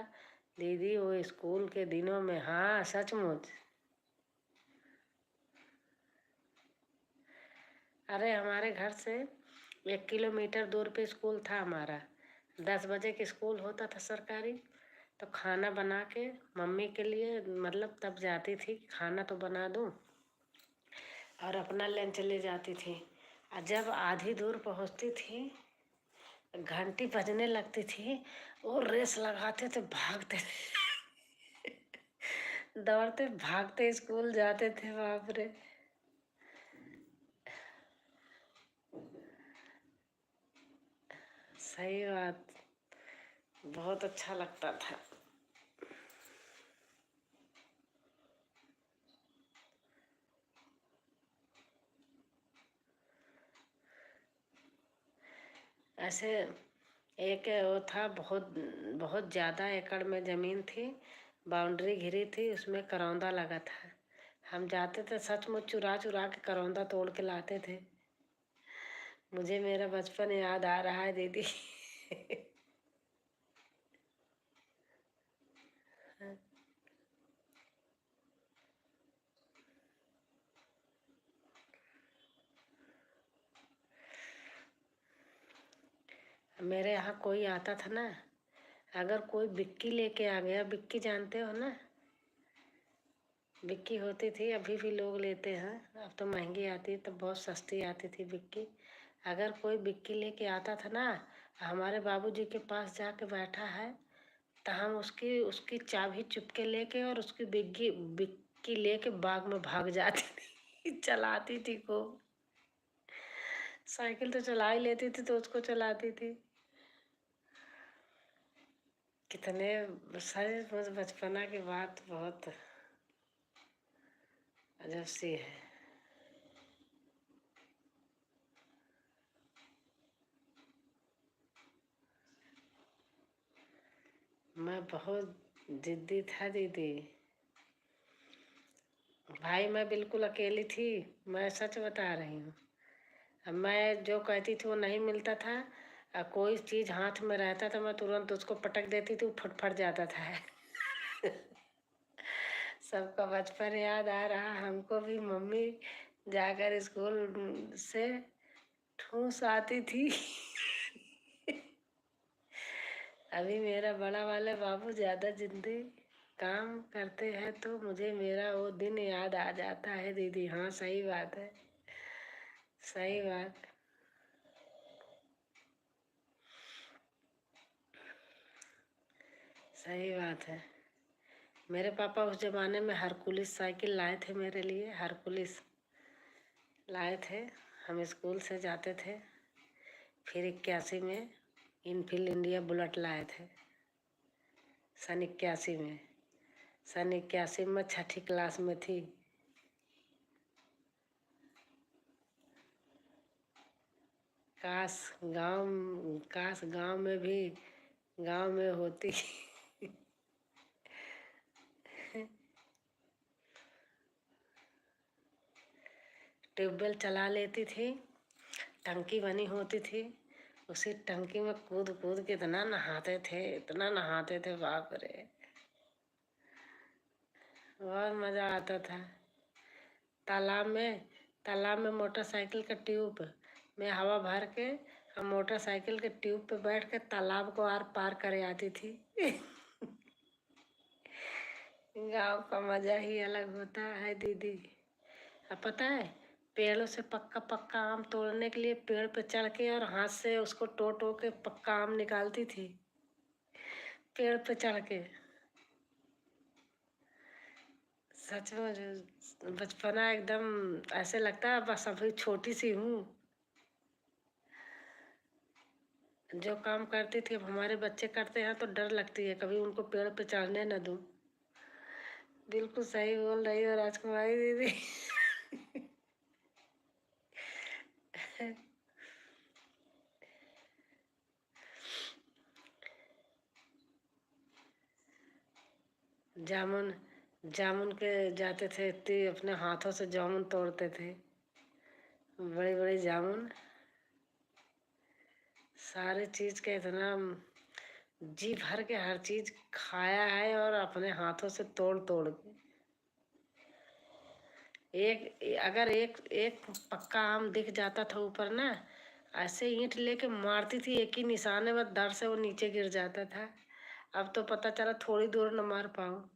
दीदी, वो स्कूल के दिनों में। हाँ सचमुच। अरे हमारे घर से 1 किलोमीटर दूर पे स्कूल था हमारा। 10 बजे के स्कूल होता था सरकारी, तो खाना बना के मम्मी के लिए, मतलब तब जाती थी खाना तो बना दूँ, और अपना लंच ले जाती थी। और जब आधी दूर पहुँचती थी, घंटी बजने लगती थी, और रेस लगाते थे, भागते थे। दौड़ते भागते स्कूल जाते थे, बाप रे। सही बात, बहुत अच्छा लगता था। ऐसे एक वो था, बहुत बहुत ज़्यादा एकड़ में ज़मीन थी, बाउंड्री घिरी थी, उसमें करौंदा लगा था। हम जाते थे सचमुच, चुरा चुरा के करौंदा तोड़ के लाते थे। मुझे मेरा बचपन याद आ रहा है दीदी। मेरे यहाँ कोई आता था ना, अगर कोई बिक्की लेके आ गया, बिक्की जानते हो ना, बिक्की होती थी, अभी भी लोग लेते हैं, अब तो महंगी आती है, तब बहुत सस्ती आती थी बिक्की। अगर कोई बिक्की लेके आता था ना, हमारे बाबूजी के पास जाके बैठा है, तो हम उसकी उसकी चाबी चुपके लेके और उसकी बिक्की बिक्की लेके बाग में भाग जाती थी। चलाती थी को, साइकिल तो चला ही लेती थी तो उसको चलाती थी। कितने सारे बचपना की बात बहुत। अजब सी है। मैं बहुत जिद्दी था दीदी। भाई मैं बिल्कुल अकेली थी, मैं सच बता रही हूँ। अब मैं जो कहती थी वो नहीं मिलता था। कोई चीज़ हाथ में रहता था मैं तुरंत उसको पटक देती थी, वो फट फट जाता था। सबका बचपन याद आ रहा हमको भी। मम्मी जाकर स्कूल से ठूस आती थी। अभी मेरा बड़ा वाले बाबू ज़्यादा जिद्दी काम करते हैं तो मुझे मेरा वो दिन याद आ जाता है दीदी। हाँ सही बात है, सही बात। सही बात है। मेरे पापा उस जमाने में हरकुलिस साइकिल लाए थे मेरे लिए, हरकुलिस लाए थे। हम स्कूल से जाते थे। फिर 81 में इनफील्ड इंडिया बुलेट लाए थे, सन 81 में। सन 81 में छठी क्लास में थी। काश काश गांव में भी, गांव में होती। ट्यूबवेल चला लेती थी, टंकी बनी होती थी, उसी टंकी में कूद कूद के इतना नहाते थे, इतना नहाते थे, बाप रे बहुत मज़ा आता था। तालाब में तालाब में मोटरसाइकिल का ट्यूब में हवा भर के हम मोटरसाइकिल के ट्यूब पे बैठ के तालाब को आर पार करे आती थी। गांव का मज़ा ही अलग होता है दीदी। अब पता है, पेड़ों से पक्का पक्का आम तोड़ने के लिए पेड़ पे चढ़ के और हाथ से उसको टो टो के पक्का आम निकालती थी, पेड़ पे चढ़ के। सच में बचपना एकदम ऐसे लगता है बस अभी छोटी सी हूँ। जो काम करती थी अब हमारे बच्चे करते हैं तो डर लगती है, कभी उनको पेड़ पे चढ़ने न दूँ। बिल्कुल सही बोल रही हो राजकुमारी दीदी। जामुन जामुन के जाते थे, इतनी अपने हाथों से जामुन तोड़ते थे, बड़े बड़े जामुन। सारे चीज़ का इतना जी भर के हर चीज़ खाया है और अपने हाथों से तोड़ तोड़ के। अगर एक एक पक्का आम दिख जाता था ऊपर ना, ऐसे ईंट लेके मारती थी, एक ही निशाने में दर से वो नीचे गिर जाता था। अब तो पता चला थोड़ी दूर न मार पाऊँ।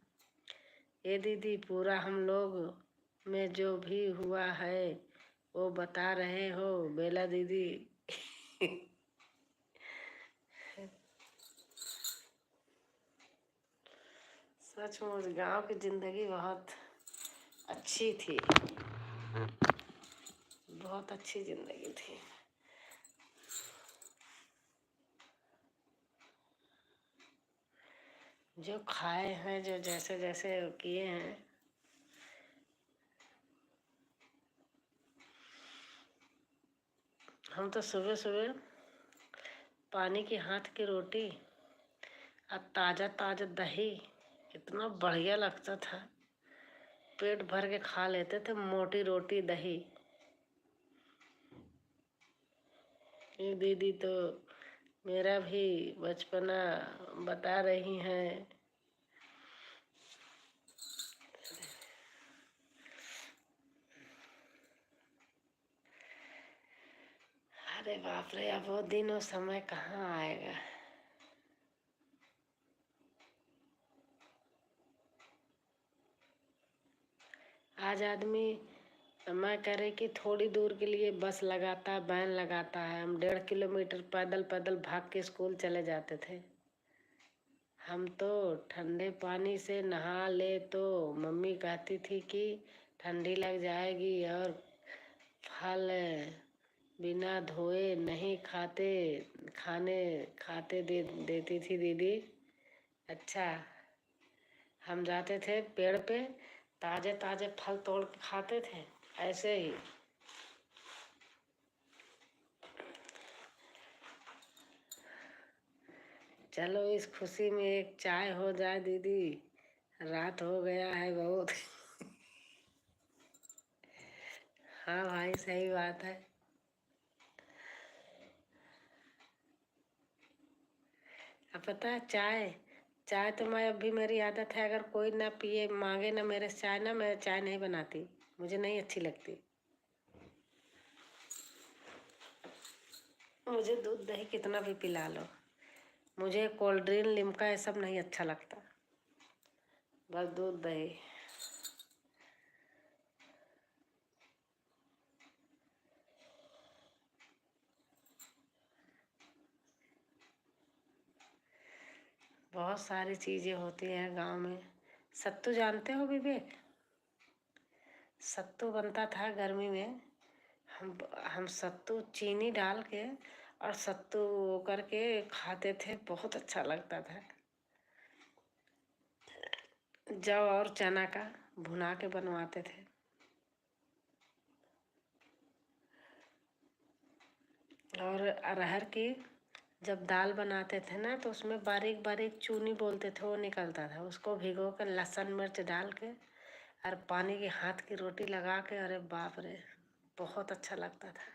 ये दीदी पूरा हम लोग में जो भी हुआ है वो बता रहे हो बेला दीदी। सचमुच गांव की जिंदगी बहुत अच्छी थी, बहुत अच्छी जिंदगी थी। जो खाए हैं, जो जैसे जैसे किए हैं। हम तो सुबह सुबह पानी की हाथ की रोटी और ताज़ा ताज़ा दही इतना बढ़िया लगता था, पेट भर के खा लेते थे, मोटी रोटी दही। ये दीदी तो मेरा भी बचपना बता रही हैं। अरे बाप रे, अब वो दिन वो समय कहाँ आएगा। आज आदमी मैं करे कि थोड़ी दूर के लिए बस लगाता है, वैन लगाता है। हम 1.5 किलोमीटर पैदल पैदल भाग के स्कूल चले जाते थे। हम तो ठंडे पानी से नहा ले तो मम्मी कहती थी कि ठंडी लग जाएगी, और फल बिना धोए नहीं खाते, खाने खाते देती थी दीदी। अच्छा, हम जाते थे पेड़ पे, ताजे ताजे फल तोड़ के खाते थे ऐसे ही। चलो इस खुशी में एक चाय हो जाए दीदी, रात हो गया है बहुत। हाँ भाई सही बात है। अब पता है चाय, चाय तो मैं अभी मेरी आदत है, अगर कोई ना पिए मांगे ना मेरे से चाय ना, मैं चाय नहीं बनाती, मुझे नहीं अच्छी लगती। मुझे दूध दही कितना भी पिला लो, मुझे कोल्ड ड्रिंक लिम्का ये सब नहीं अच्छा लगता, बस दूध दही। बहुत सारी चीज़ें होती हैं गांव में। सत्तू जानते हो विवेक? सत्तू बनता था गर्मी में, हम सत्तू चीनी डाल के और सत्तू करके खाते थे, बहुत अच्छा लगता था। जौ और चना का भुना के बनवाते थे। और अरहर की जब दाल बनाते थे ना, तो उसमें बारीक बारीक चूनी बोलते थे, वो निकलता था, उसको भिगो कर लहसुन मिर्च डाल के और पानी की हाथ की रोटी लगा के, अरे बाप रे बहुत अच्छा लगता था।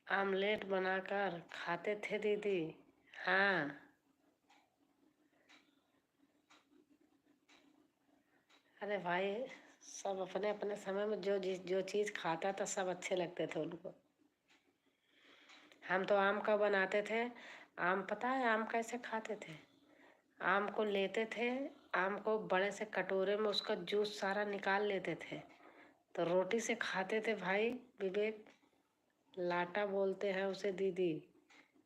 आमलेट बनाकर खाते थे दीदी। हाँ। अरे भाई सब अपने अपने समय में जो चीज़ खाता था सब अच्छे लगते थे उनको। हम तो आम का बनाते थे। आम पता है आम कैसे खाते थे? आम को लेते थे, आम को बड़े से कटोरे में उसका जूस सारा निकाल लेते थे, तो रोटी से खाते थे भाई विवेक। लाटा बोलते हैं उसे दीदी।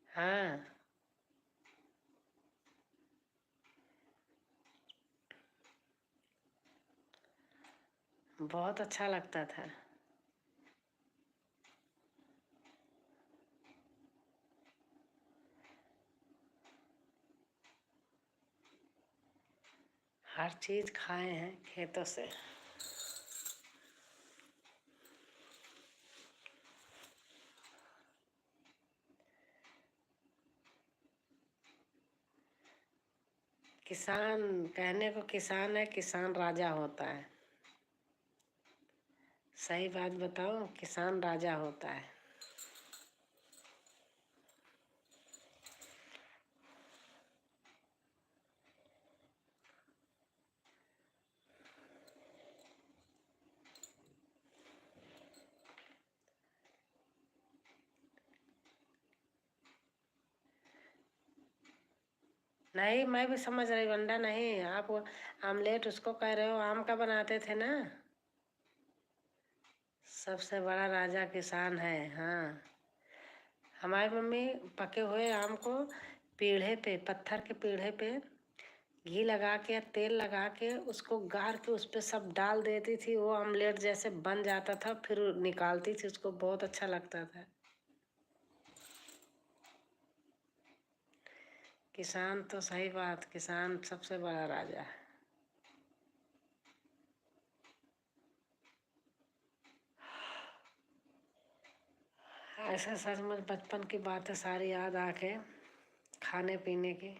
हाँ। बहुत अच्छा लगता था। हर चीज़ खाए हैं खेतों से। किसान कहने को किसान है, किसान राजा होता है। सही बात बताओ, किसान राजा होता है। नहीं मैं भी समझ रही हूँ, अंडा नहीं आप आमलेट उसको कह रहे हो, आम का बनाते थे ना। सबसे बड़ा राजा किसान है। हाँ। हमारी मम्मी पके हुए आम को पीढ़े पे, पत्थर के पीढ़े पे घी लगा के या तेल लगा के उसको गार के उस पे सब डाल देती थी, वो आमलेट जैसे बन जाता था, फिर निकालती थी उसको, बहुत अच्छा लगता था। किसान तो सही बात, किसान सबसे बड़ा राजा है। ऐसा सचमुच बचपन की बातें सारी याद आके, खाने पीने की।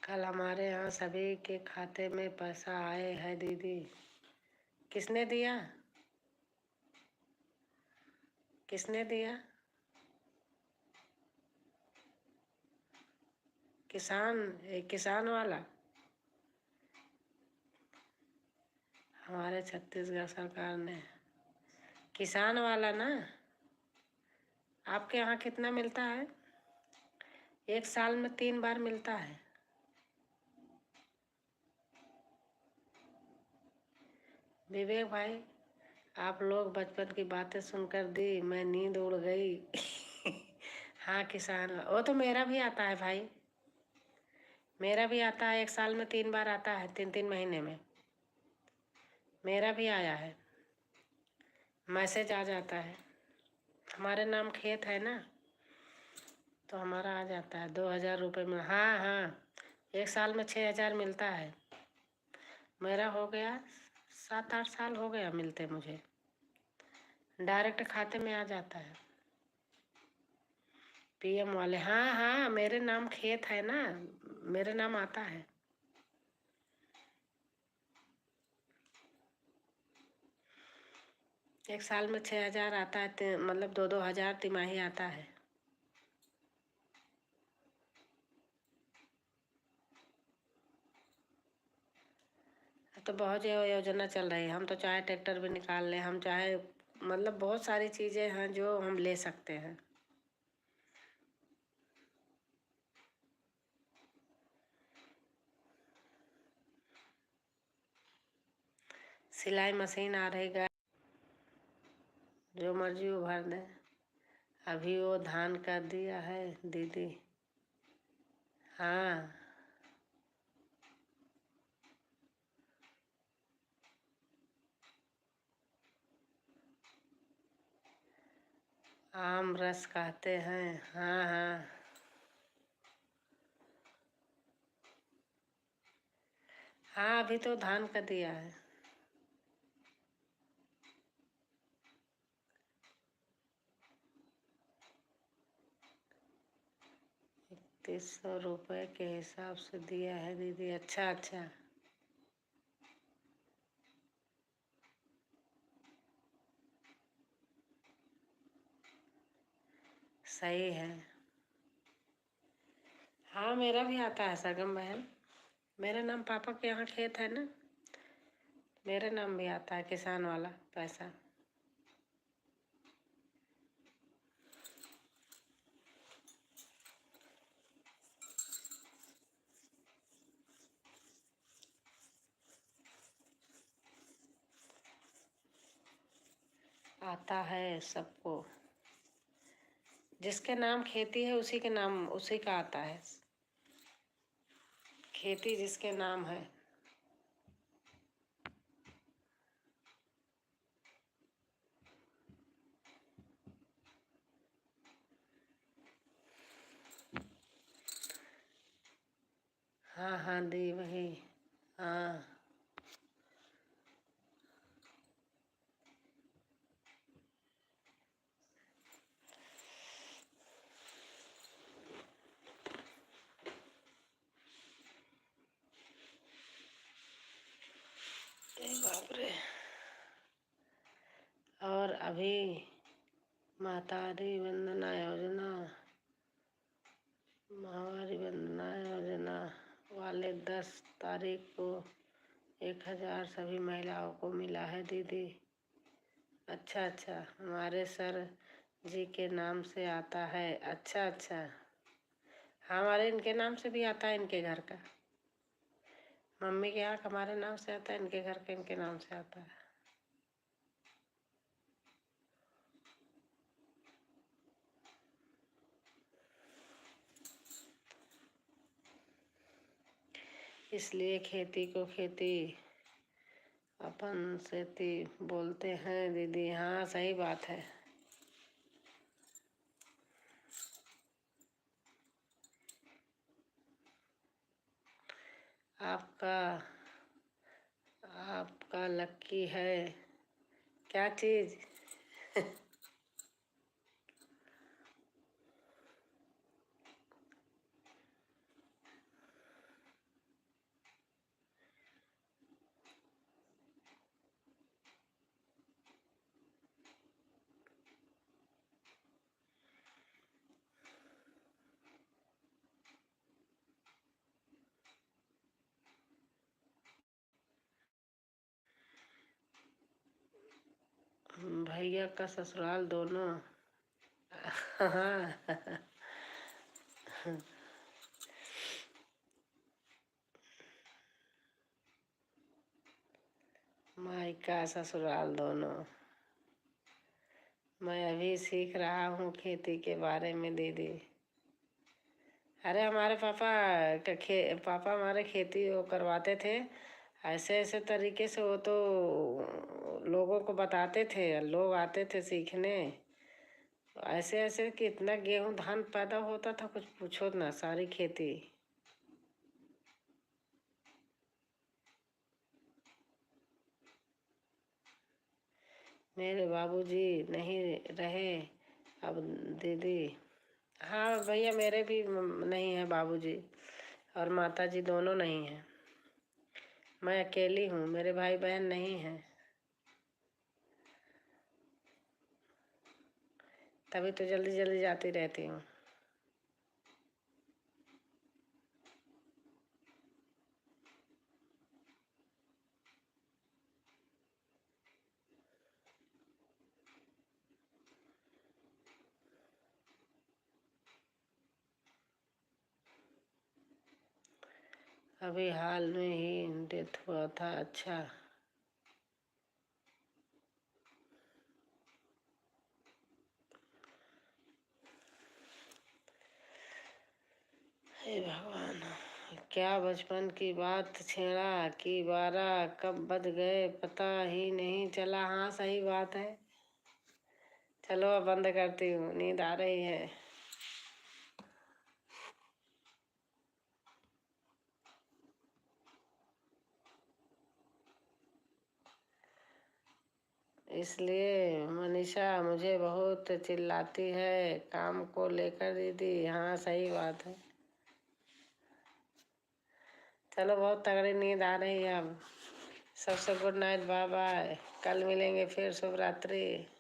कल हमारे यहाँ सभी के खाते में पैसा आए है दीदी। किसने दिया? किसने दिया? किसान, एक किसान वाला। हमारे छत्तीसगढ़ सरकार ने, किसान वाला ना। आपके यहाँ कितना मिलता है? एक साल में 3 बार मिलता है। विवेक भाई, आप लोग बचपन की बातें सुनकर दी मैं नींद उड़ गई। हाँ किसान, वो तो मेरा भी आता है भाई, मेरा भी आता है। 1 साल में 3 बार आता है, 3-3 महीने में मेरा भी आया है, मैसेज आ जाता है। हमारे नाम खेत है ना, तो हमारा आ जाता है। 2,000 रुपये में, हाँ हाँ, 1 साल में 6,000 मिलता है। मेरा हो गया 7-8 साल हो गया मिलते मुझे, डायरेक्ट खाते में आ जाता है। पीएम वाले, हाँ हाँ, मेरे नाम खेत है ना, मेरे नाम आता है। एक साल में 6,000 आता है, मतलब 2-2 हज़ार तिमाही आता है। तो बहुत योजना चल रही है, हम तो चाहे ट्रैक्टर भी निकाल लें, हम चाहे, मतलब बहुत सारी चीज़ें हैं जो हम ले सकते हैं। सिलाई मशीन आ रही है, जो मर्जी वो भर दें। अभी वो धान कर दिया है दीदी। हाँ, आम रस कहते हैं, हाँ हाँ। हाँ, अभी तो धान का दिया है। 300 रुपये के हिसाब से दिया है दीदी। अच्छा अच्छा, सही है। हाँ, मेरा भी आता है सरगम बहन, मेरे नाम पापा के यहाँ खेत है ना, मेरे नाम भी आता है किसान वाला पैसा। आता है सबको, जिसके नाम खेती है उसी के नाम, उसी का आता है। खेती जिसके नाम है। हाँ हाँ दी वही, हाँ। बाप रे। और अभी मातारी वंदना योजना, महावारी वंदना योजना वाले 10 तारीख को 1,000 सभी महिलाओं को मिला है दीदी। अच्छा अच्छा, हमारे सर जी के नाम से आता है। अच्छा अच्छा, हमारे इनके नाम से भी आता है, इनके घर का। मम्मी के यहाँ हमारे नाम से आता है, इनके घर के इनके नाम से आता है। इसलिए खेती को खेती अपन सेती बोलते हैं दीदी। हाँ सही बात है। आपका आपका लक्की है क्या चीज़? भैया का ससुराल दोनों। हाँ। माई का ससुराल दोनों। मैं अभी सीख रहा हूँ खेती के बारे में दीदी। अरे हमारे पापा हमारे खेती वो करवाते थे। ऐसे ऐसे तरीके से वो तो लोगों को बताते थे, लोग आते थे सीखने। ऐसे ऐसे कितना गेहूं धान पैदा होता था, कुछ पूछो ना, सारी खेती। मेरे बाबूजी नहीं रहे अब दीदी। हाँ भैया, मेरे भी नहीं है बाबूजी, और माताजी दोनों नहीं हैं। मैं अकेली हूँ, मेरे भाई बहन नहीं हैं। तभी तो जल्दी जल्दी जाती रहती हूँ। अभी हाल में ही डेथ हुआ था। अच्छा, हे भगवान, क्या बचपन की बात छेड़ा कि 12 कब बज गए पता ही नहीं चला। हाँ सही बात है। चलो अब बंद करती हूँ, नींद आ रही है। इसलिए मनीषा मुझे बहुत चिल्लाती है काम को लेकर दीदी। हाँ सही बात है। चलो, बहुत तगड़ी नींद आ रही है अब। सबसे गुड नाइट, बाय बाय। कल मिलेंगे फिर। शुभ रात्रि।